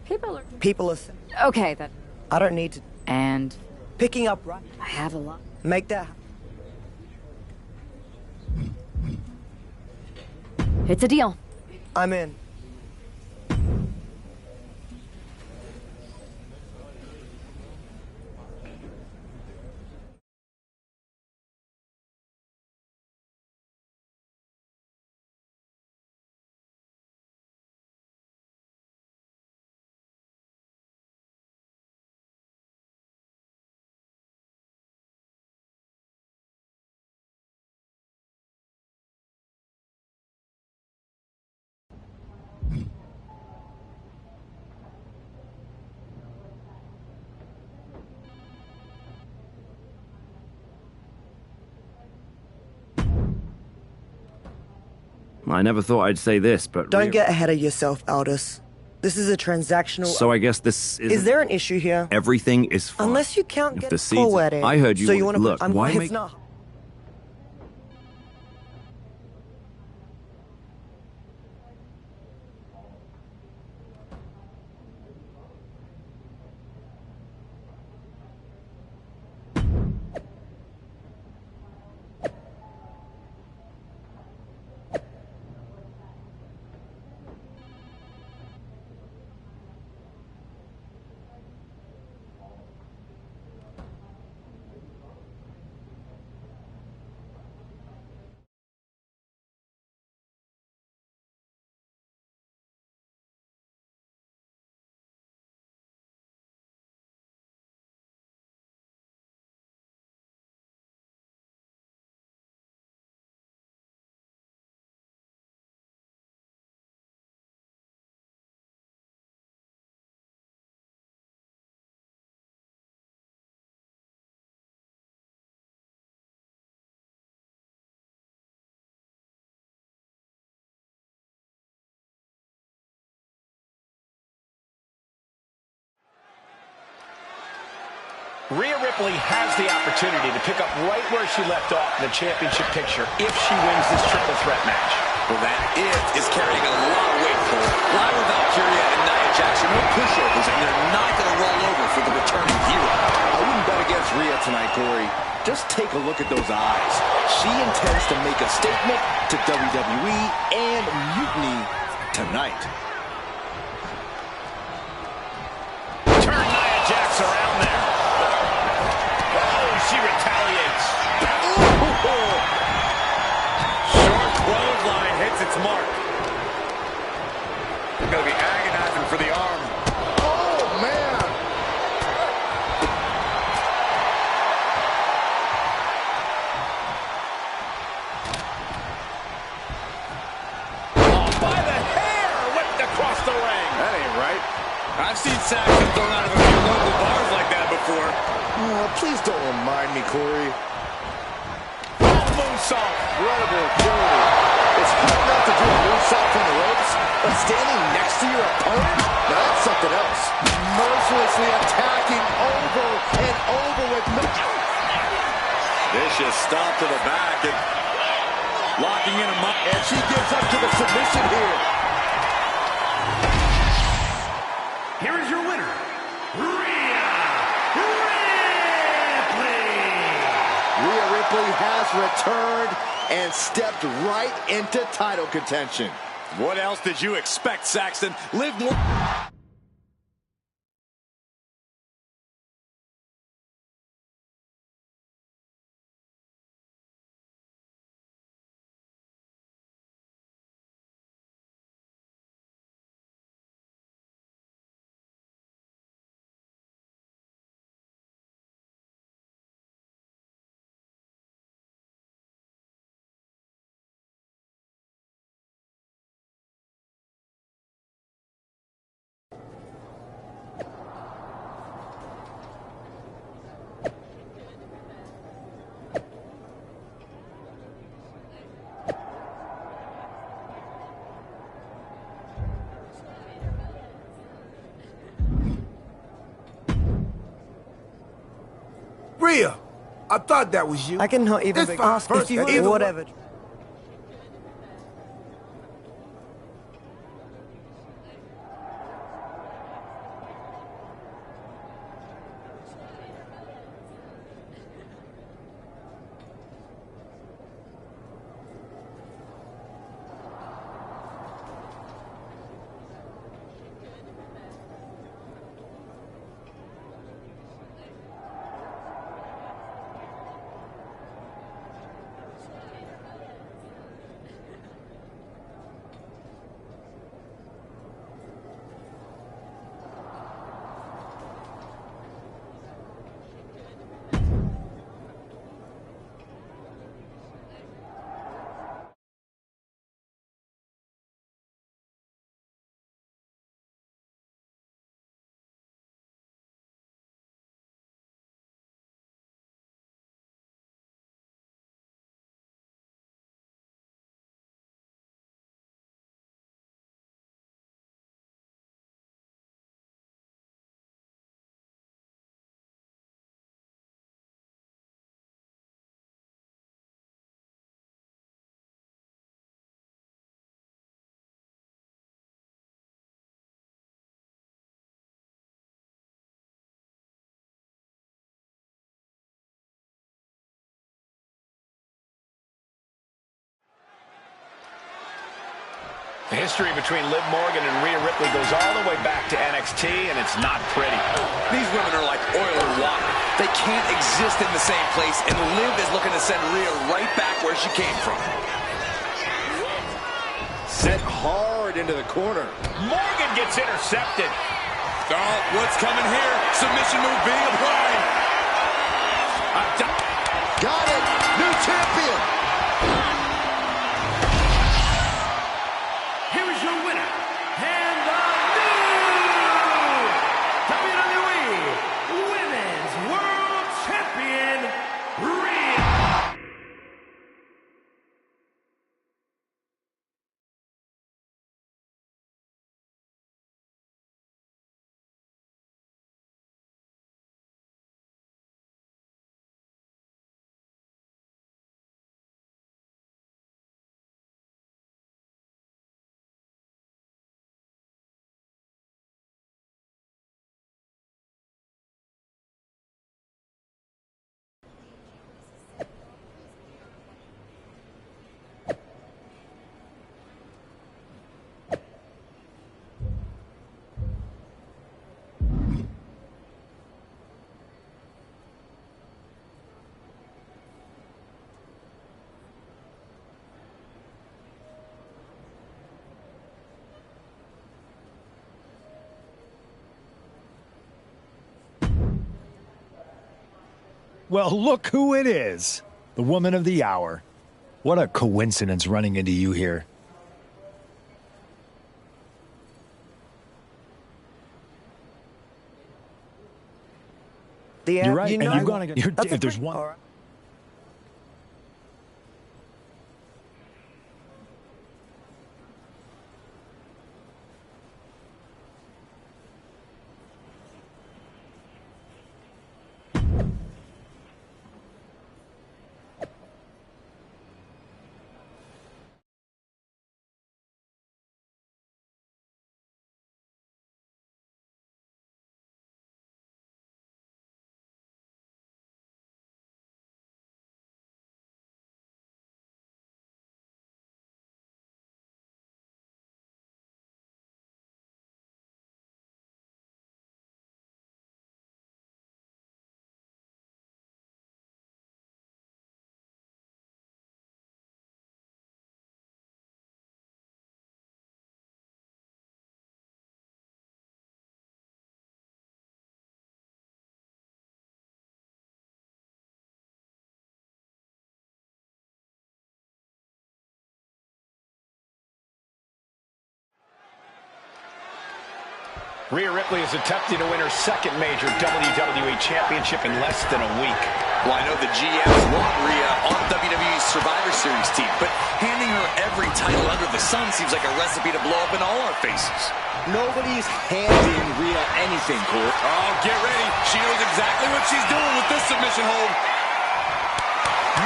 S6: People are... Okay, then.
S18: I don't need to...
S6: And...
S18: Picking up right...
S6: I have a lot.
S18: Make that...
S6: It's a deal.
S18: I'm in.
S9: I never thought I'd say this, but...
S18: Don't get ahead of yourself, Aldous. This is a transactional...
S9: So I guess this
S18: is there an issue here?
S9: Everything is fine.
S18: Unless you count
S9: If
S18: get
S9: the seeds...
S18: forward it.
S9: I heard you...
S18: So you want to
S9: look, why
S18: it's
S9: make...
S18: not...
S2: Rhea Ripley has the opportunity to pick up right where she left off in the championship picture if she wins this triple threat match.
S5: Well, that "if" is carrying a lot of weight, Cole. Lyra Valkyria and Nia Jax are no pushovers, and they're not going to roll over for the returning hero.
S4: I wouldn't bet against Rhea tonight, Corey. Just take a look at those eyes. She intends to make a statement to WWE and Mutiny tonight.
S2: Turn Nia Jax around there. Oh, she retaliates.
S5: Short clothesline hits its mark. They're going to be agonizing for the arm.
S4: Oh, man.
S2: Oh, by the hair, whipped across the ring.
S4: That ain't right.
S5: I've seen Saxon thrown out of a few local bars like that before.
S4: Oh, please don't remind me, Corey.
S2: Moonsault.
S4: Incredible agility. It's hard enough to do a moonsault from the ropes, but standing next to your opponent, now that's something else. Mercilessly attacking over and over with no...
S5: Vicious stomp to the back and locking in a...
S4: And she gives up to the submission here.
S11: Here is your winner, Rhea Ripley.
S1: Rhea Ripley has returned and stepped right into title contention.
S5: What else did you expect, Saxton? Live more...
S20: Rhea, I thought that was you.
S18: I cannot even ask if you
S20: either
S18: whatever.
S2: The history between Liv Morgan and Rhea Ripley goes all the way back to NXT, and it's not pretty.
S5: These women are like oil and water. They can't exist in the same place, and Liv is looking to send Rhea right back where she came from.
S1: Sent hard into the corner.
S2: Morgan gets intercepted.
S5: Oh, what's coming here? Submission move being applied.
S1: Got it. New champion.
S11: Here is your winner, and the new WWE Women's World Champion, Rhea.
S10: Well, look who it is. The woman of the hour. What a coincidence running into you here. You're right, and you're gonna get... If there's one...
S2: Rhea Ripley is attempting to win her second major WWE Championship in less than a week.
S5: Well, I know the GMs want Rhea on WWE's Survivor Series team, but handing her every title under the sun seems like a recipe to blow up in all our faces.
S1: Nobody's handing Rhea anything, Cole.
S5: Oh, get ready. She knows exactly what she's doing with this submission hold.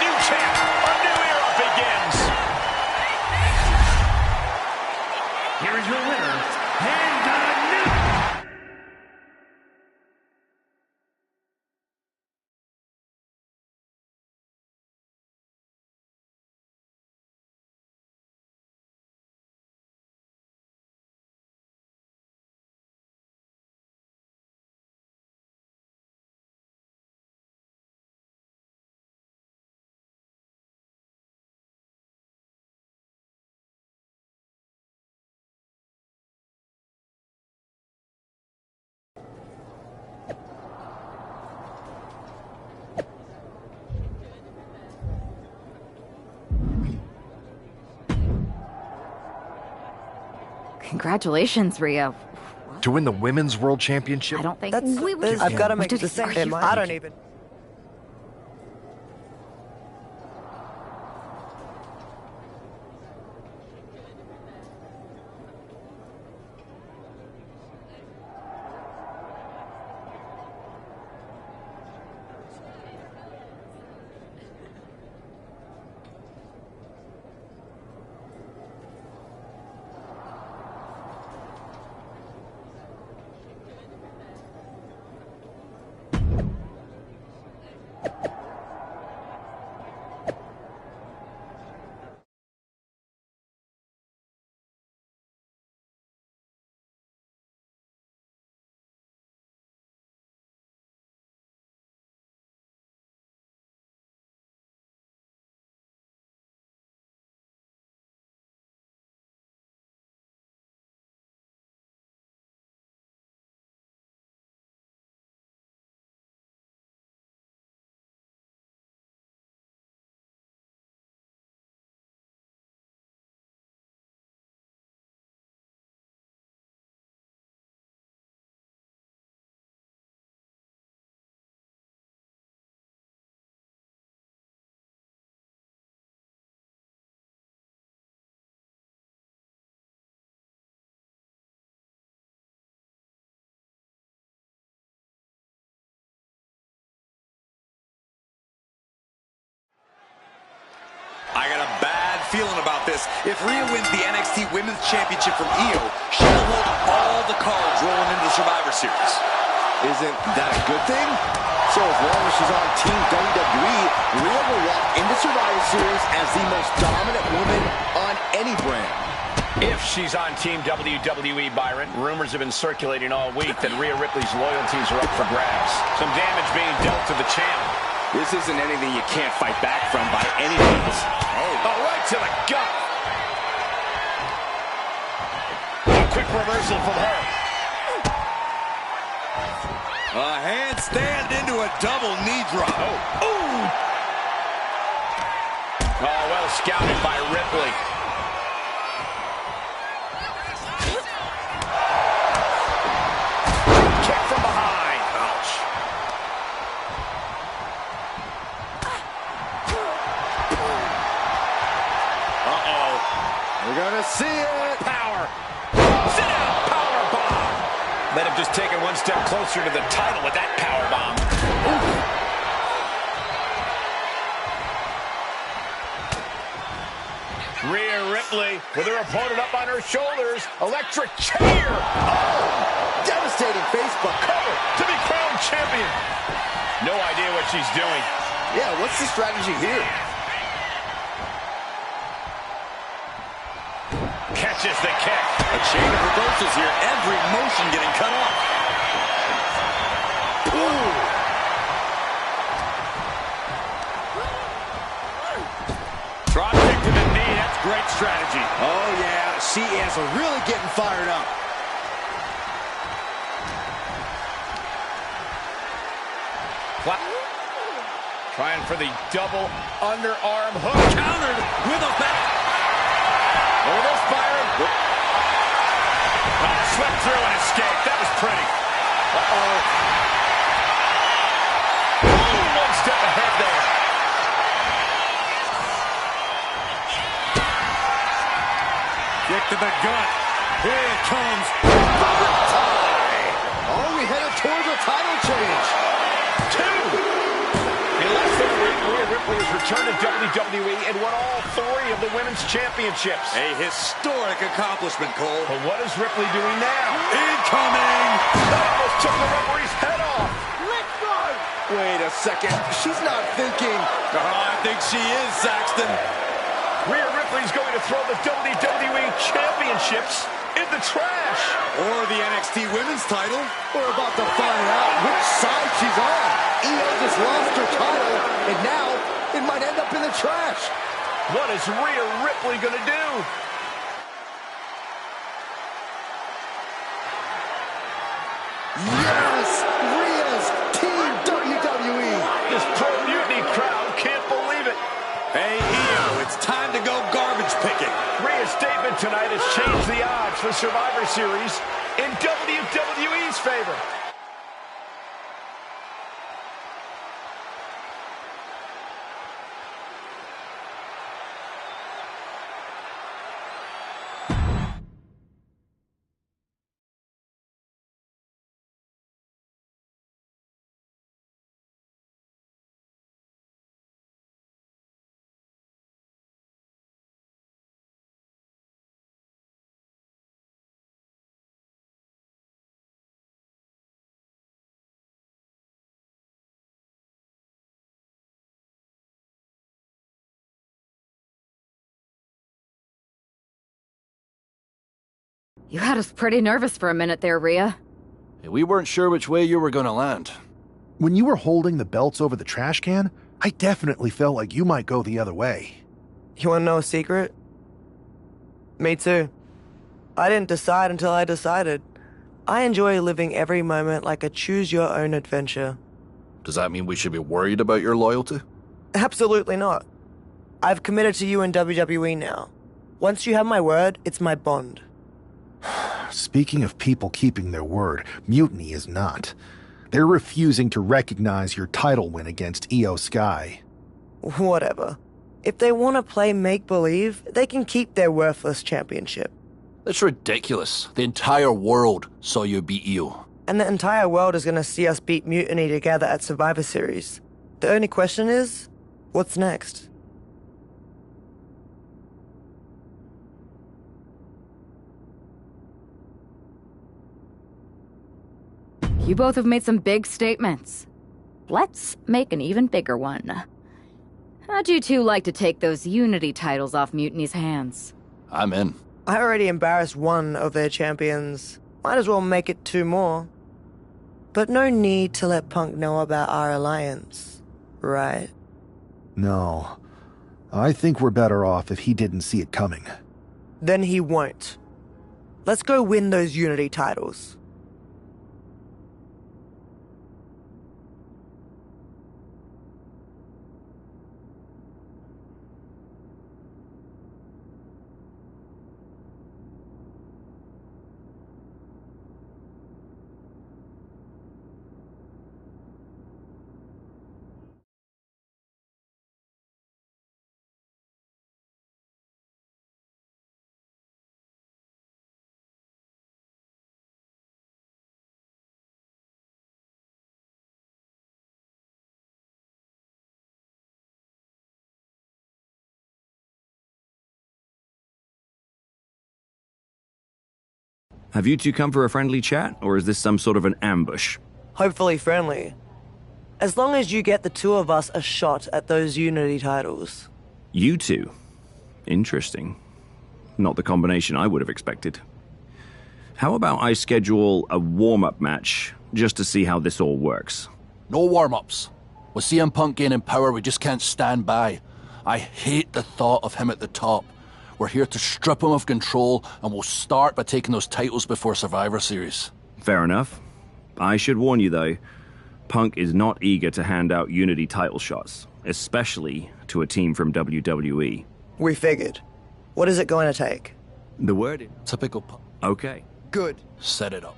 S2: New champ. A new era begins.
S11: Here is your winner, and the new...
S6: Congratulations, Rhea.
S17: To win the Women's World Championship?
S6: I don't think...
S18: I've got to make the same. I don't even...
S5: this. If Rhea wins the NXT Women's Championship from Io, she will hold all the cards rolling into the Survivor Series.
S1: Isn't that a good thing? So as long as she's on Team WWE, Rhea will walk into Survivor Series as the most dominant woman on any brand.
S2: If she's on Team WWE, Byron, rumors have been circulating all week that Rhea Ripley's loyalties are up for grabs. Some damage being dealt to the champ.
S4: This isn't anything you can't fight back from by any means.
S2: Oh, right to the gut. A quick reversal from her.
S5: A handstand into a double knee drop.
S2: Oh, ooh. Oh, well scouted by Ripley. Kick from behind. Ouch. Uh-oh.
S1: We're gonna see it.
S2: Power. Sit down. Power bomb. Let him just take it one step closer to the title with that power bomb. Rhea Ripley with her opponent up on her shoulders. Electric chair. Oh,
S1: devastating Facebook
S2: cover to be crowned champion. No idea what she's doing.
S1: Yeah, what's the strategy here?
S2: Catches the kick.
S5: A chain of reversals here. Every motion getting cut off.
S2: Ooh. Drop kick to the knee. That's great strategy.
S1: Oh, yeah. She is really getting fired up.
S2: Trying for the double underarm hook.
S5: Countered with a back.
S2: Look at this, Byron. Oh, swept through and escaped. That was pretty. Uh-oh. One step ahead there.
S5: Kick to the gut. Here it comes.
S1: Are we headed towards a title change?
S2: 2. In less than a week, Rhea Ripley has returned to WWE and won all 3 of the women's championships.
S5: A historic accomplishment, Cole.
S2: But what is Ripley doing now?
S5: Incoming!
S2: That almost took the referee's head off.
S1: Let's go! Wait a second. She's not thinking.
S5: I think she is, Saxton.
S2: Rhea Ripley's going to throw the WWE championships in the trash.
S5: Or the NXT women's title.
S1: We're about to find out which side she's on. Io just lost her title, and now it might end up in the trash.
S2: What is Rhea Ripley going to do?
S1: Yes! Rhea's Team WWE!
S2: This Pro Mutiny crowd can't believe it.
S5: Hey, Io, it's time to go garbage picking.
S2: Rhea's statement tonight has changed the odds for Survivor Series in WWE's favor.
S6: You had us pretty nervous for a minute there, Rhea.
S8: We weren't sure which way you were going to land.
S14: When you were holding the belts over the trash can, I definitely felt like you might go the other way.
S18: You wanna know a secret? Me too. I didn't decide until I decided. I enjoy living every moment like a choose-your-own adventure.
S8: Does that mean we should be worried about your loyalty?
S18: Absolutely not. I've committed to you in WWE now. Once you have my word, it's my bond.
S14: Speaking of people keeping their word, Mutiny is not. They're refusing to recognize your title win against Io Sky.
S18: Whatever. If they want to play make-believe, they can keep their worthless championship.
S8: That's ridiculous. The entire world saw you beat Io.
S18: And the entire world is going to see us beat Mutiny together at Survivor Series. The only question is, what's next?
S6: You both have made some big statements. Let's make an even bigger one. How'd you two like to take those Unity titles off Mutiny's hands?
S8: I'm in.
S18: I already embarrassed one of their champions. Might as well make it 2 more. But no need to let Punk know about our alliance, right?
S14: No. I think we're better off if he didn't see it coming.
S18: Then he won't. Let's go win those Unity titles.
S9: Have you two come for a friendly chat, or is this some sort of an ambush?
S18: Hopefully friendly. As long as you get the 2 of us a shot at those Unity titles.
S9: You two? Interesting. Not the combination I would have expected. How about I schedule a warm-up match, just to see how this all works?
S8: No warm-ups. With CM Punk gaining power, we just can't stand by. I hate the thought of him at the top. We're here to strip him of control, and we'll start by taking those titles before Survivor Series.
S9: Fair enough. I should warn you, though, Punk is not eager to hand out Unity title shots, especially to a team from WWE.
S18: We figured. What is it going to take?
S9: The word?
S8: Typical Punk.
S9: Okay.
S18: Good.
S8: Set it up.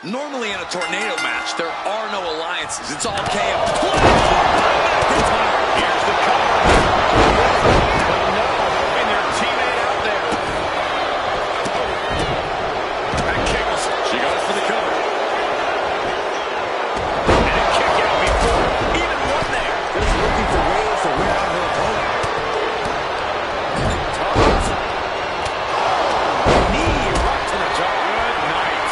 S5: Normally in a tornado match, there are no alliances. It's all KO.
S2: Here's the cover. But no, and their teammate out there. Back kicks. She goes for the cover. And a kick out before. Even one there.
S15: Just looking for ways to wear out her opponent.
S2: Knee right to the jaw. Good night.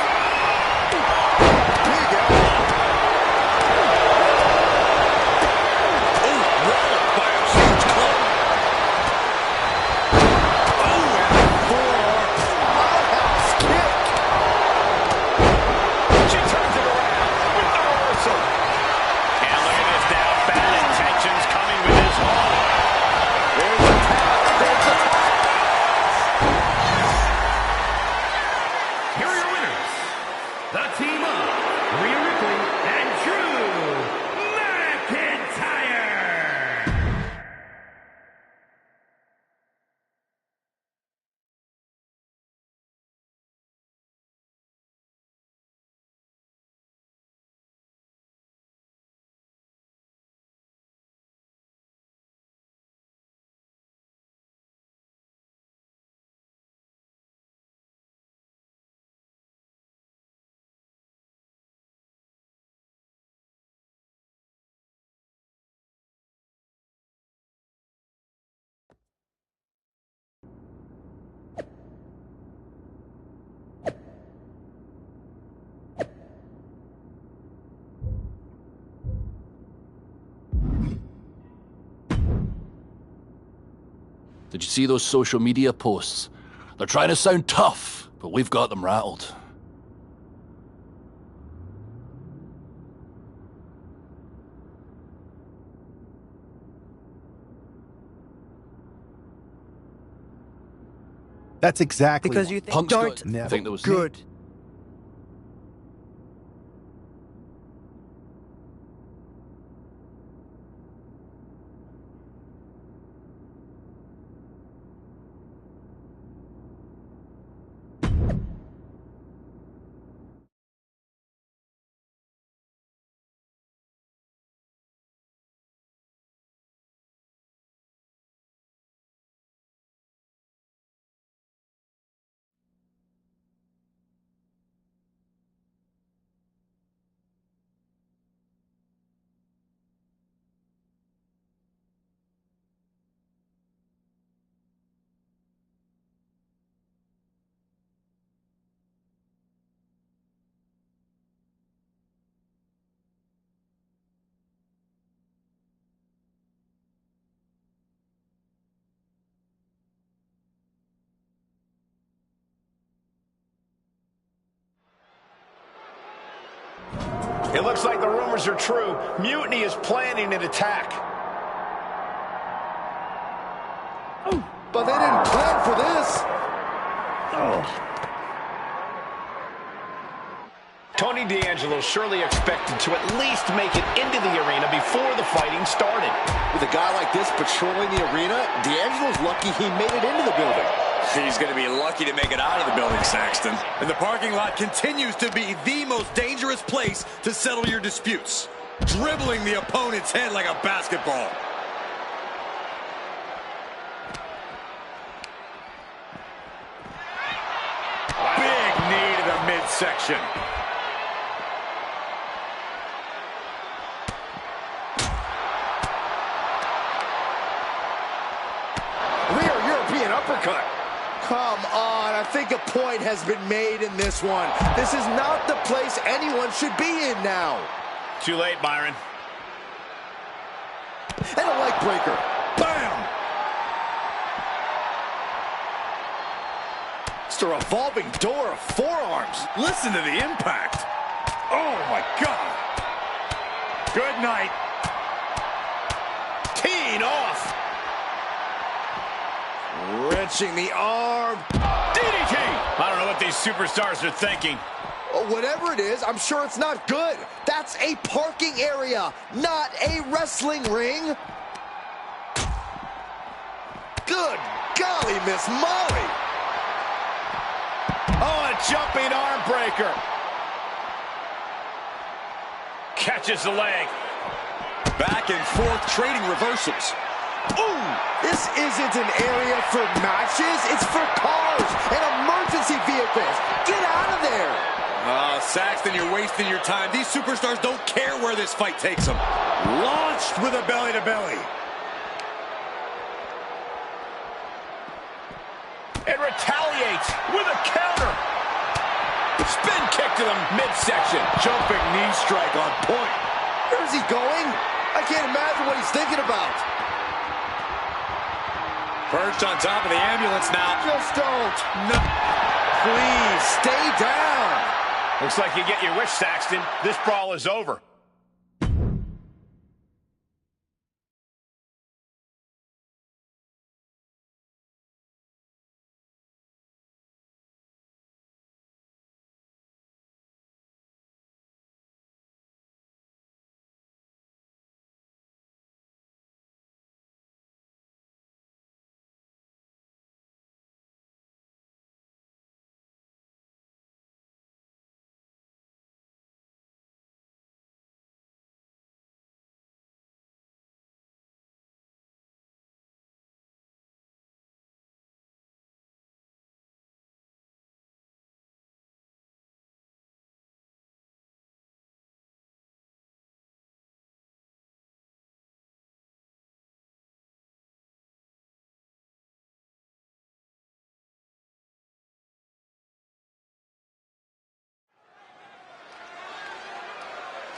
S8: Did you see those social media posts? They're trying to sound tough, but we've got them rattled.
S14: That's exactly
S18: Because you
S8: Punk's
S18: don't
S8: got- think that was
S18: good.
S2: It looks like the rumors are true. Mutiny is planning an attack.
S1: But they didn't plan for this.
S2: Tony D'Angelo surely expected to at least make it into the arena before the fighting started.
S1: With a guy like this patrolling the arena, D'Angelo's lucky he made it into the building.
S5: He's going to be lucky to make it out of the building, Saxton. And the parking lot continues to be the most dangerous place to settle your disputes. Dribbling the opponent's head like a basketball. Big knee to the midsection.
S1: Rear European uppercut. Come on, I think a point has been made in this one. This is not the place anyone should be in now.
S2: Too late, Byron.
S1: And a leg breaker. Bam! It's a revolving door of forearms.
S5: Listen to the impact. Oh, my God. Good night.
S2: Teeing off.
S1: Wrenching the arm.
S2: DDT! I don't know what these superstars are thinking.
S1: Whatever it is, I'm sure it's not good. That's a parking area, not a wrestling ring. Good golly, Miss Molly.
S2: Oh, a jumping arm breaker. Catches the leg.
S5: Back and forth trading reversals.
S1: Ooh, this isn't an area for matches. It's for cars and emergency vehicles. Get out of there.
S5: Saxton, you're wasting your time. These superstars don't care where this fight takes them. Launched with a belly-to-belly.
S2: And retaliates with a counter. Spin kick to the midsection.
S5: Jumping knee strike on point.
S1: Where's he going? I can't imagine what he's thinking about.
S5: Perched on top of the ambulance now.
S1: Just don't. No. Please, stay down.
S2: Looks like you get your wish, Saxton. This brawl is over.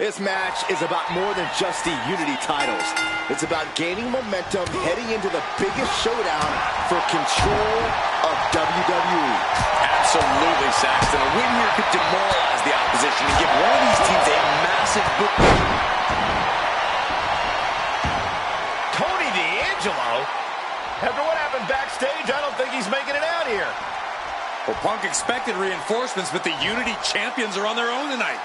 S1: This match is about more than just the Unity titles. It's about gaining momentum heading into the biggest showdown for control of WWE.
S5: Absolutely, Saxton. A win here could demoralize the opposition and give one of these teams a massive book.
S2: Tony D'Angelo? After what happened backstage, I don't think he's making it out here.
S5: Well, Punk expected reinforcements, but the Unity champions are on their own tonight.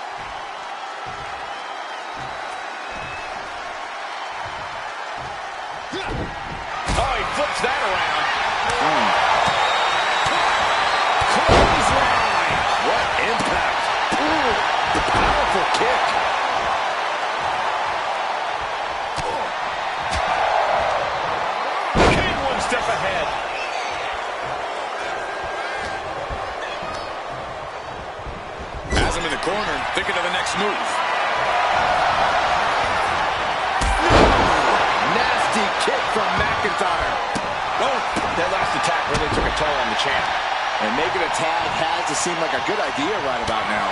S2: Oh, he flips that around.
S5: Clothesline. What impact. Ooh, powerful kick.
S2: King one step ahead.
S5: Has him in the corner, thinking of the next move. Nasty kick from McIntyre.
S2: Oh, that last attack really took a toll on the champ.
S1: And making a tag has to seem like a good idea right about now.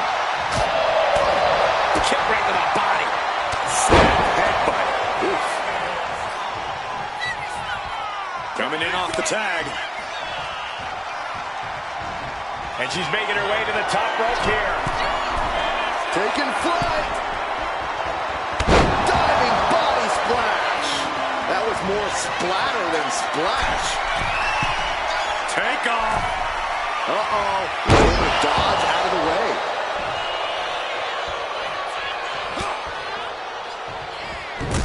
S2: Kick right to the body.
S5: Snap headbutt. Oof. Coming in off the tag.
S2: And she's making her way to the top rope here.
S1: Taking flight. Diving body splash. That was more splatter than splash.
S5: Take off.
S1: Uh-oh. He's able to dodge out of the way.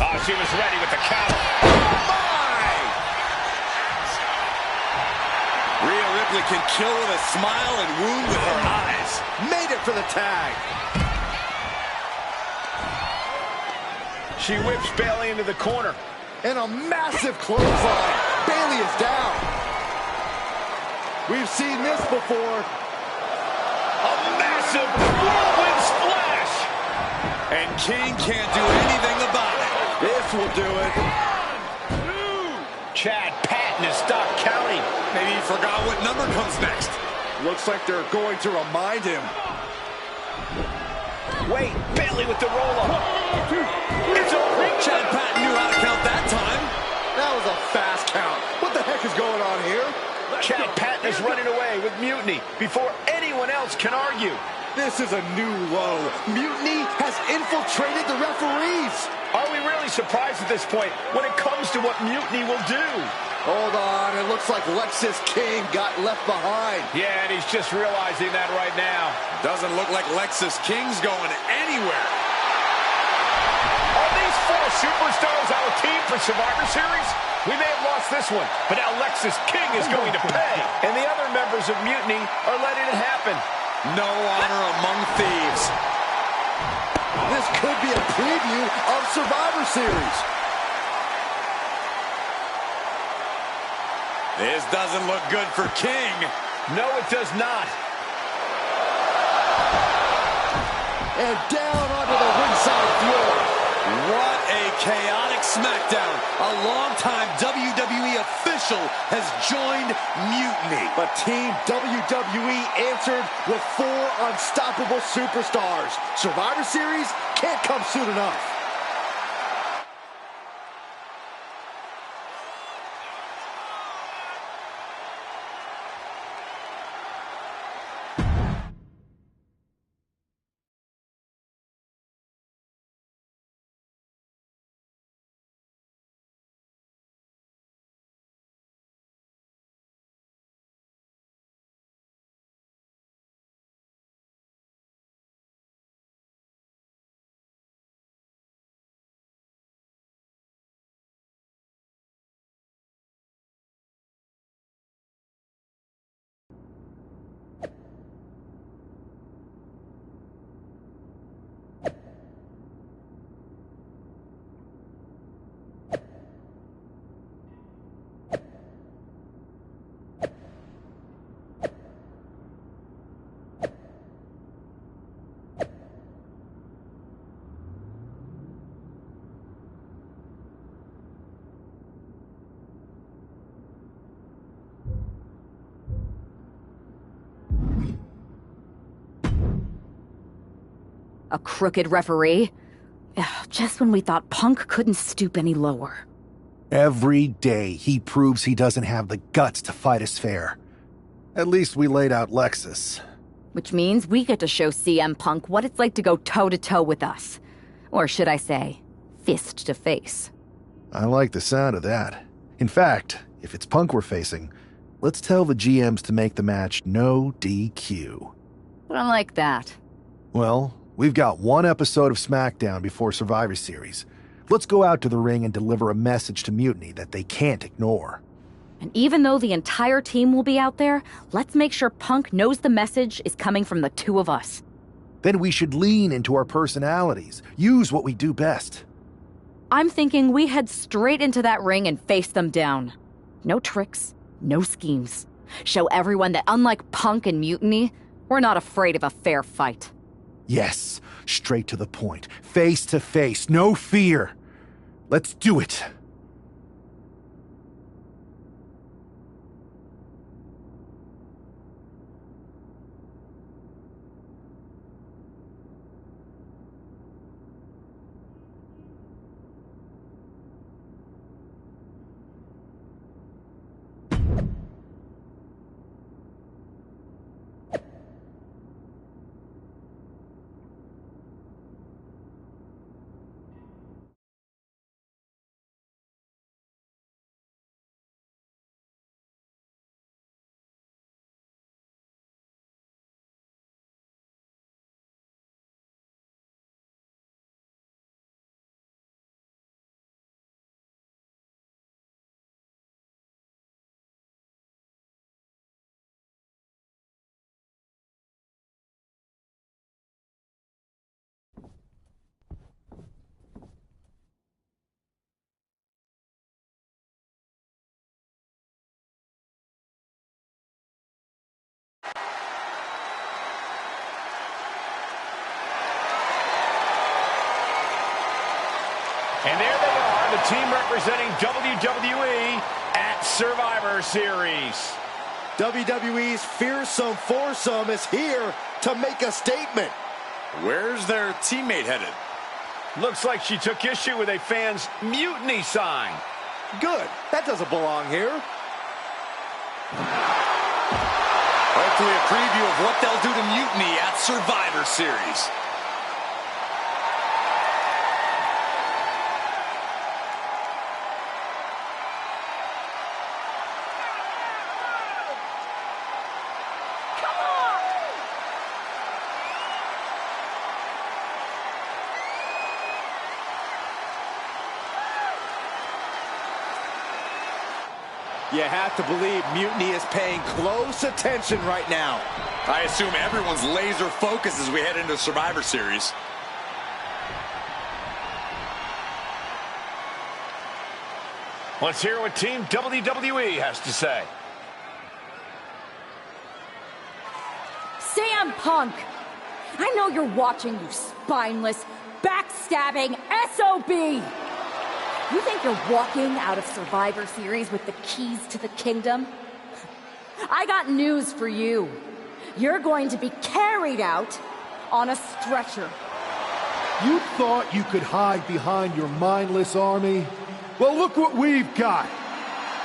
S2: Oh, she was ready with the counter.
S5: Rhea Ripley can kill with a smile and wound with her eyes.
S1: Made it for the tag.
S2: She whips Bayley into the corner.
S1: And a massive clothesline. Bayley is down. We've seen this before.
S2: A massive whirlwind splash.
S5: And King can't do anything about it.
S1: This will do it.
S2: Chad Patton has stopped counting.
S5: Maybe he forgot what number comes next.
S1: Looks like they're going to remind him.
S2: Wait, Bayley with the roll-up. It's over.
S5: Chad Patton knew how to count that time.
S1: That was a fast count. What the heck is going on here?
S2: Chad Patton is running away with Mutiny before anyone else can argue.
S1: This is a new low. Mutiny has infiltrated the referees.
S2: Are we really surprised at this point when it comes to what Mutiny will do?
S1: Hold on, it looks like Lexis King got left behind.
S2: Yeah, and he's just realizing that right now.
S5: Doesn't look like Lexis King's going anywhere.
S2: Are these four superstars our team for Survivor Series? We may have lost this one, but now Lexis King is going to pay. And the other members of Mutiny are letting it happen.
S5: No honor among thieves.
S1: This could be a preview of Survivor Series.
S5: This doesn't look good for King.
S2: No, it does not.
S1: And down onto the ringside floor.
S5: What a chaotic SmackDown. A longtime WWE official has joined Mutiny.
S1: But Team WWE answered with 4 unstoppable superstars. Survivor Series can't come soon enough.
S6: A crooked referee? Ugh, just when we thought Punk couldn't stoop any lower.
S14: Every day he proves he doesn't have the guts to fight us fair. At least we laid out Lexus.
S6: Which means we get to show CM Punk what it's like to go toe-to-toe with us. Or should I say, fist to face.
S14: I like the sound of that. In fact, if it's Punk we're facing, Let's tell the GMs to make the match no DQ.
S6: I don't like that.
S14: Well, we've got one episode of SmackDown before Survivor Series. Let's go out to the ring and deliver a message to Mutiny that they can't ignore.
S6: And even though the entire team will be out there, let's make sure Punk knows the message is coming from the two of us.
S14: Then we should lean into our personalities, use what we do best.
S6: I'm thinking we head straight into that ring and face them down. No tricks, no schemes. Show everyone that unlike Punk and Mutiny, we're not afraid of a fair fight.
S14: Yes, straight to the point, face to face, no fear. Let's do it.
S2: And there they are, the team representing WWE at Survivor Series.
S1: WWE's fearsome foursome is here to make a statement.
S5: Where's their teammate headed?
S2: Looks like she took issue with a fan's mutiny sign.
S1: Good. That doesn't belong here.
S5: Hopefully a preview of what they'll do to Mutiny at Survivor Series.
S1: You have to believe Mutiny is paying close attention right now.
S5: I assume everyone's laser focused as we head into Survivor Series.
S2: Let's hear what Team WWE has to say.
S6: CM Punk! I know you're watching, you spineless, backstabbing SOB! You think you're walking out of Survivor Series with the keys to the kingdom? I got news for you. You're going to be carried out on a stretcher.
S3: You thought you could hide behind your mindless army? Well, look what we've got.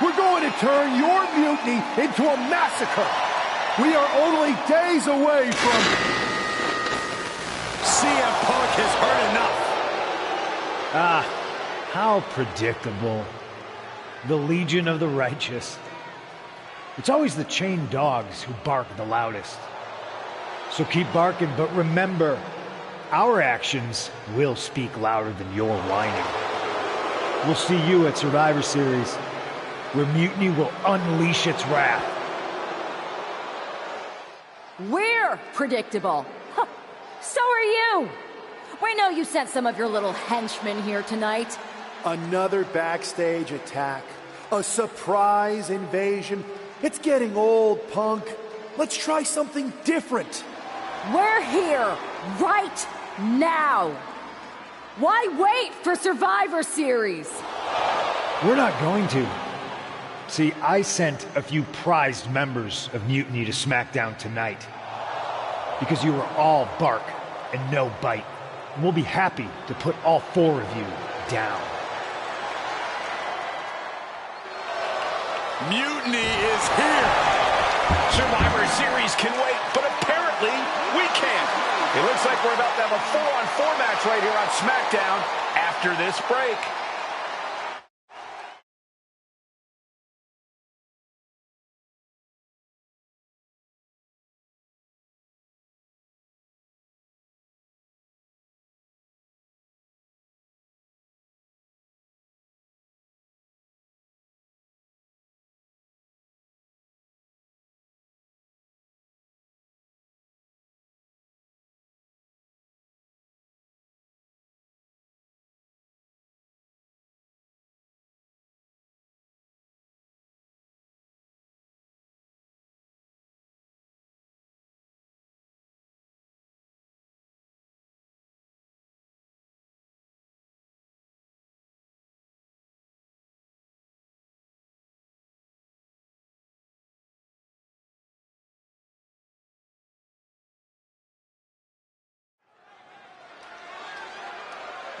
S3: We're going to turn your mutiny into a massacre. We are only days away from...
S5: CM Punk has heard enough.
S10: Ah. How predictable. The Legion of the Righteous. It's always the chained dogs who bark the loudest. So keep barking, but remember, our actions will speak louder than your whining. We'll see you at Survivor Series, where Mutiny will unleash its wrath.
S6: We're predictable. Huh. So are you. We know you sent some of your little henchmen here tonight.
S14: Another backstage attack. A surprise invasion. It's getting old, Punk. Let's try something different.
S6: We're here right now. Why wait for Survivor Series?
S10: We're not going to. See, I sent a few prized members of Mutiny to SmackDown tonight. Because you were all bark and no bite. And we'll be happy to put all four of you down.
S5: Mutiny is here.
S2: Survivor Series can wait, but apparently we can't. It looks like we're about to have a 4-on-4 match right here on SmackDown after this break.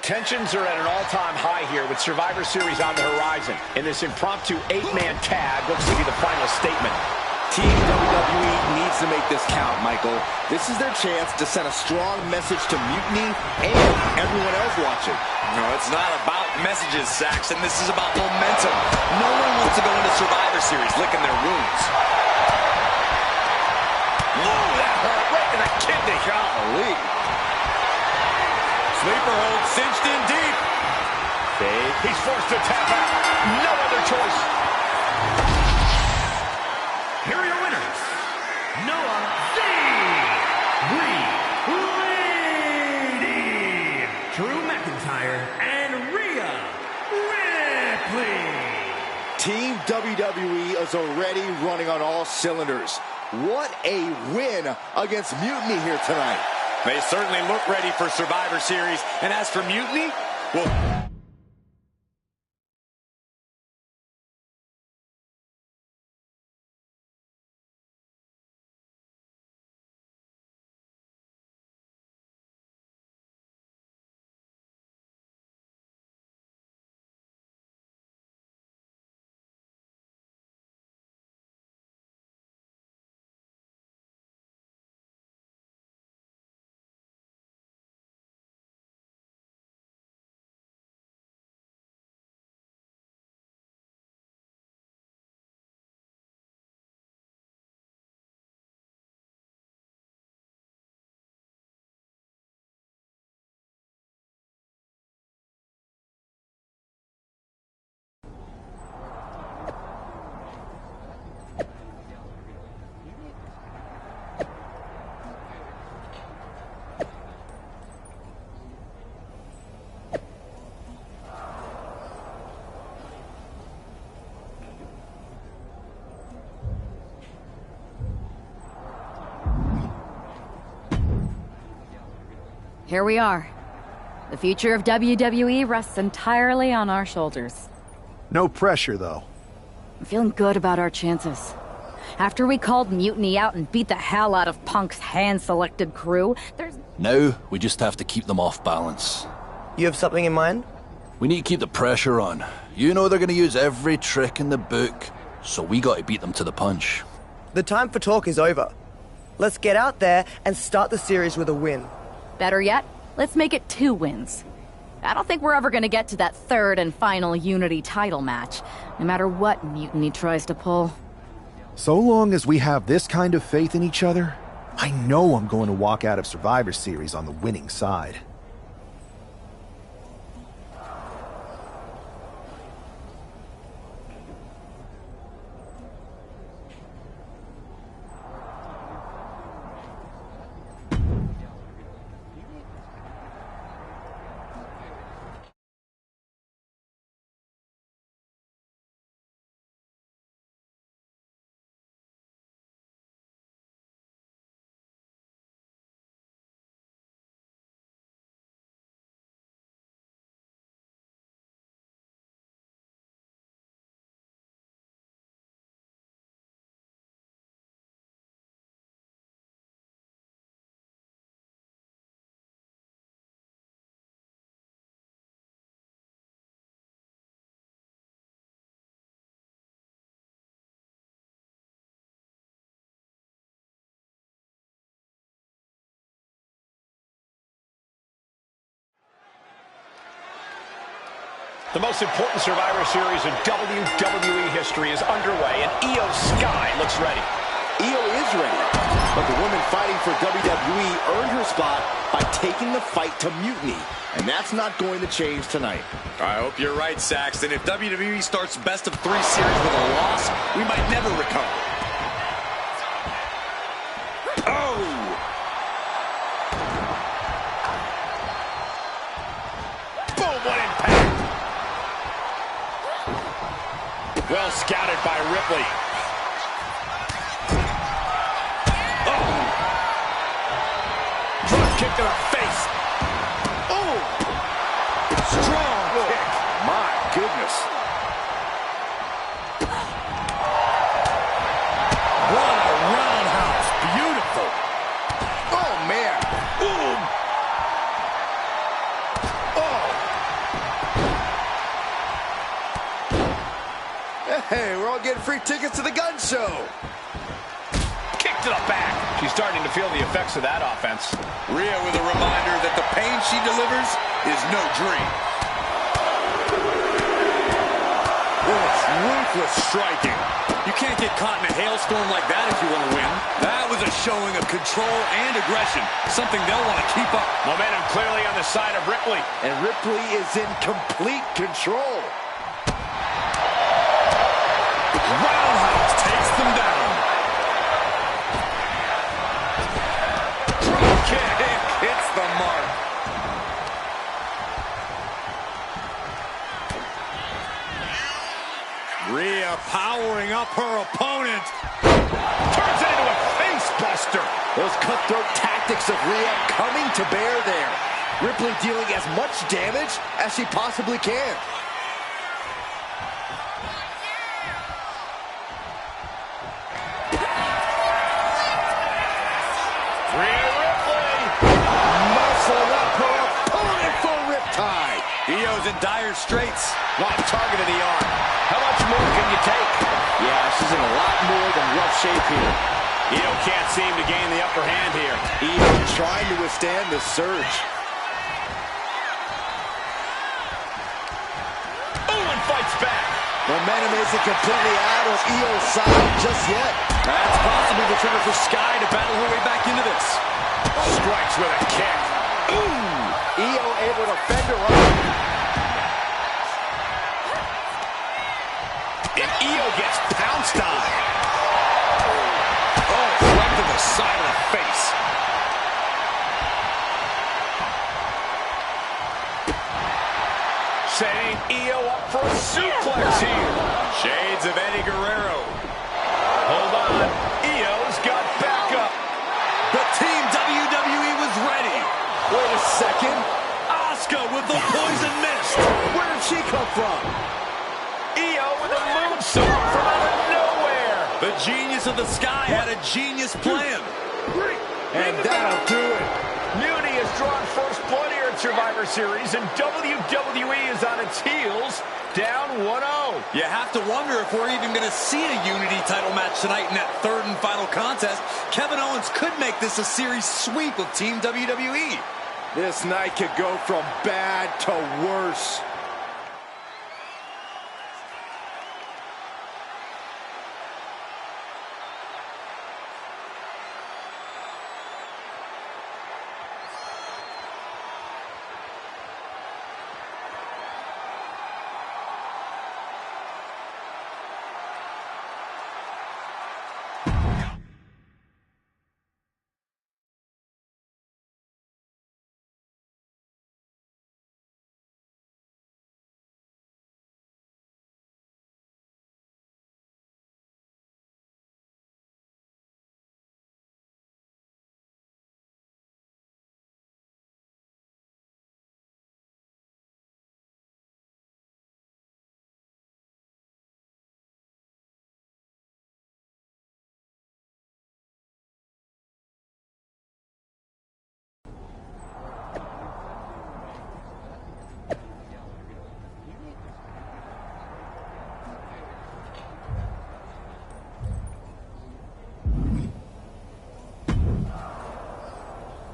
S2: Tensions are at an all-time high here with Survivor Series on the horizon. And this impromptu 8-man tag looks to be the final statement.
S4: Team WWE needs to make this count, Michael. This is their chance to send a strong message to Mutiny and everyone else watching.
S5: No, it's not about messages, Saxton. This is about momentum. No one wants to go into Survivor Series licking their wounds. Whoa, that hurt right in the kidney. Golly. Sleeper hold cinched in deep.
S2: He's forced to tap out. No other choice.
S11: Here are your winners, Noah Lady, Drew McIntyre, and Rhea Ripley.
S1: Team WWE is already running on all cylinders. What a win against Mutiny here tonight.
S5: They certainly look ready for Survivor Series. And as for Mutiny, well...
S6: Here we are. The future of WWE rests entirely on our shoulders.
S14: No pressure, though.
S6: I'm feeling good about our chances. After we called Mutiny out and beat the hell out of Punk's hand-selected crew, there's...
S8: Now, we just have to keep them off balance.
S18: You have something in mind?
S8: We need to keep the pressure on. You know they're going to use every trick in the book, so we got to beat them to the punch.
S18: The time for talk is over. Let's get out there and start the series with a win.
S6: Better yet, let's make it 2 wins. I don't think we're ever gonna get to that third and final Unity title match, no matter what Mutiny tries to pull.
S14: So long as we have this kind of faith in each other, I know I'm going to walk out of Survivor Series on the winning side.
S2: The most important Survivor Series in WWE history is underway, and Io Sky looks ready.
S1: Io is ready, but the woman fighting for WWE earned her spot by taking the fight to Mutiny, and that's not going to change tonight.
S5: I hope you're right, Saxton. If WWE starts best of 3 series with a loss, we might never recover. Oh!
S2: Boom, what impact! Well scouted by Ripley. Oh! Drop kick to the face. Oh! Strong kick.
S1: My goodness.
S5: What a roundhouse. Beautiful.
S1: Oh, man.
S5: Boom. Oh.
S15: free tickets to the gun show.
S2: Kick to the back. She's starting to feel the effects of that offense.
S5: Rhea with a reminder that the pain she delivers is no dream. Ruthless striking. You can't get caught in a hailstorm like that if you want to win. That was a showing of control and aggression, something they'll want to keep up.
S2: Momentum clearly on the side of Ripley.
S1: And Ripley is in complete control.
S5: Roundhouse takes them down. Drop kick hits the mark. Rhea powering up her opponent.
S2: Turns it into a face buster.
S1: Those cutthroat tactics of Rhea coming to bear there. Ripley dealing as much damage as she possibly can.
S2: Rhea Ripley.
S1: Muscle up her opponent for riptide.
S5: Io's in dire straits.
S2: Not targeting the arm. How much more can you take?
S1: Yeah, she's in a lot more than rough shape here.
S2: Io can't seem to gain the upper hand here.
S1: Io trying to withstand the surge.
S2: Oh, and fights back.
S1: Momentum isn't completely out of Io's side just yet.
S5: That's possibly the trigger for Sky to battle her way back into this.
S2: Strikes with a kick.
S1: Ooh! Io able to fend her off.
S2: And Io gets pounced on.
S5: Oh, right to the side of the face.
S2: Setting Io up for a suplex here.
S5: Shades of Eddie Guerrero.
S2: Hold on. Io's got backup.
S5: The Team WWE was ready.
S1: Wait a second.
S5: Asuka with the poison mist.
S1: Where did she come from?
S2: Io with a moonsault from out of nowhere.
S5: The genius of the Sky had a genius plan.
S1: And that'll do it.
S2: Mutiny has drawn first blood here at Survivor Series, and WWE is on its heels, down 1-0.
S5: You have to wonder if we're even going to see a Unity title match tonight in that third and final contest. Kevin Owens could make this a series sweep of Team WWE.
S1: This night could go from bad to worse.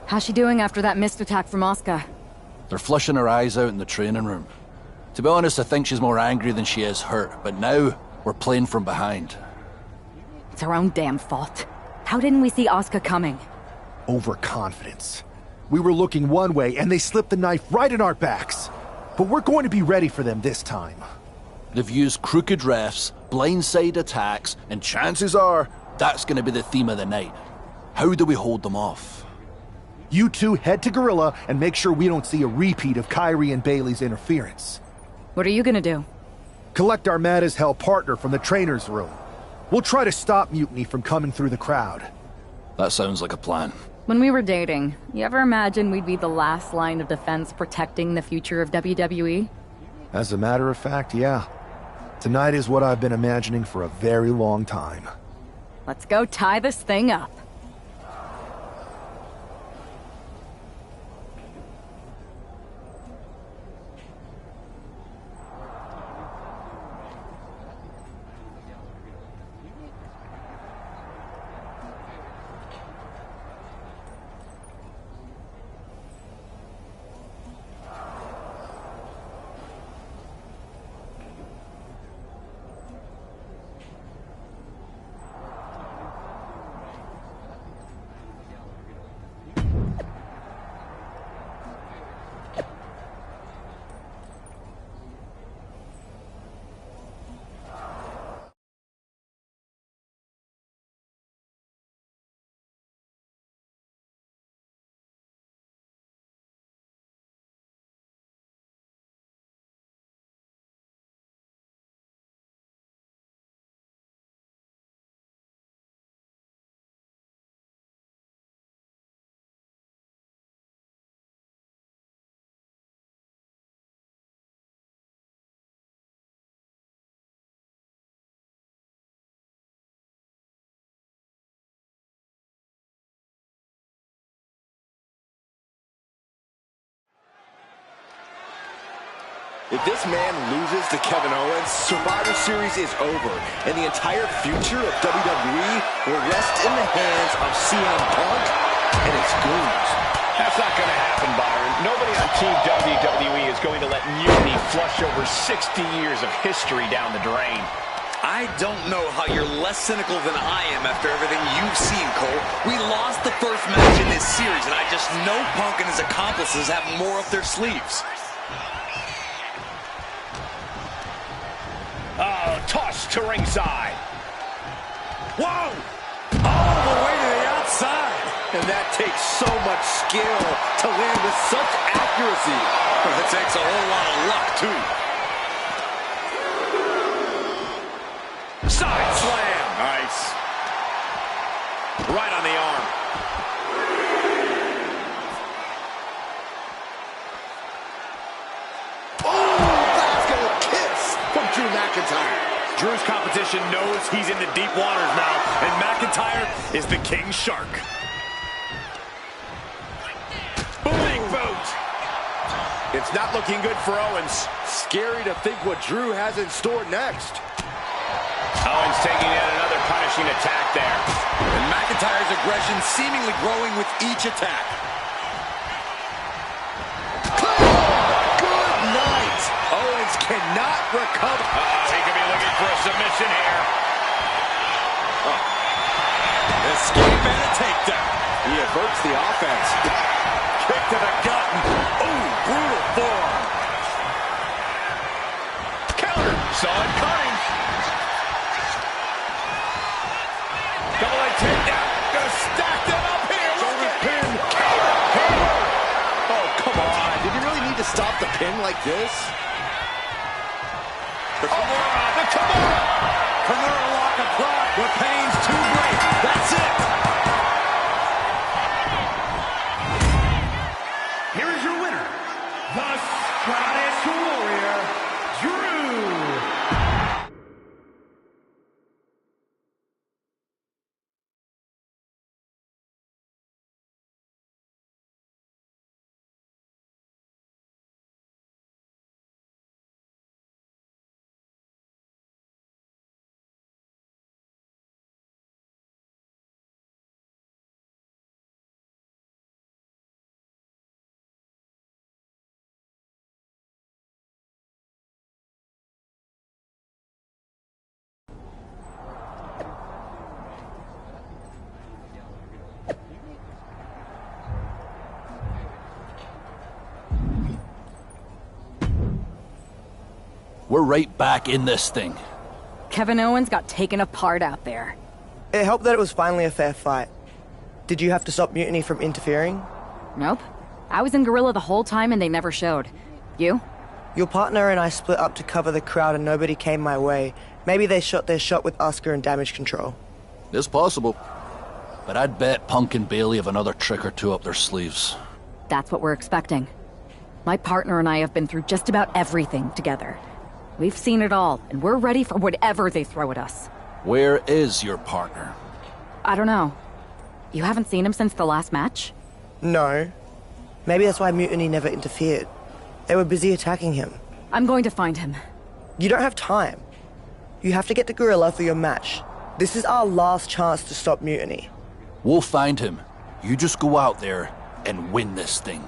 S6: How's she doing after that missed attack from Asuka?
S8: They're flushing her eyes out in the training room. To be honest, I think she's more angry than she is hurt, but now we're playing from behind.
S6: It's her own damn fault. How didn't we see Asuka coming?
S14: Overconfidence. We were looking one way and they slipped the knife right in our backs. But we're going to be ready for them this time.
S8: They've used crooked refs, blindside attacks, and chances are that's going to be the theme of the night. How do we hold them off?
S14: You two head to Gorilla and make sure we don't see a repeat of Kyrie and Bailey's interference.
S6: What are you gonna do?
S14: Collect our mad-as-hell partner from the trainer's room. We'll try to stop Mutiny from coming through the crowd.
S8: That sounds like a plan.
S6: When we were dating, you ever imagine we'd be the last line of defense protecting the future of WWE?
S14: As a matter of fact, yeah. Tonight is what I've been imagining for a very long time.
S6: Let's go tie this thing up.
S1: If this man loses to Kevin Owens, Survivor Series is over, and the entire future of WWE will rest in the hands of CM Punk and its goons.
S2: That's not going to happen, Byron. Nobody on Team WWE is going to let Mutiny flush over 60 years of history down the drain.
S5: I don't know how you're less cynical than I am after everything you've seen, Cole. We lost the first match in this series, and I just know Punk and his accomplices have more up their sleeves.
S2: Oh, toss to ringside.
S5: Whoa! All the way to the outside.
S1: And that takes so much skill to land with such accuracy.
S5: Well, it takes a whole lot of luck, too.
S2: Side slam. Nice. Right on the arm.
S1: From Drew McIntyre.
S2: Drew's competition knows he's in the deep waters now, and McIntyre is the king shark. Big boot.
S1: It's not looking good for Owens. Scary to think what Drew has in store next.
S2: Owens taking in another punishing attack there.
S5: And McIntyre's aggression seemingly growing with each attack.
S1: Owens cannot recover.
S2: He could be looking for a submission here.
S5: Escape and a takedown.
S1: He averts the offense.
S5: Kick to the gut. Ooh, brutal forearm.
S2: Counter. Saw it coming. Double leg takedown. Gonna stack that up here.
S1: Shoulder pin. Oh, come on. Did you really need to stop the pin like this?
S2: The Kimura!
S5: Kimura lock applied. The pain's too great. That's it.
S11: Here is your winner, the Scottish Warrior, Drew.
S8: We're right back in this thing.
S6: Kevin Owens got taken apart out there.
S18: It helped that it was finally a fair fight. Did you have to stop Mutiny from interfering?
S6: Nope. I was in Gorilla the whole time and they never showed. You?
S18: Your partner and I split up to cover the crowd and nobody came my way. Maybe they shot their shot with Asuka and Damage Control.
S8: It's possible. But I'd bet Punk and Bailey have another trick or two up their sleeves.
S6: That's what we're expecting. My partner and I have been through just about everything together. We've seen it all, and we're ready for whatever they throw at us.
S8: Where is your partner?
S6: I don't know. You haven't seen him since the last match?
S18: No. Maybe that's why Mutiny never interfered. They were busy attacking him.
S6: I'm going to find him.
S18: You don't have time. You have to get to Gorilla for your match. This is our last chance to stop Mutiny.
S8: We'll find him. You just go out there and win this thing.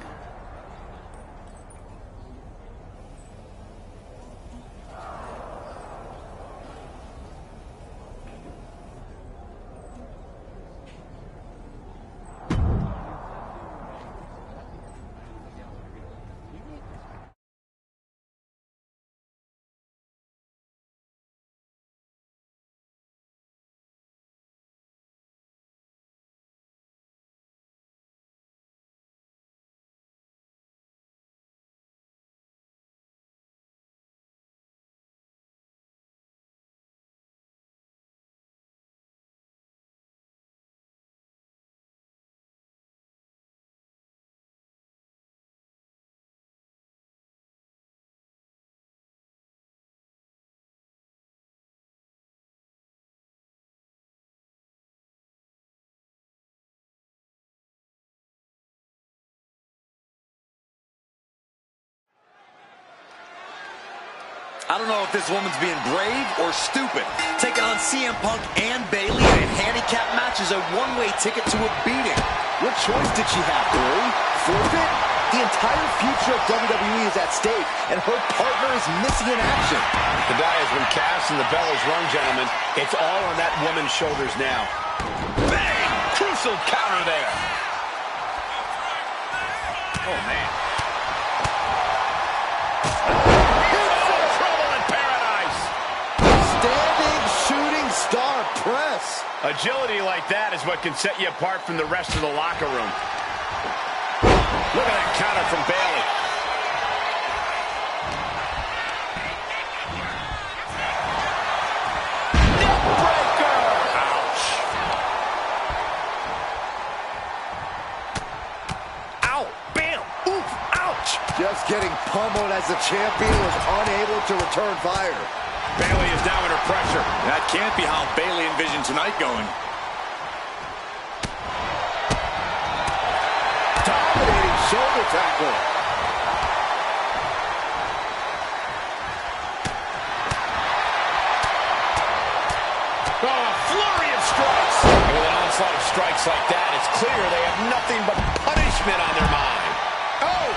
S5: I don't know if this woman's being brave or stupid. Taking on CM Punk and Bayley in a handicap match is a one-way ticket to a beating.
S1: What choice did she have, Corey? Forfeit? The entire future of WWE is at stake, and her partner is missing in action.
S2: The die has been cast and the bell is rung, gentlemen. It's all on that woman's shoulders now. Bang! Crucial counter there. Oh, man. Trouble in paradise.
S1: Standing shooting star press.
S2: Agility like that is what can set you apart from the rest of the locker room. Look at that counter from Bayley. Neckbreaker! Ouch. Ow! Bam! Oof! Ouch!
S1: Just getting pummeled as the champion was unable to return fire.
S2: Bayley is now under pressure.
S5: That can't be how Bayley envisioned tonight going.
S1: Dominating shoulder tackle.
S2: Oh, a flurry of strikes. And with an onslaught of strikes like that, it's clear they have nothing but punishment on their mind. Oh!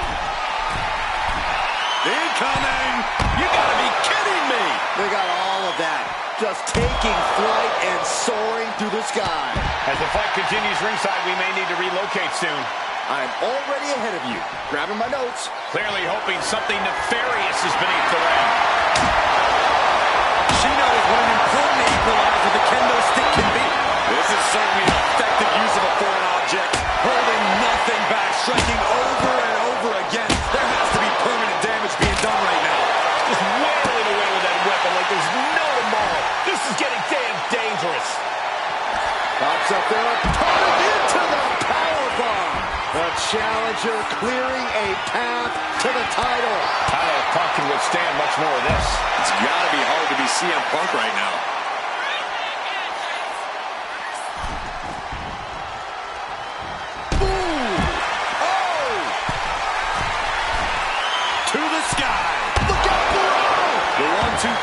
S5: Incoming! You gotta be kidding me!
S1: They got all of that. Just taking flight and soaring through the sky.
S2: As the fight continues ringside, we may need to relocate soon.
S1: I'm already ahead of you. Grabbing my notes.
S2: Clearly hoping something nefarious is beneath the ring.
S5: She knows what an important equalizer the kendo stick can be. This is certainly an effective use of a foreign object. Holding nothing back, striking over and over again. There has to be permanent damage being done right now.
S2: Just wailing away with that weapon like there's no tomorrow. This is getting damn dangerous.
S1: Pops up there, put into the powerbomb. The challenger clearing a path to the title.
S2: I don't know if Punk can withstand much more of this.
S5: It's gotta be hard to be CM Punk right now.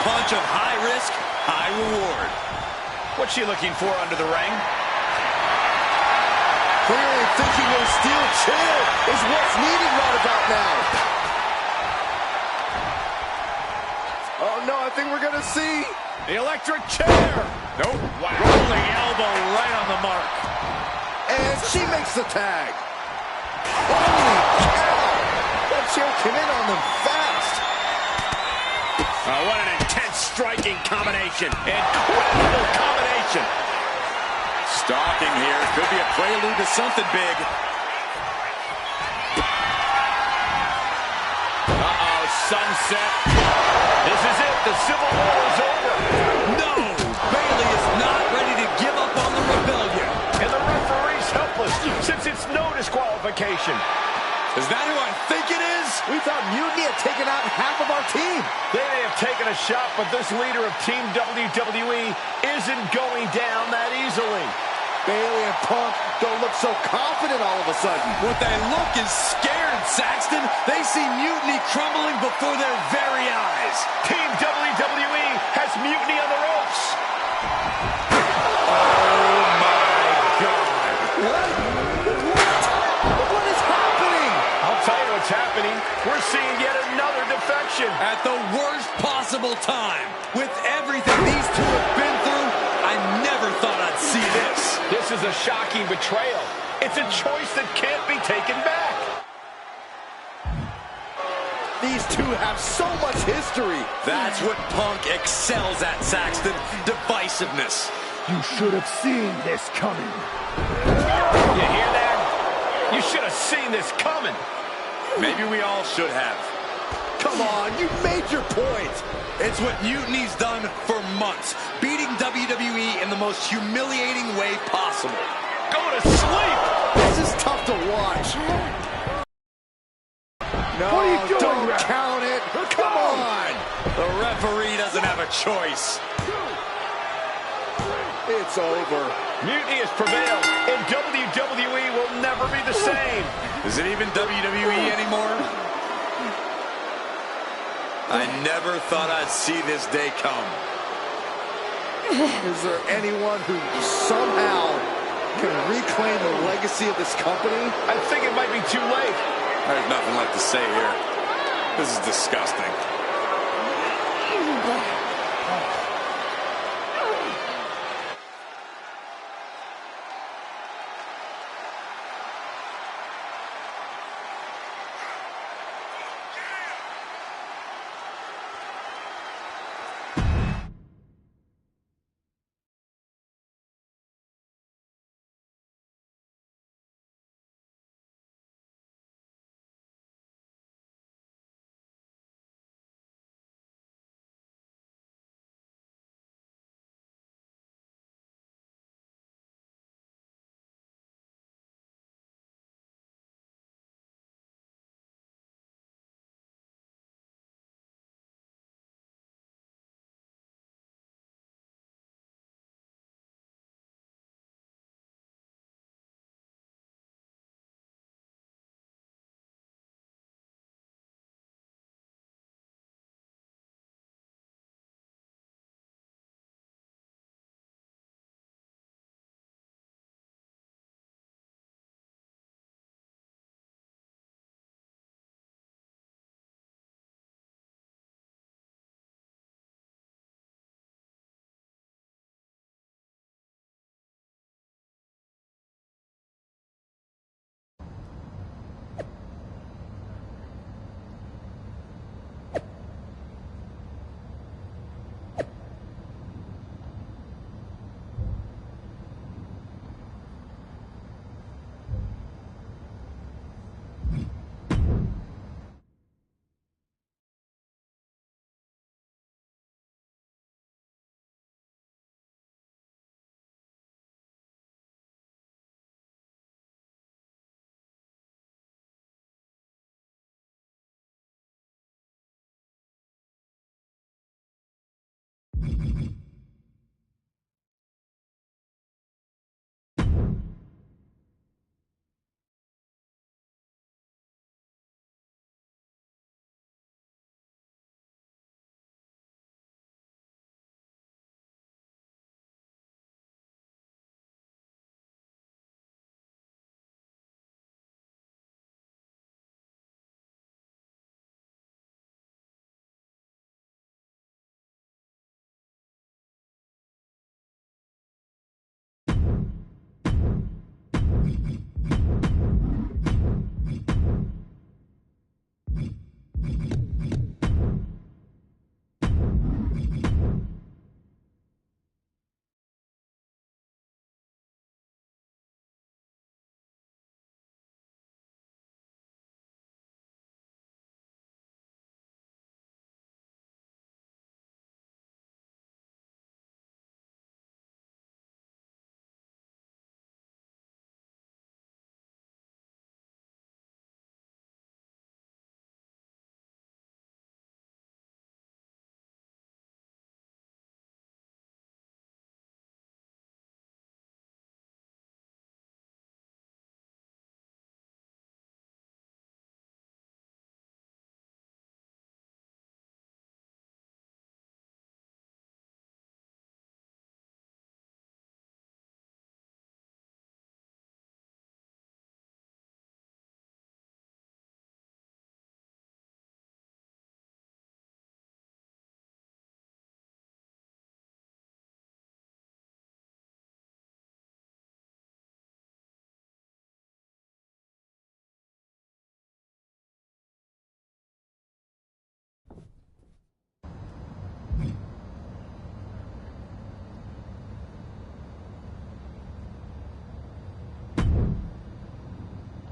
S5: Punch of high risk, high reward.
S2: What's she looking for under the ring?
S1: Clearly thinking a steel chair is what's needed right about now. Oh no, I think we're gonna see
S2: the electric chair. Nope. Wow. Rolling elbow right on the mark.
S1: And she makes the tag. Holy cow! That chair came in on them fast.
S2: What an intense striking combination. Incredible combination.
S5: Stalking here. Could be a prelude to something big.
S2: Uh-oh, sunset. This is it. The Civil War is over.
S5: No! Bayley is not ready to give up on the rebellion.
S2: And the referee's helpless since it's no disqualification.
S5: Is that who I think it is?
S1: We thought Mutiny had taken out half of our team.
S2: They may have taken a shot, but this leader of Team WWE isn't going down that easily.
S1: Bayley and Punk don't look so confident all of a sudden.
S5: What they look is scared, Saxton. They see Mutiny crumbling before their very eyes.
S2: Team WWE has Mutiny on the ropes.
S5: Oh, my God.
S1: What? What is happening?
S2: I'll tell you what's happening. We're seeing yet another defection.
S5: At the worst possible time. With everything these two have been through, I never thought I'd see this.
S2: This is a shocking betrayal. It's a choice that can't be taken back.
S1: These two have so much history.
S5: That's what Punk excels at, Saxton. Divisiveness.
S20: You should have seen this coming.
S2: You hear that? You should have seen this coming.
S5: Maybe we all should have.
S1: Come on, you made your point.
S5: It's what Mutiny's done for months, beating WWE in the most humiliating way possible.
S2: Go to sleep!
S1: This is tough to watch. No,
S20: what are you doing,
S1: don't
S20: ref?
S1: count it. Come on.
S5: The referee doesn't have a choice.
S1: It's over.
S2: Mutiny has prevailed, and WWE will never be the same.
S5: Is it even WWE anymore? I never thought I'd see this day come.
S1: Is there anyone who somehow can reclaim the legacy of this company?
S2: I think it might be too late.
S5: There's nothing left to say here. This is disgusting.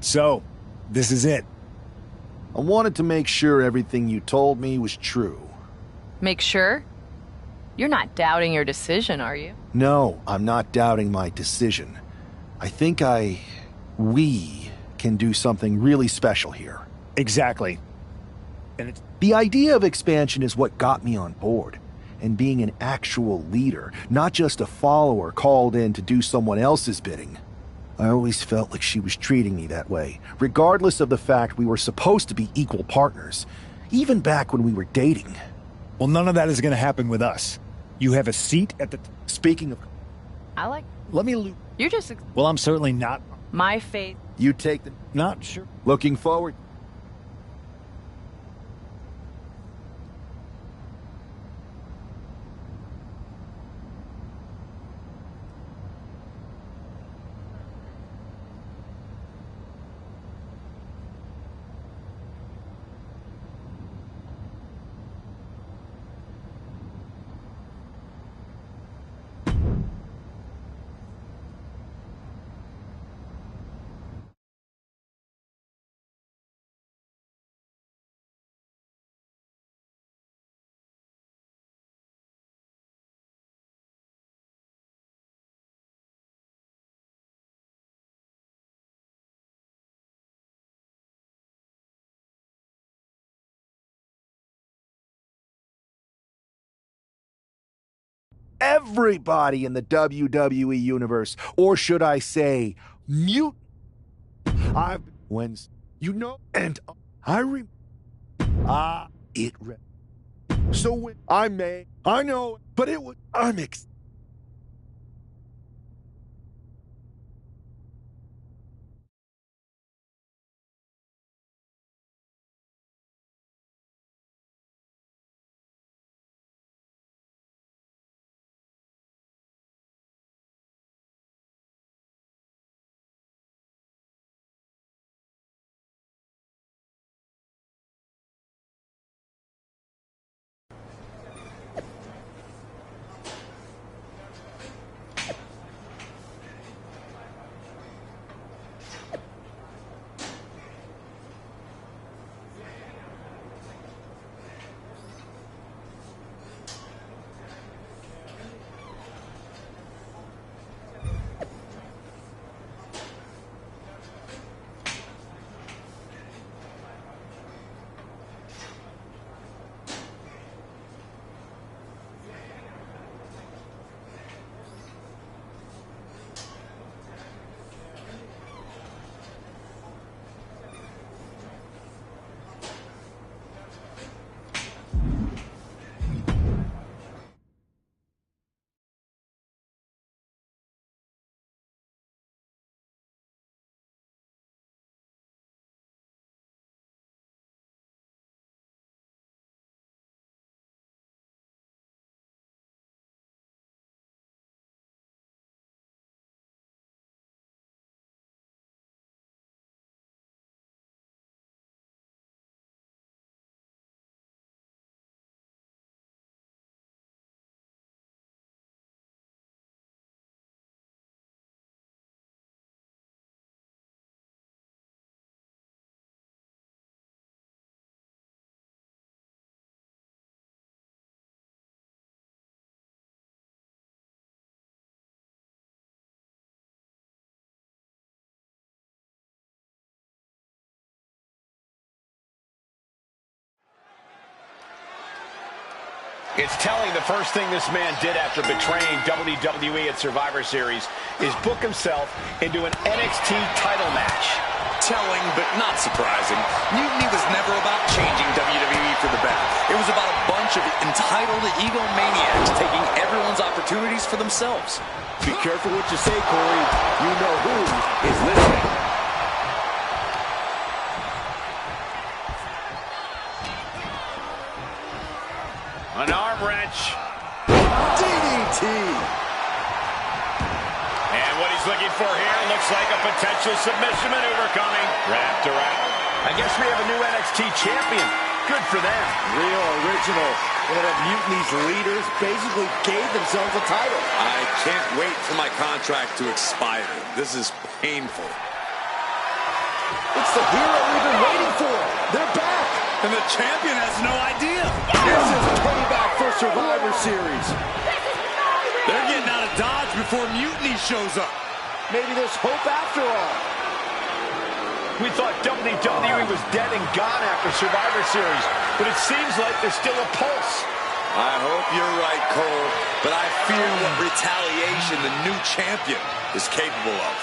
S10: So, this is it.
S14: I wanted to make sure everything you told me was true.
S19: Make sure? You're not doubting your decision, are you?
S14: No, I'm not doubting my decision. I think we can do something really special here.
S10: Exactly.
S14: And the idea of expansion is what got me on board. And being an actual leader, not just a follower called in to do someone else's bidding. I always felt like she was treating me that way, regardless of the fact we were supposed to be equal partners. Even back when we were dating.
S10: Well, none of that is going to happen with us. You have a seat at the...
S14: Speaking of...
S19: I like...
S10: Let me...
S19: You're just...
S10: Well, I'm certainly not...
S19: My faith...
S14: You take the...
S10: Not sure.
S14: Looking forward... Everybody in the WWE universe, or should I say, mute. You know, and so when I know, but it would,
S2: It's telling the first thing this man did after betraying WWE at Survivor Series is book himself into an NXT title match.
S5: Telling, but not surprising. Mutiny was never about changing WWE for the better. It was about a bunch of entitled egomaniacs taking everyone's opportunities for themselves.
S1: Be careful what you say, Corey. You know who is listening.
S2: An arm wrench.
S1: DDT.
S2: And what he's looking for here looks like a potential submission maneuver coming. Wrapped around. I guess we have a new NXT champion. Good for them.
S1: Real original. One of Mutiny's leaders basically gave themselves a title.
S5: I can't wait for my contract to expire. This is painful.
S1: It's the hero we've been waiting for. They're back.
S5: And the champion has no idea.
S1: This is payback for Survivor Series.
S5: They're getting out of Dodge before Mutiny shows up.
S1: Maybe there's hope after all.
S2: We thought WWE was dead and gone after Survivor Series, but it seems like there's still a pulse.
S5: I hope you're right, Cole, but I fear what retaliation the new champion is capable of.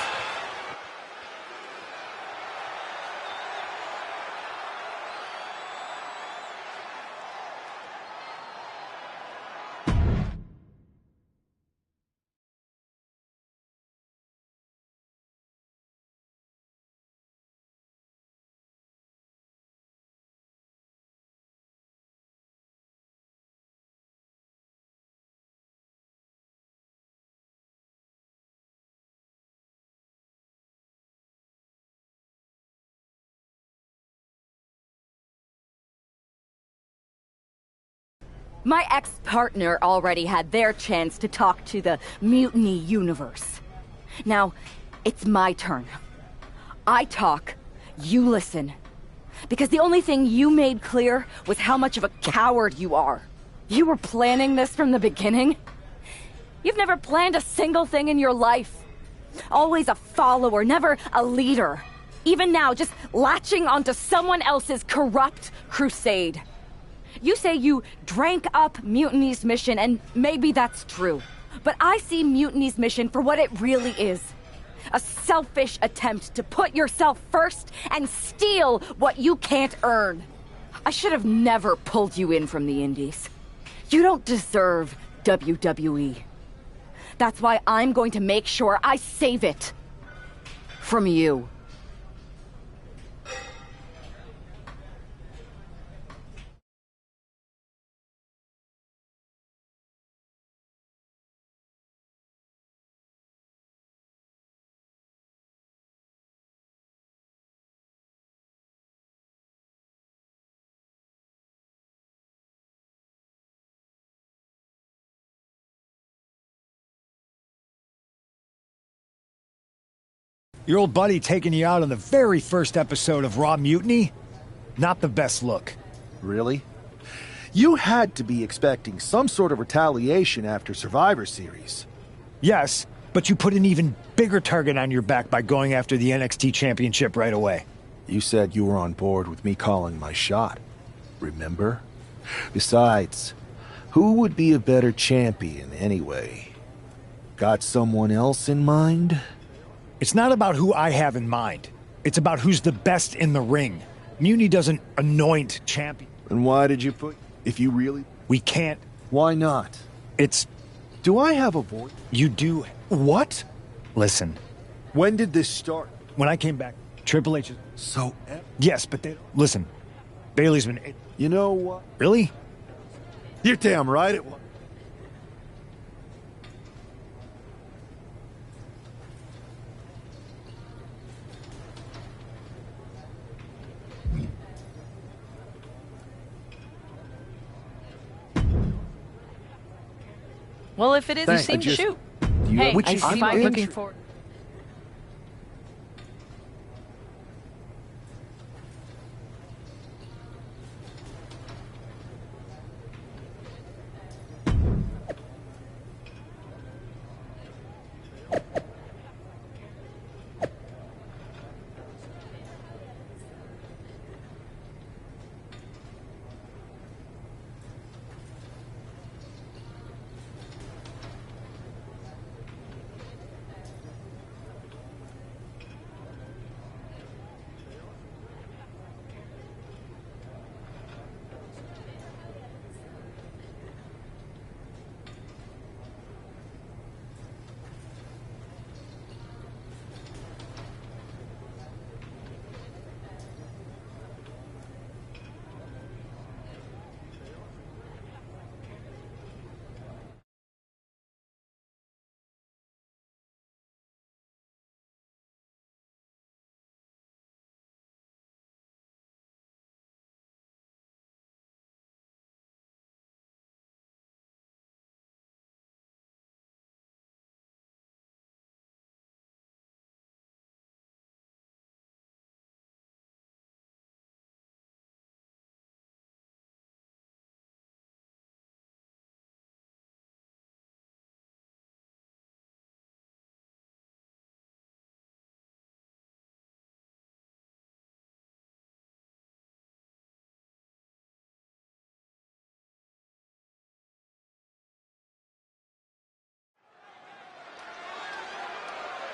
S6: My ex-partner already had their chance to talk to the Mutiny Universe. Now, it's my turn. I talk, you listen. Because the only thing you made clear was how much of a coward you are. You were planning this from the beginning? You've never planned a single thing in your life. Always a follower, never a leader. Even now, just latching onto someone else's corrupt crusade. You say you drank up Mutiny's mission, and maybe that's true. But I see Mutiny's mission for what it really is. A selfish attempt to put yourself first and steal what you can't earn. I should have never pulled you in from the Indies. You don't deserve WWE. That's why I'm going to make sure I save it. From you.
S10: Your old buddy taking you out on the very first episode of Raw Mutiny? Not the best look.
S14: Really? You had to be expecting some sort of retaliation after Survivor Series.
S10: Yes, but you put an even bigger target on your back by going after the NXT Championship right away.
S14: You said you were on board with me calling my shot. Remember? Besides, who would be a better champion anyway? Got someone else in mind?
S10: It's not about who I have in mind. It's about who's the best in the ring. Mutiny doesn't anoint champion.
S14: And why did you put... If you really...
S10: We can't.
S14: Why not?
S10: It's...
S14: Do I have a voice?
S10: You do.
S14: What?
S10: Listen.
S14: When did this start?
S10: When I came back, Triple H...
S14: So...
S10: Yes, but they... Listen. Bailey's been...
S14: You know what?
S10: Really?
S14: You're damn right it was.
S19: Well, if it is,
S14: Thanks.
S19: you seem to shoot.
S14: Hey,
S19: I'm fine looking forward.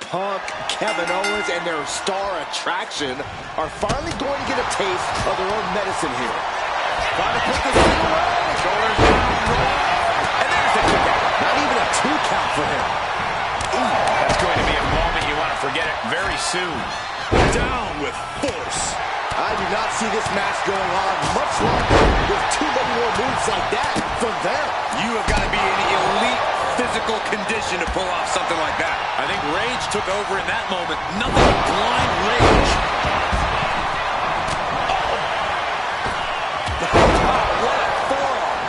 S1: Punk, Kevin Owens, and their star attraction are finally going to get a taste of their own medicine here. Trying to put this thing away. Shoulders down, and there's the kick out. Not even a 2 count for him.
S2: That's going to be a moment you want to forget it very soon.
S15: Down with force.
S1: I do not see this match going on much longer with too many more moves like that from them.
S5: You have got to be in elite physical condition to pull off something like that. I think rage took over in that moment. Nothing but blind rage. Oh, what a forearm.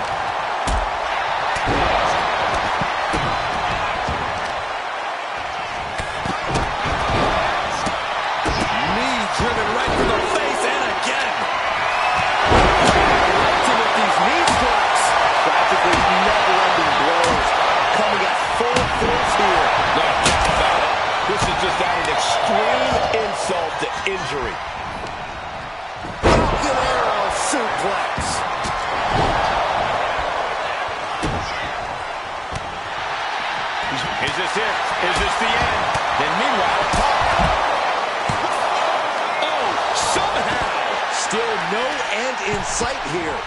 S15: end in sight here.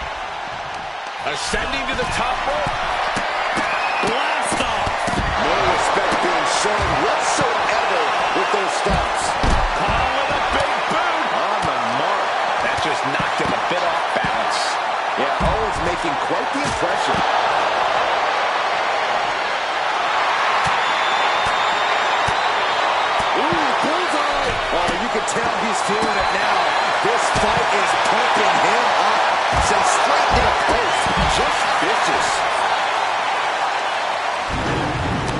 S2: Ascending to the top rope.
S15: Blast off. No respect being shown whatsoever with those stops.
S2: Call with a big boot.
S15: On the mark.
S2: That just knocked him a bit off balance.
S15: Yeah, Owens making quite the impression. Ooh, bullseye. Oh, you can tell he's feeling it now. This fight is pumping him up. Sent straight to the post. Just vicious.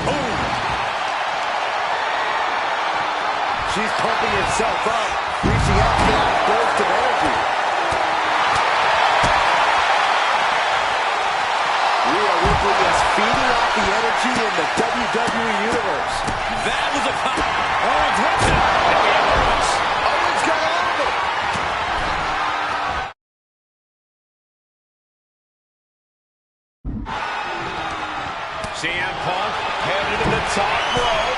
S15: Ooh. She's pumping herself up. Reaching out for that burst of energy. Rhea Ripley is feeding off the energy in the WWE Universe.
S5: That was a pop. Owens rips it.
S15: Owens got over.
S2: CM Punk headed to the top rope.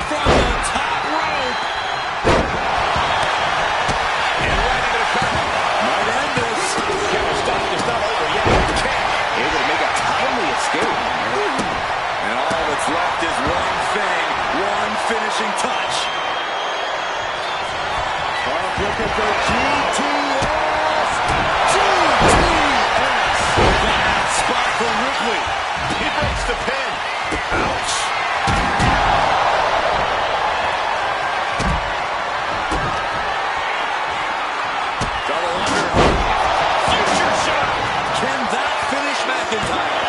S5: From the top rope.
S2: And right into the cover.
S5: Might end this.
S2: Can't stop. It's not over yet.
S15: Able to make a timely escape.
S5: And all that's left is one thing, one finishing touch.
S15: Punk looking for GTS. GTS.
S5: Bad spot for Ripley.
S2: He breaks the pin.
S5: Ouch. Double under. Future shot. Can that finish McIntyre?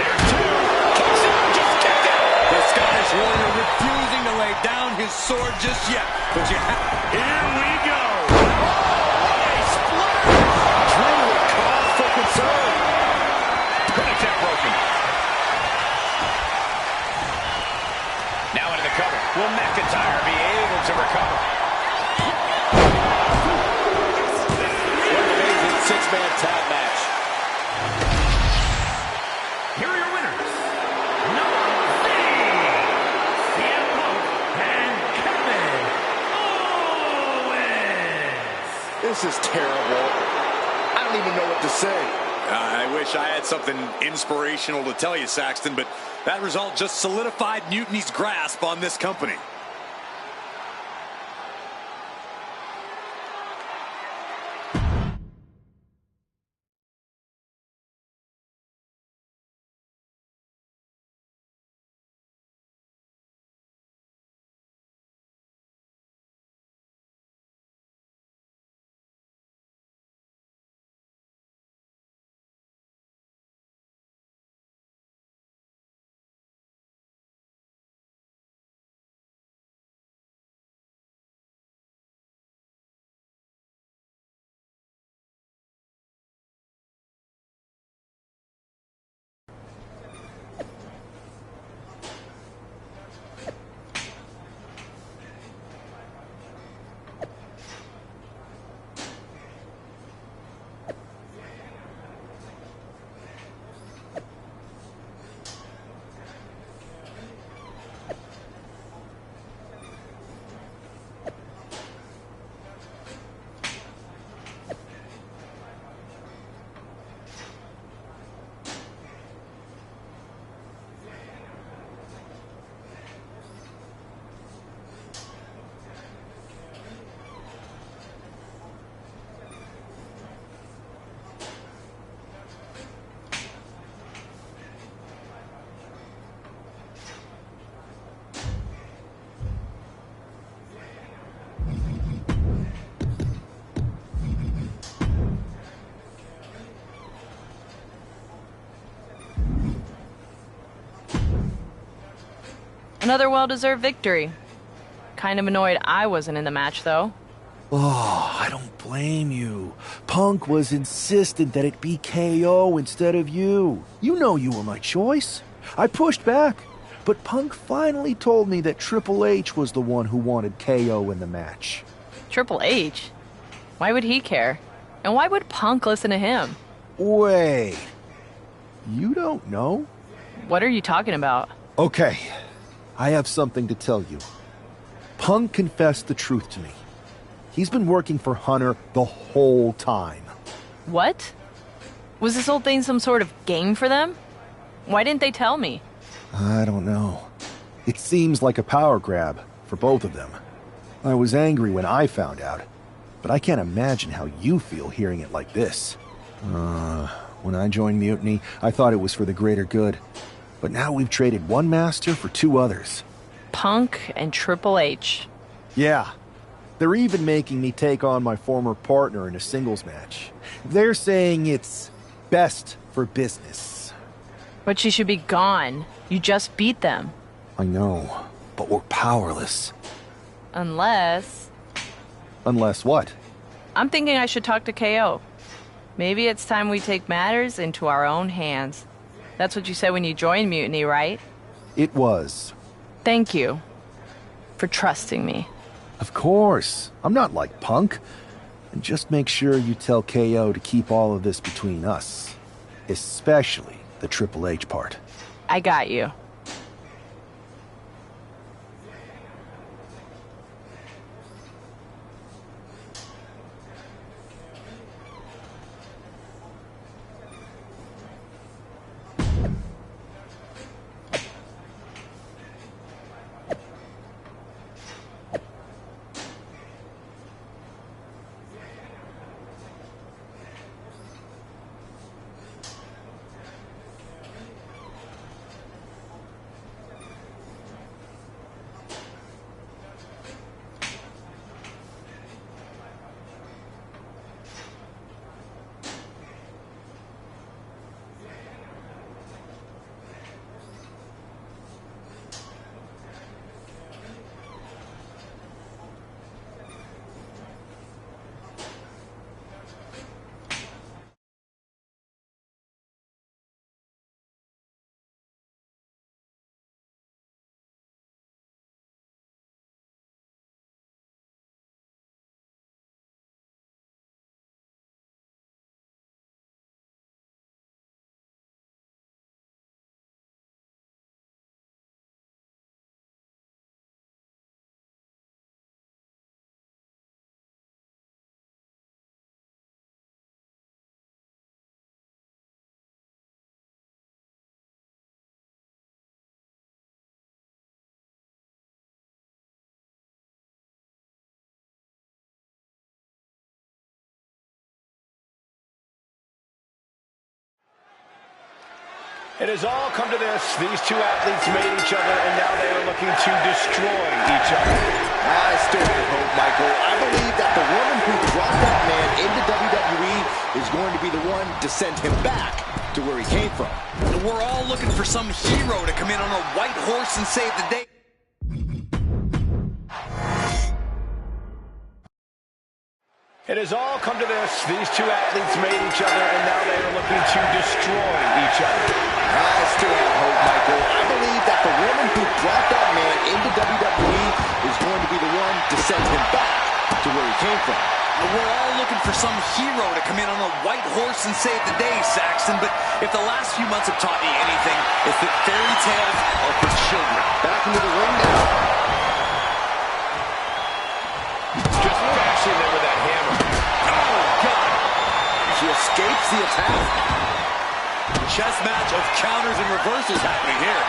S2: There's two. Kicks out. Just kicked it.
S5: The Scottish Warrior refusing to lay down his sword just yet. But you have...
S11: Here we go.
S15: Drew with cause for concern.
S2: Contact broken. Now into the cover. Will McIntyre be able to recover?
S15: What an amazing six-man tag match.
S11: Here are your winners. Number 3, CM Punk and Kevin Owens.
S15: This is terrible. I don't even know what to say.
S5: I wish I had something inspirational to tell you, Saxton, but that result just solidified Mutiny's grasp on this company.
S19: Another well-deserved victory. Kind of annoyed I wasn't in the match, though.
S14: Oh, I don't blame you. Punk was insistent that it be KO instead of you. You know you were my choice. I pushed back, but Punk finally told me that Triple H was the one who wanted KO in the match.
S19: Triple H? Why would he care? And why would Punk listen to him?
S14: Wait. You don't know?
S19: What are you talking about?
S14: Okay. I have something to tell you. Punk confessed the truth to me. He's been working for Hunter the whole time.
S19: What? Was this whole thing some sort of game for them? Why didn't they tell me?
S14: I don't know. It seems like a power grab for both of them. I was angry when I found out, but I can't imagine how you feel hearing it like this. When I joined Mutiny, I thought it was for the greater good. But now we've traded one master for two others.
S19: Punk and Triple H.
S14: Yeah. They're even making me take on my former partner in a singles match. They're saying it's best for business.
S19: But she should be gone. You just beat them.
S14: I know, but we're powerless.
S19: Unless
S14: what?
S19: I'm thinking I should talk to KO. Maybe it's time we take matters into our own hands. That's what you said when you joined Mutiny, right?
S14: It was.
S19: Thank you for trusting me.
S14: Of course. I'm not like Punk. And just make sure you tell KO to keep all of this between us. Especially the Triple H part.
S19: I got you.
S2: It has all come to this. These two athletes made each other, and now they are looking to destroy each other.
S1: I still have hope, Michael. I believe that the woman who brought that man into WWE is going to be the one to send him back to where he came from.
S5: We're all looking for some hero to come in on a white horse and save the day.
S2: It has all come to this. These two athletes made each other, and now they are looking to destroy each other.
S1: I still have hope, Michael. I believe that the woman who brought that man into WWE is going to be the one to send him back to where he came from.
S5: We're all looking for some hero to come in on a white horse and save the day, Saxton. But if the last few months have taught me anything, it's that fairy tales are for children.
S1: Back into the ring now.
S2: Just bashing there with that hammer.
S5: Oh, God.
S1: She escapes the attack.
S5: Chess match of counters and reversals happening here.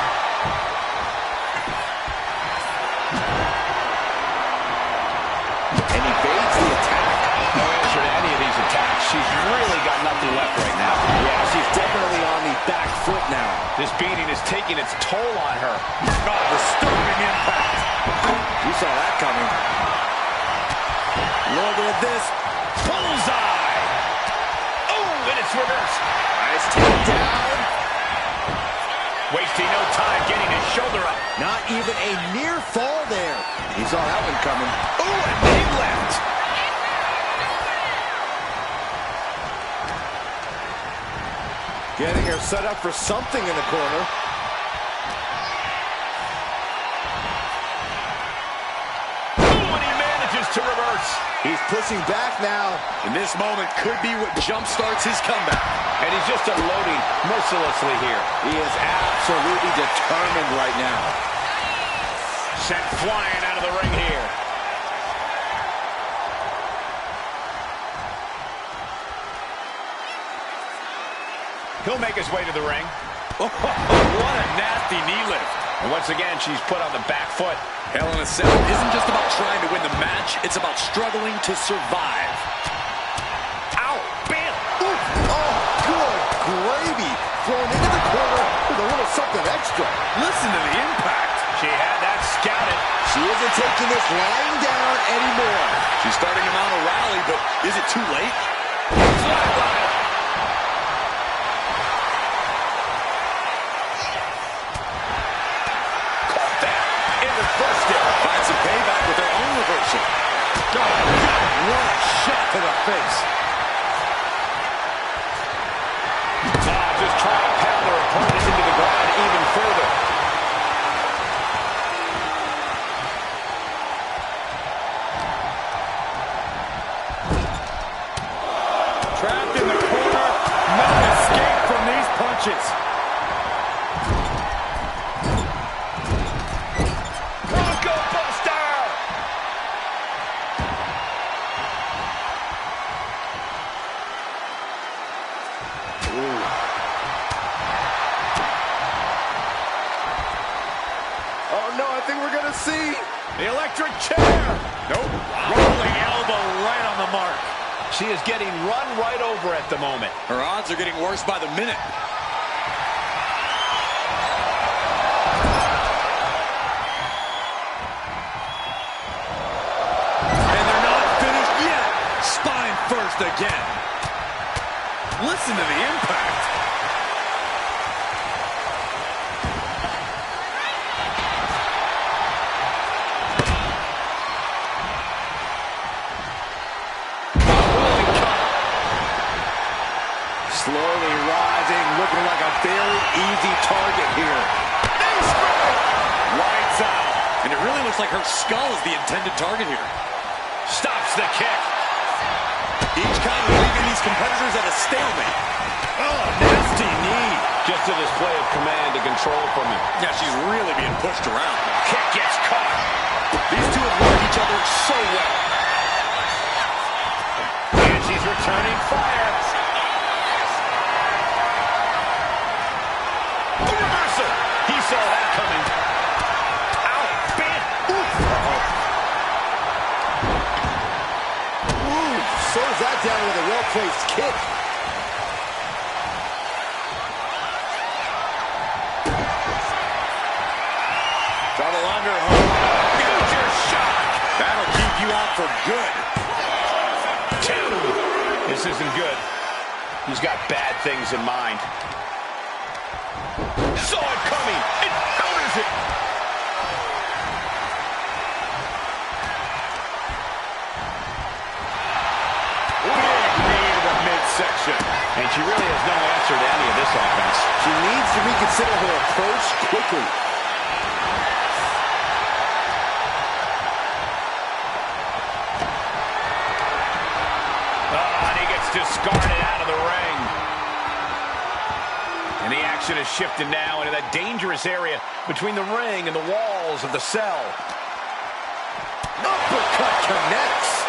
S1: And evades the attack.
S2: No answer to any of these attacks. She's really got nothing left right now.
S1: Yeah, she's definitely on the back foot now.
S2: This beating is taking its toll on her.
S5: Oh, disturbing impact.
S1: You saw that coming.
S5: Look at this.
S2: Bullseye! Oh, and it's reversed.
S1: Nice takedown.
S2: Wasting no time getting his shoulder up.
S1: Not even a near fall there. He saw that one coming.
S2: Oh, and they left.
S1: Getting her set up for something in the corner.
S2: Oh, and he manages to reverse.
S1: He's pushing back now.
S5: And this moment could be what jumpstarts his comeback.
S2: And he's just unloading mercilessly here.
S1: He is absolutely determined right now.
S2: Sent flying out of the ring here. He'll make his way to the ring.
S5: Oh, what a nasty knee lift.
S2: And once again, she's put on the back foot.
S5: Hell in a Cell isn't just about trying to win the match. It's about struggling to survive.
S2: Ow! Bam!
S1: Oof! Oh, good gravy. Thrown into the corner with a little something extra.
S5: Listen to the impact.
S2: She had that scouted.
S1: She isn't taking this lying down anymore.
S5: She's starting to mount a rally, but is it too late?
S2: Flatline. Caught that in the first step.
S5: Finds some payback with their own reversal.
S13: Oh, God, what a shot to the face.
S2: Just trying to pound her opponent into the ground even further.
S13: Trapped in the corner. No escape from these punches.
S2: Bronco Buster!
S1: Oh, no, I think we're going to see.
S2: The electric chair!
S5: Nope. Rolling elbow right on the mark.
S2: She is getting run right over at the moment.
S5: Her odds are getting worse by the minute. And they're not finished yet. Spine first again. Listen to the impact.
S1: Slowly rising, looking like a very easy target here.
S5: Lights out. And it really looks like her skull is the intended target here.
S2: Stops the kick.
S5: Each count leaving these competitors at a stalemate. Oh, nasty knee.
S2: Just a display of command and control from him.
S5: Yeah, she's really being pushed around.
S2: Kick gets caught.
S5: These two have learned each other so well.
S2: And she's returning fire. The reversal. He saw that coming. Ow, bam.
S1: Ooh, slows that down with a well-placed kick.
S5: Double underhook. Future shock. That'll keep you out for good.
S2: 2. This isn't good. He's got bad things in mind. Saw it coming. It counters it. Big knee to the midsection. And she really has no answer to any of this offense.
S1: She needs to reconsider her approach quickly.
S2: And he gets discarded out of the ring. And the action has shifted now into that dangerous area between the ring and the walls of the cell.
S1: Uppercut connects.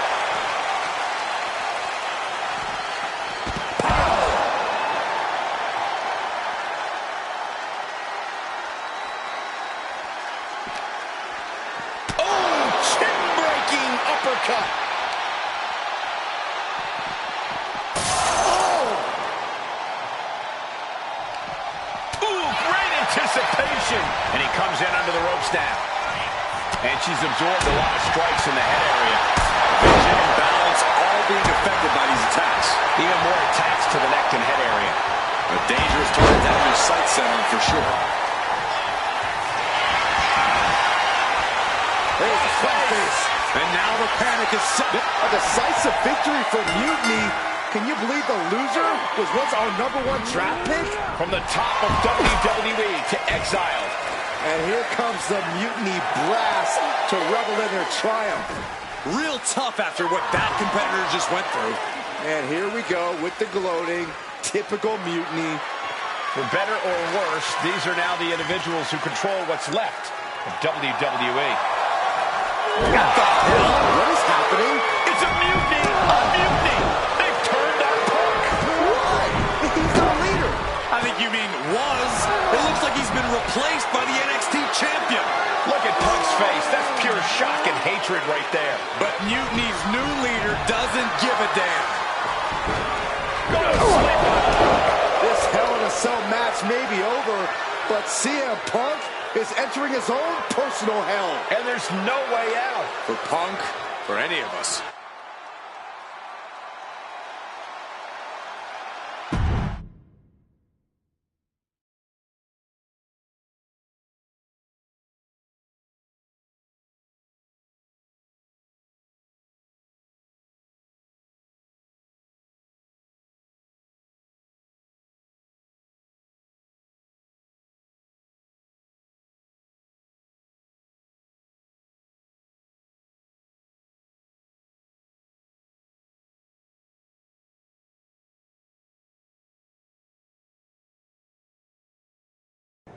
S2: Oh, chin-breaking uppercut. Anticipation. And he comes in under the ropes now. And she's absorbed a lot of strikes in the head area.
S5: Vision and balance all being affected by these attacks.
S2: Even more attacks to the neck and head area.
S5: A dangerous target down your sight center for sure.
S1: There's the face.
S5: And now the panic is set.
S1: A decisive victory for Mutiny. Can you believe the loser was once our #1 draft pick?
S2: From the top of WWE to exile.
S1: And here comes the Mutiny brass to revel in their triumph.
S5: Real tough after what that competitor just went through.
S1: And here we go with the gloating. Typical Mutiny.
S2: For better or worse, these are now the individuals who control what's left of WWE.
S1: What the hell? What is happening?
S2: It's a mutiny! A mutiny! They've turned on Punk!
S1: Why? He's their leader.
S2: I
S5: replaced by the NXT champion.
S2: Look at Punk's face. That's pure shock and hatred right there.
S5: But Mutiny's new leader doesn't give a damn.
S1: This Hell in a Cell match may be over, but CM Punk is entering his own personal hell.
S2: And there's no way out.
S5: For Punk, for any of us.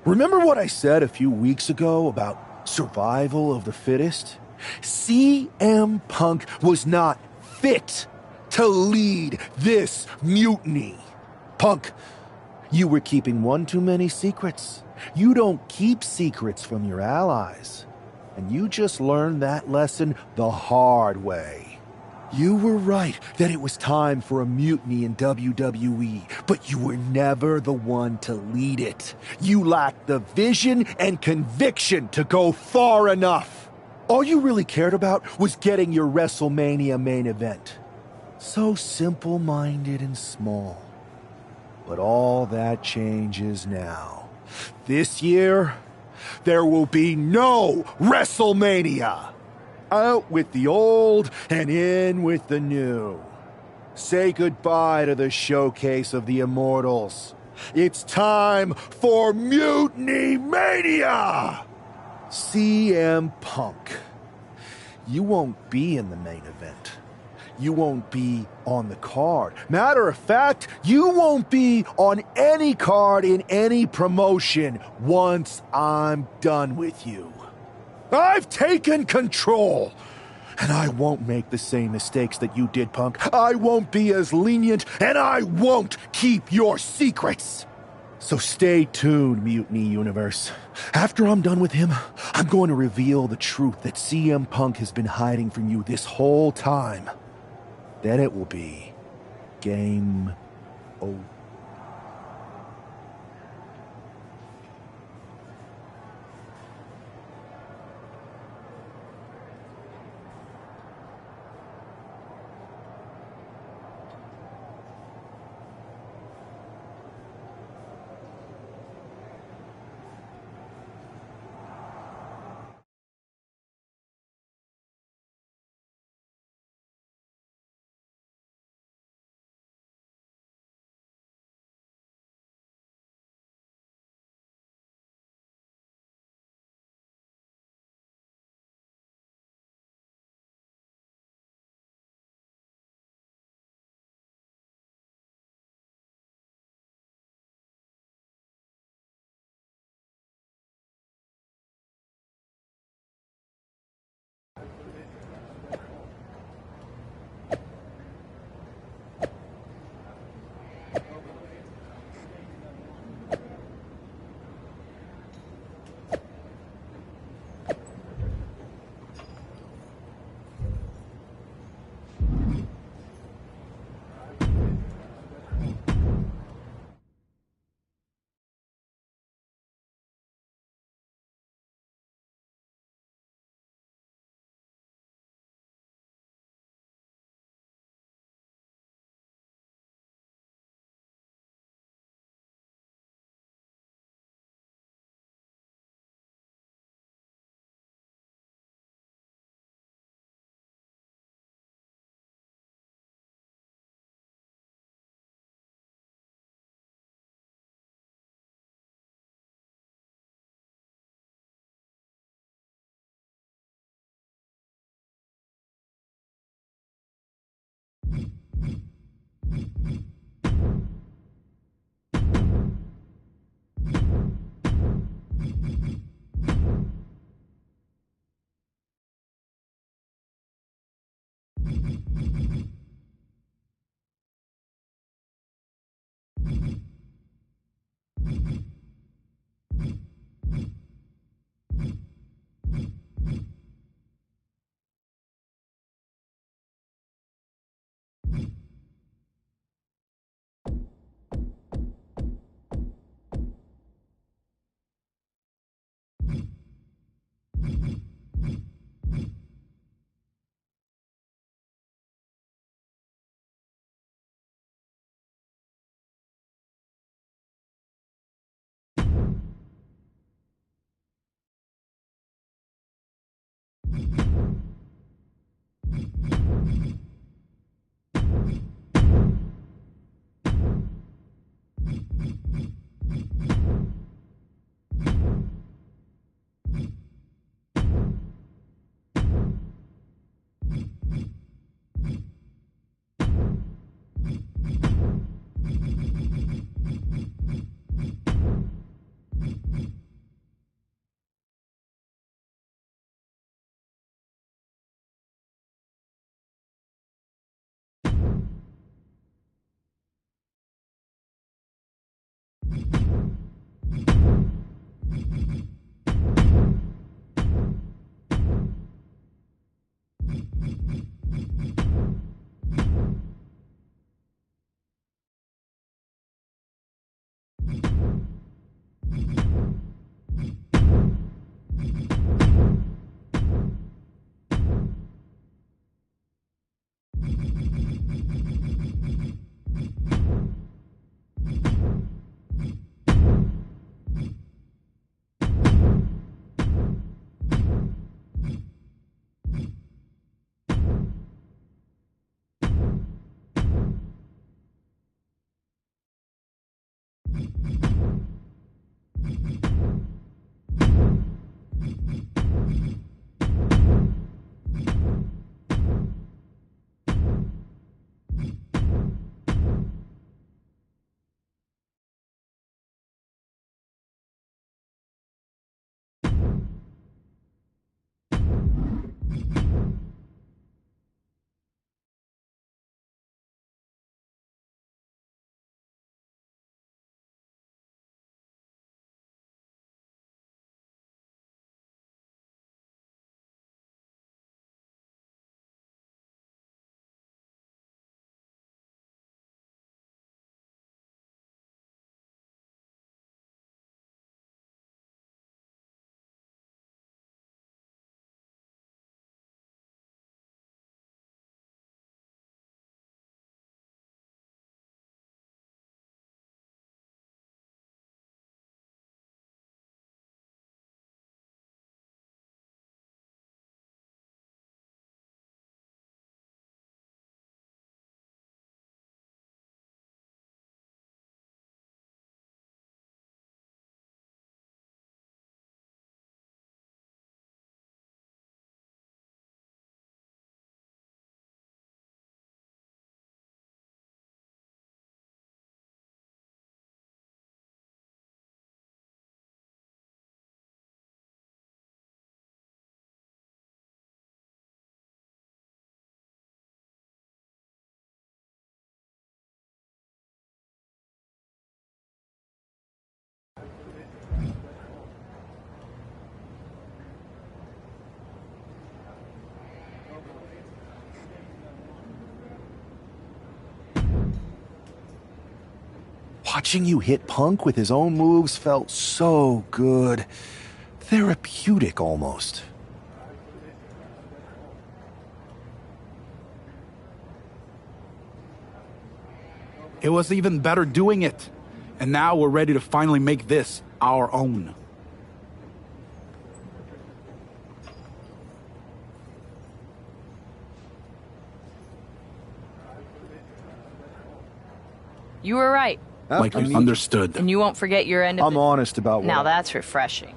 S14: Remember what I said a few weeks ago about survival of the fittest? CM Punk was not fit to lead this mutiny. Punk, you were keeping one too many secrets. You don't keep secrets from your allies. And you just learned that lesson the hard way. You were right that it was time for a mutiny in WWE, but you were never the one to lead it. You lacked the vision and conviction to go far enough. All you really cared about was getting your WrestleMania main event. So simple-minded and small. But all that changes now. This year, there will be no WrestleMania! Out with the old and in with the new. Say goodbye to the showcase of the Immortals. It's time for Mutiny Mania! CM Punk. You won't be in the main event. You won't be on the card. Matter of fact, you won't be on any card in any promotion once I'm done with you. I've taken control, and I won't make the same mistakes that you did, Punk. I won't be as lenient, and I won't keep your secrets. So stay tuned, Mutiny Universe. After I'm done with him, I'm going to reveal the truth that CM Punk has been hiding from you this whole time. Then it will be game over. Watching you hit Punk with his own moves felt so good. Therapeutic, almost.
S13: It was even better doing it. And now we're ready to finally make this our own.
S19: You were right.
S13: Like, understood.
S19: And you won't forget your end of
S14: I'm honest about what
S19: Now that's refreshing.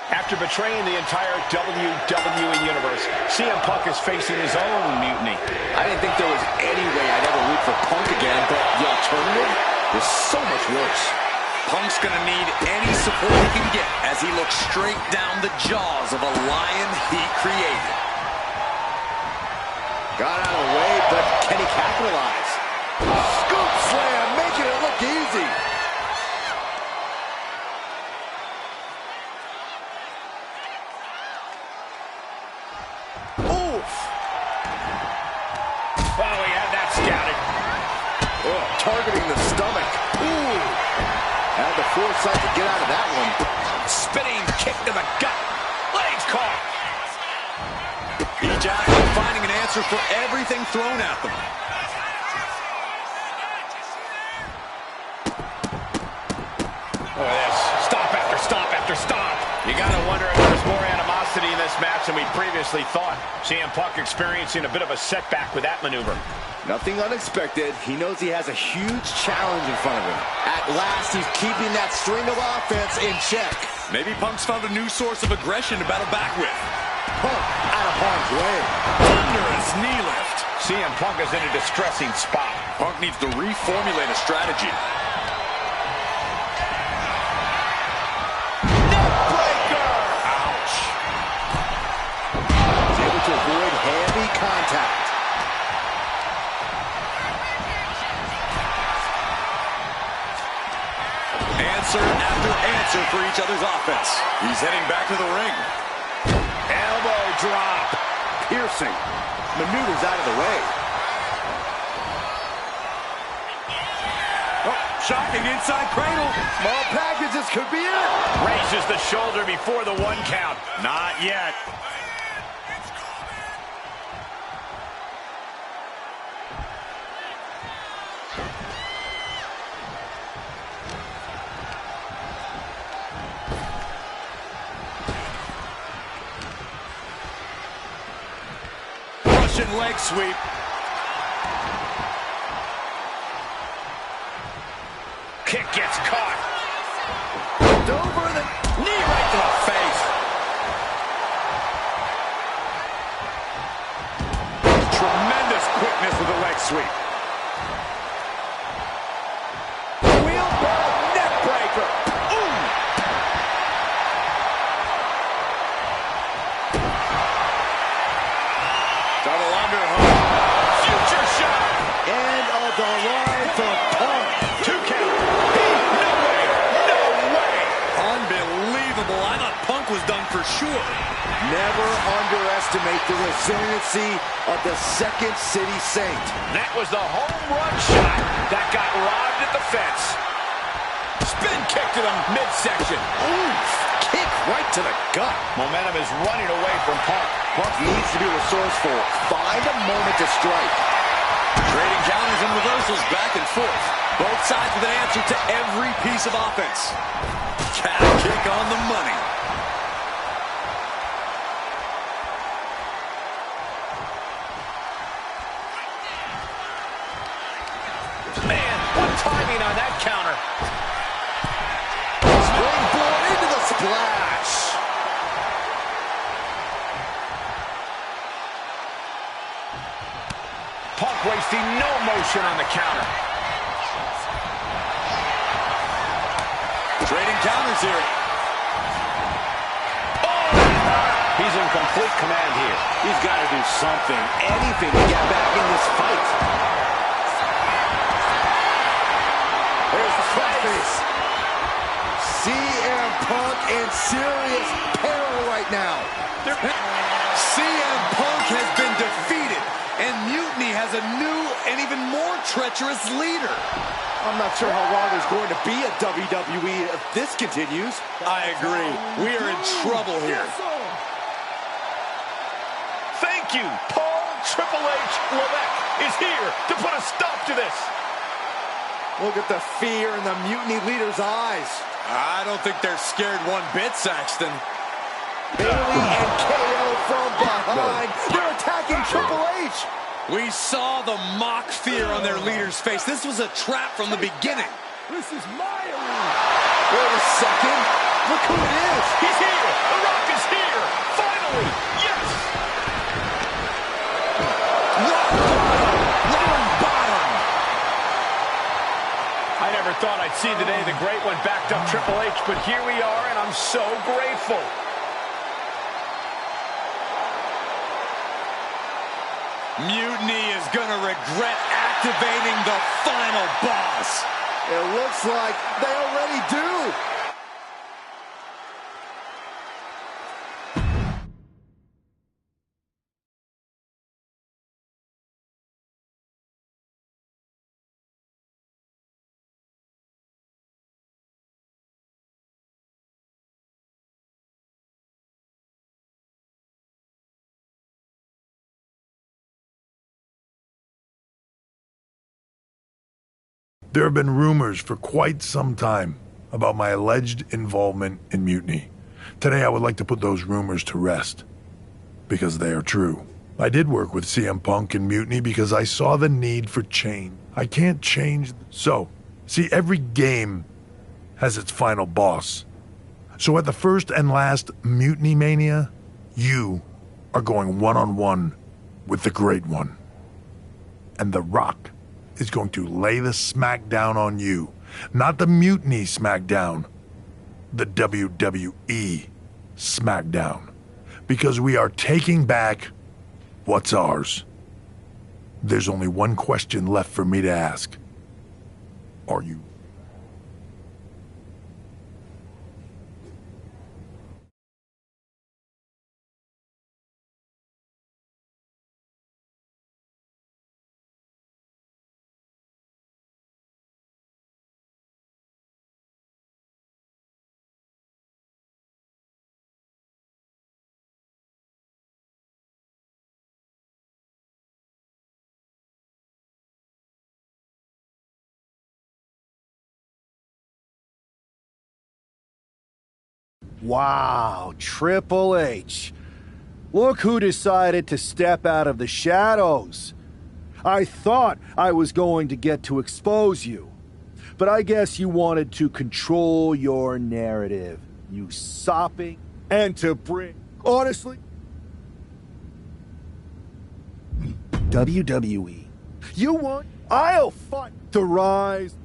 S2: After betraying the entire WWE Universe, CM Punk is facing his own mutiny.
S4: I didn't think there was any way I'd ever root for Punk again, but the alternative is so much worse.
S5: Punk's gonna need any support he can get as he looks straight down the jaws of a lion he created.
S4: Got out of the way, but can he capitalize? Scoop slam, making it look easy. Targeting the stomach. Ooh. Had the foresight to get out of that one.
S5: Spinning kick to the gut. Legs caught. Each athlete finding an answer for everything thrown at them.
S2: Look at this. Stop after stop after stop. You gotta wonder if there's more animosity in this match than we previously thought. CM Punk experiencing a bit of a setback with that maneuver.
S4: Nothing unexpected. He knows he has a huge challenge in front of him. At last, he's keeping that string of offense in check.
S5: Maybe Punk's found a new source of aggression to battle back with.
S4: Punk out of harm's way.
S5: Thunderous knee lift.
S2: CM Punk is in a distressing spot.
S5: Punk needs to reformulate a strategy.
S4: Neckbreaker! Ouch. He's able to avoid heavy contact.
S5: Answer after answer for each other's offense. He's heading back to the ring.
S4: Elbow drop. Piercing. Maneuvers out of the way.
S5: Oh, shocking inside cradle.
S4: Small packages could be it.
S2: Raises the shoulder before the 1 count. Not yet.
S5: Leg sweep.
S2: Kick gets caught.
S5: Over the knee right to the face. Tremendous quickness with the leg sweep.
S4: Wheelbarrow neck breaker. Ooh.
S5: Double underhook.
S2: Future shot.
S4: End of the line for Punk.
S2: 2 count. No way. No way.
S5: Unbelievable. I thought Punk was done. done for sure.
S4: Never underestimate the resiliency of the Second City Saint.
S2: That was the home run shot that got robbed at the fence.
S5: Spin kick to the midsection.
S4: Oof, kick right to the gut.
S2: Momentum is running away from Punk.
S4: Punk needs to be resourceful. Find a moment to strike.
S5: Trading counters and reversals back and forth. Both sides with an answer to every piece of offense. Calf kick on the money.
S2: Man, what timing on that counter.
S4: Springboard into the splash.
S2: Punk wasting no motion on the counter.
S5: Trading counters here.
S2: Oh, he's in complete command here.
S4: He's got to do something, anything to get back in this fight. There's the face. CM Punk in serious peril right now.
S5: CM Punk has been defeated, and Mutiny has a new and even more treacherous leader.
S4: I'm not sure how long there's going to be at WWE if this continues.
S5: I agree. We are in trouble here.
S2: Thank you. Paul Triple H Levesque is here to put a stop to this.
S4: Look at the fear in the Mutiny leader's eyes.
S5: I don't think they're scared one bit, Saxton.
S4: Bailey and KO from behind. They're attacking Triple H.
S5: We saw the mock fear on their leader's face. This was a trap from the beginning.
S20: This is my arena.
S4: Wait a second. Look who it is.
S2: He's here. The Rock is here. Finally. Yes.
S5: Rock bottom.
S2: I never thought I'd see the day the Great One backed up Triple H, but here we are, and I'm so grateful.
S5: Mutiny is going to regret activating the final boss.
S4: It looks like they already do.
S3: There have been rumors for quite some time about my alleged involvement in mutiny. Today I would like to put those rumors to rest, because they are true. I did work with CM Punk in mutiny because I saw the need for change. I can't change. So, see, every game has its final boss. So at the first and last Mutiny Mania, you are going one-on-one with the Great One. And The Rock is going to lay the smackdown on you. Not the Mutiny smackdown, the WWE smackdown. Because we are taking back what's ours. There's only one question left for me to ask. Are you?
S14: Wow, Triple H. Look who decided to step out of the shadows. I thought I was going to get to expose you, but I guess you wanted to control your narrative, you sopping, and to bring... Honestly... WWE. You want... I'll fight the rise...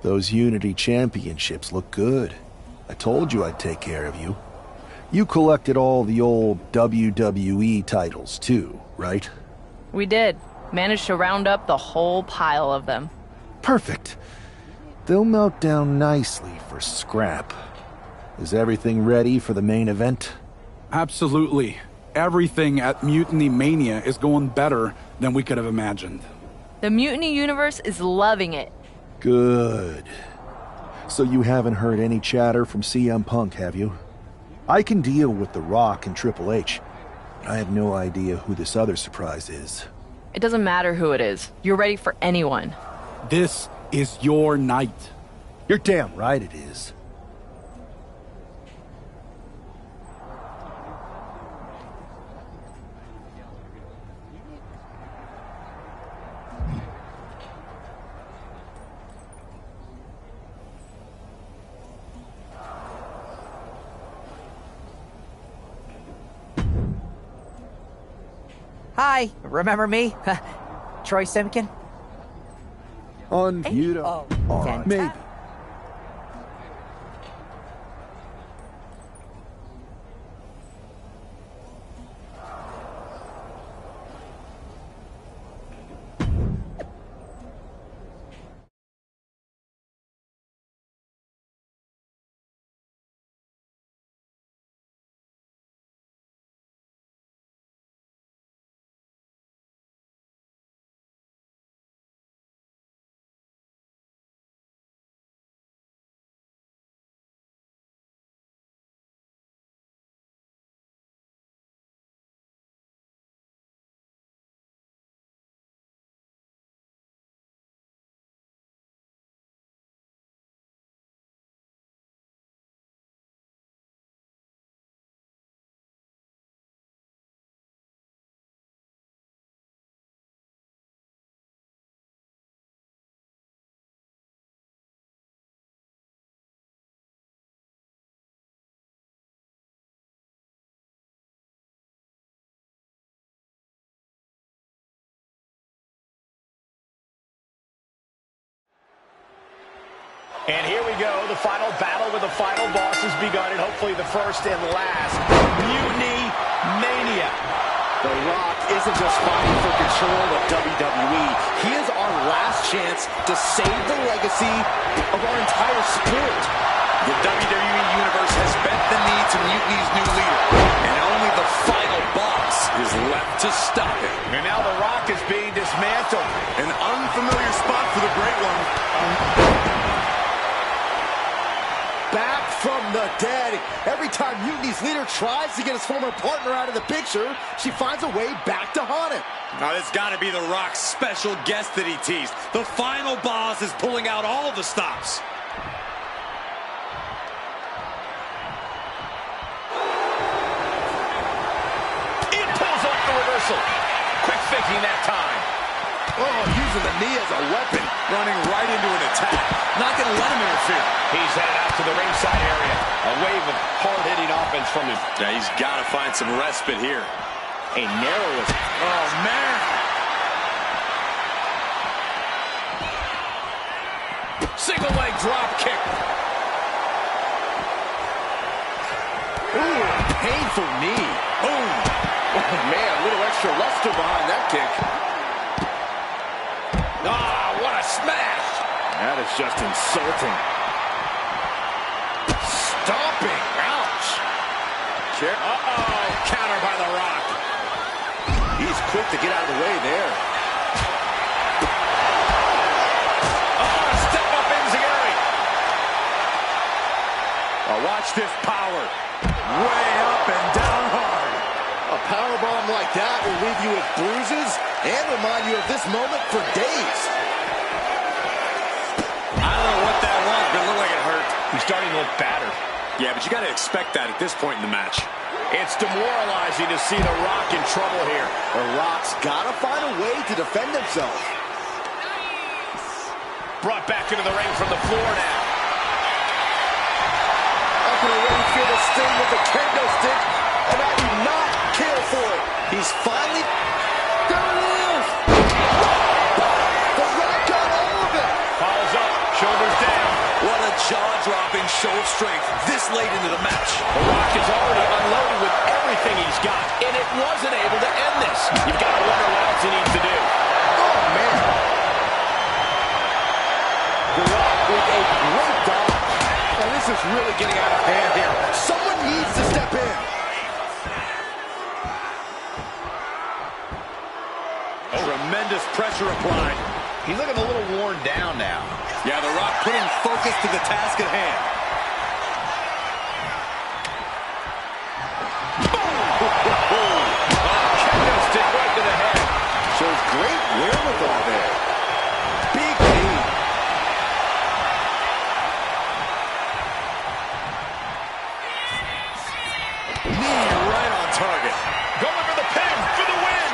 S14: Those Unity Championships look good. I told you I'd take care of you. You collected all the old WWE titles too, right?
S19: We did. Managed to round up the whole pile of them.
S14: Perfect. They'll melt down nicely for scrap. Is everything ready for the main event?
S13: Absolutely. Everything at Mutiny Mania is going better than we could have imagined.
S19: The Mutiny Universe is loving it.
S14: Good. So you haven't heard any chatter from CM Punk, have you? I can deal with The Rock and Triple H, but I have no idea who this other surprise is.
S19: It doesn't matter who it is. You're ready for anyone.
S13: This is your night.
S14: You're damn right it is.
S16: Hi, remember me? Troy Simkin?
S14: Unbeatable.
S16: Oh,
S14: maybe.
S2: And here we go, the final battle with the final boss has begun, and hopefully the first and last. Mutiny Mania.
S4: The Rock isn't just fighting for control of WWE. He is our last chance to save the legacy of our entire sport.
S5: The WWE Universe has bent the knee to Mutiny's new leader, and only the final boss is left to stop it.
S2: And now the Rock is being dismantled.
S5: An unfamiliar spot for the Great One.
S1: Mutiny's leader tries to get his former partner out of the picture, she finds a way back to haunt him.
S5: Now, this got to be The Rock's special guest that he teased. The final boss is pulling out all the stops.
S2: It pulls off the reversal. Quick thinking that time.
S5: Oh, using the knee as a weapon. Running right into an attack. Not going to let him interfere.
S2: He's headed out to the ringside area. A wave of hard-hitting offense from him.
S5: Yeah, he's got to find some respite here.
S2: A narrow...
S5: Oh, man.
S2: Single leg drop kick.
S1: Ooh, painful knee. Boom. Oh, man, a little extra luster behind that kick.
S2: Ah, what a smash.
S1: That is just insulting. Stomping. Ouch.
S2: Uh-oh. Counter by The Rock.
S1: He's quick to get out of the way there.
S2: Oh, step up Enziguri.
S5: Oh, watch this power. Way up and down hard.
S1: A powerbomb like that will leave you with bruises and remind you of this moment for days.
S5: I don't know what that was, but it looked like it hurt.
S2: He's starting to look battered.
S5: Yeah, but you got to expect that at this point in the match.
S2: It's demoralizing to see The Rock in trouble here.
S1: The Rock's got to find a way to defend himself.
S2: Brought back into the ring from the floor now.
S1: I can already feel the sting with the kendo stick, and I do not care for it. He's finally... There it is! The Rock got all of it!
S2: Follows up, shoulders down.
S5: What a jaw-dropping show of strength this late into the match.
S2: The Rock is already unloaded with everything he's got, and it wasn't able to end this. You've got to wonder what else he needs to do.
S1: Oh, man. The Rock with a great dodge. And this is really getting out of hand here. Someone needs to step in.
S5: Tremendous pressure applied.
S2: He's looking a little worn down now.
S5: Yeah, The Rock putting focus to the task at hand.
S2: Kendo stick right to the head.
S1: Shows great wherewithal there. Big knee.
S5: Knee right on target.
S2: Going for the pin for the win.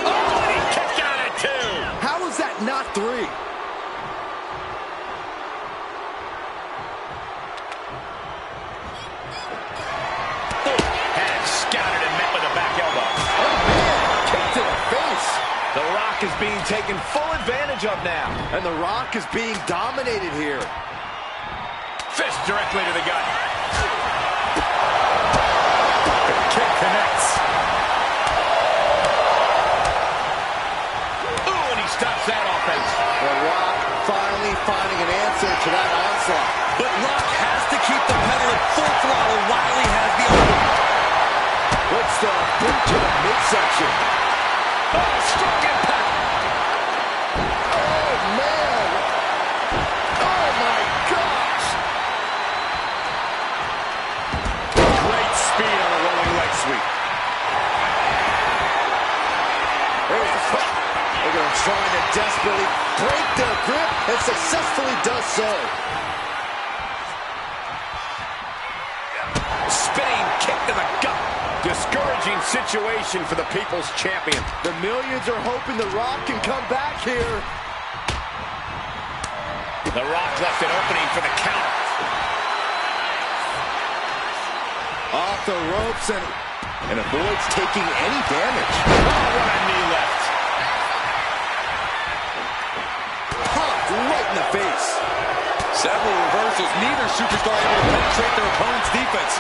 S2: Oh, and he kicked out at 2.
S1: How is that not 3?
S2: And scouted and met with a back elbow.
S1: Oh, man. Kick to the face.
S2: The Rock is being taken full advantage of now.
S1: And The Rock is being dominated here.
S2: Fist directly to the gut.
S5: The kick connects.
S2: Ooh, and he stops that offense.
S1: The Rock finally finding an answer to that onslaught.
S5: But Rock has to keep the pedal at full throttle while he has the opening.
S1: Puts the boot to the midsection.
S2: Oh, strong impact.
S1: Oh, man. Oh, my gosh.
S5: Great speed on a rolling leg sweep.
S1: There's the foot. They're going to try to desperately break their grip and successfully does so.
S2: Spinning kick to the gut. Discouraging situation for the People's Champion.
S1: The millions are hoping The Rock can come back here.
S2: The Rock left an opening for the counter.
S1: Off the ropes and avoids taking any damage.
S2: Oh, what a knee left.
S1: Popped right in the face.
S5: Several reversals. Neither superstar able to penetrate their opponent's defense.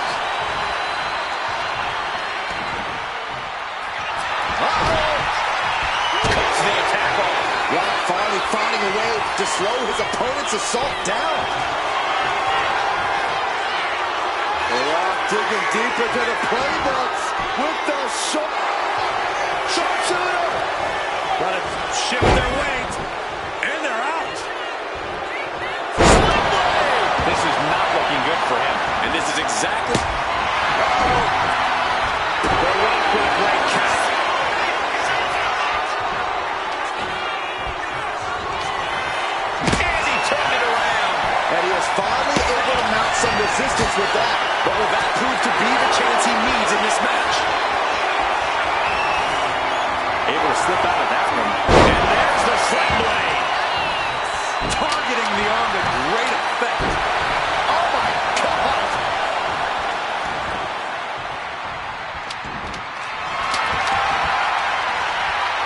S2: Cuts the attack off.
S1: Rock finally finding a way to slow his opponent's assault down. The Rock digging deep into the playbooks with the sharpshooter.
S5: Gotta shift their weight. And they're out.
S2: This
S5: exactly...
S2: The Rock with a great count. And he turned it around.
S1: And he was finally able to mount some resistance with that.
S5: But will that prove to be the chance he needs in this match?
S2: Able to slip out of that one. And there's the sling blade.
S5: Targeting the arm to great effect.
S1: Oh my God!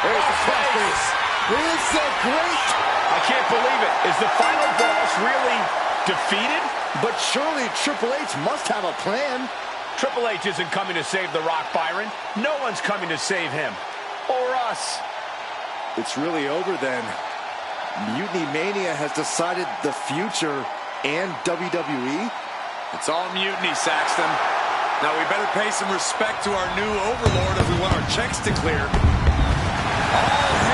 S1: There's the face. It's a great...
S2: I can't believe it. Is the final boss really defeated?
S1: But surely Triple H must have a plan.
S2: Triple H isn't coming to save The Rock, Byron. No one's coming to save him. Or us.
S1: It's really over then. Mutiny Mania has decided the future and WWE.
S5: It's all mutiny, Saxton. Now we better pay some respect to our new overlord if we want our checks to clear. All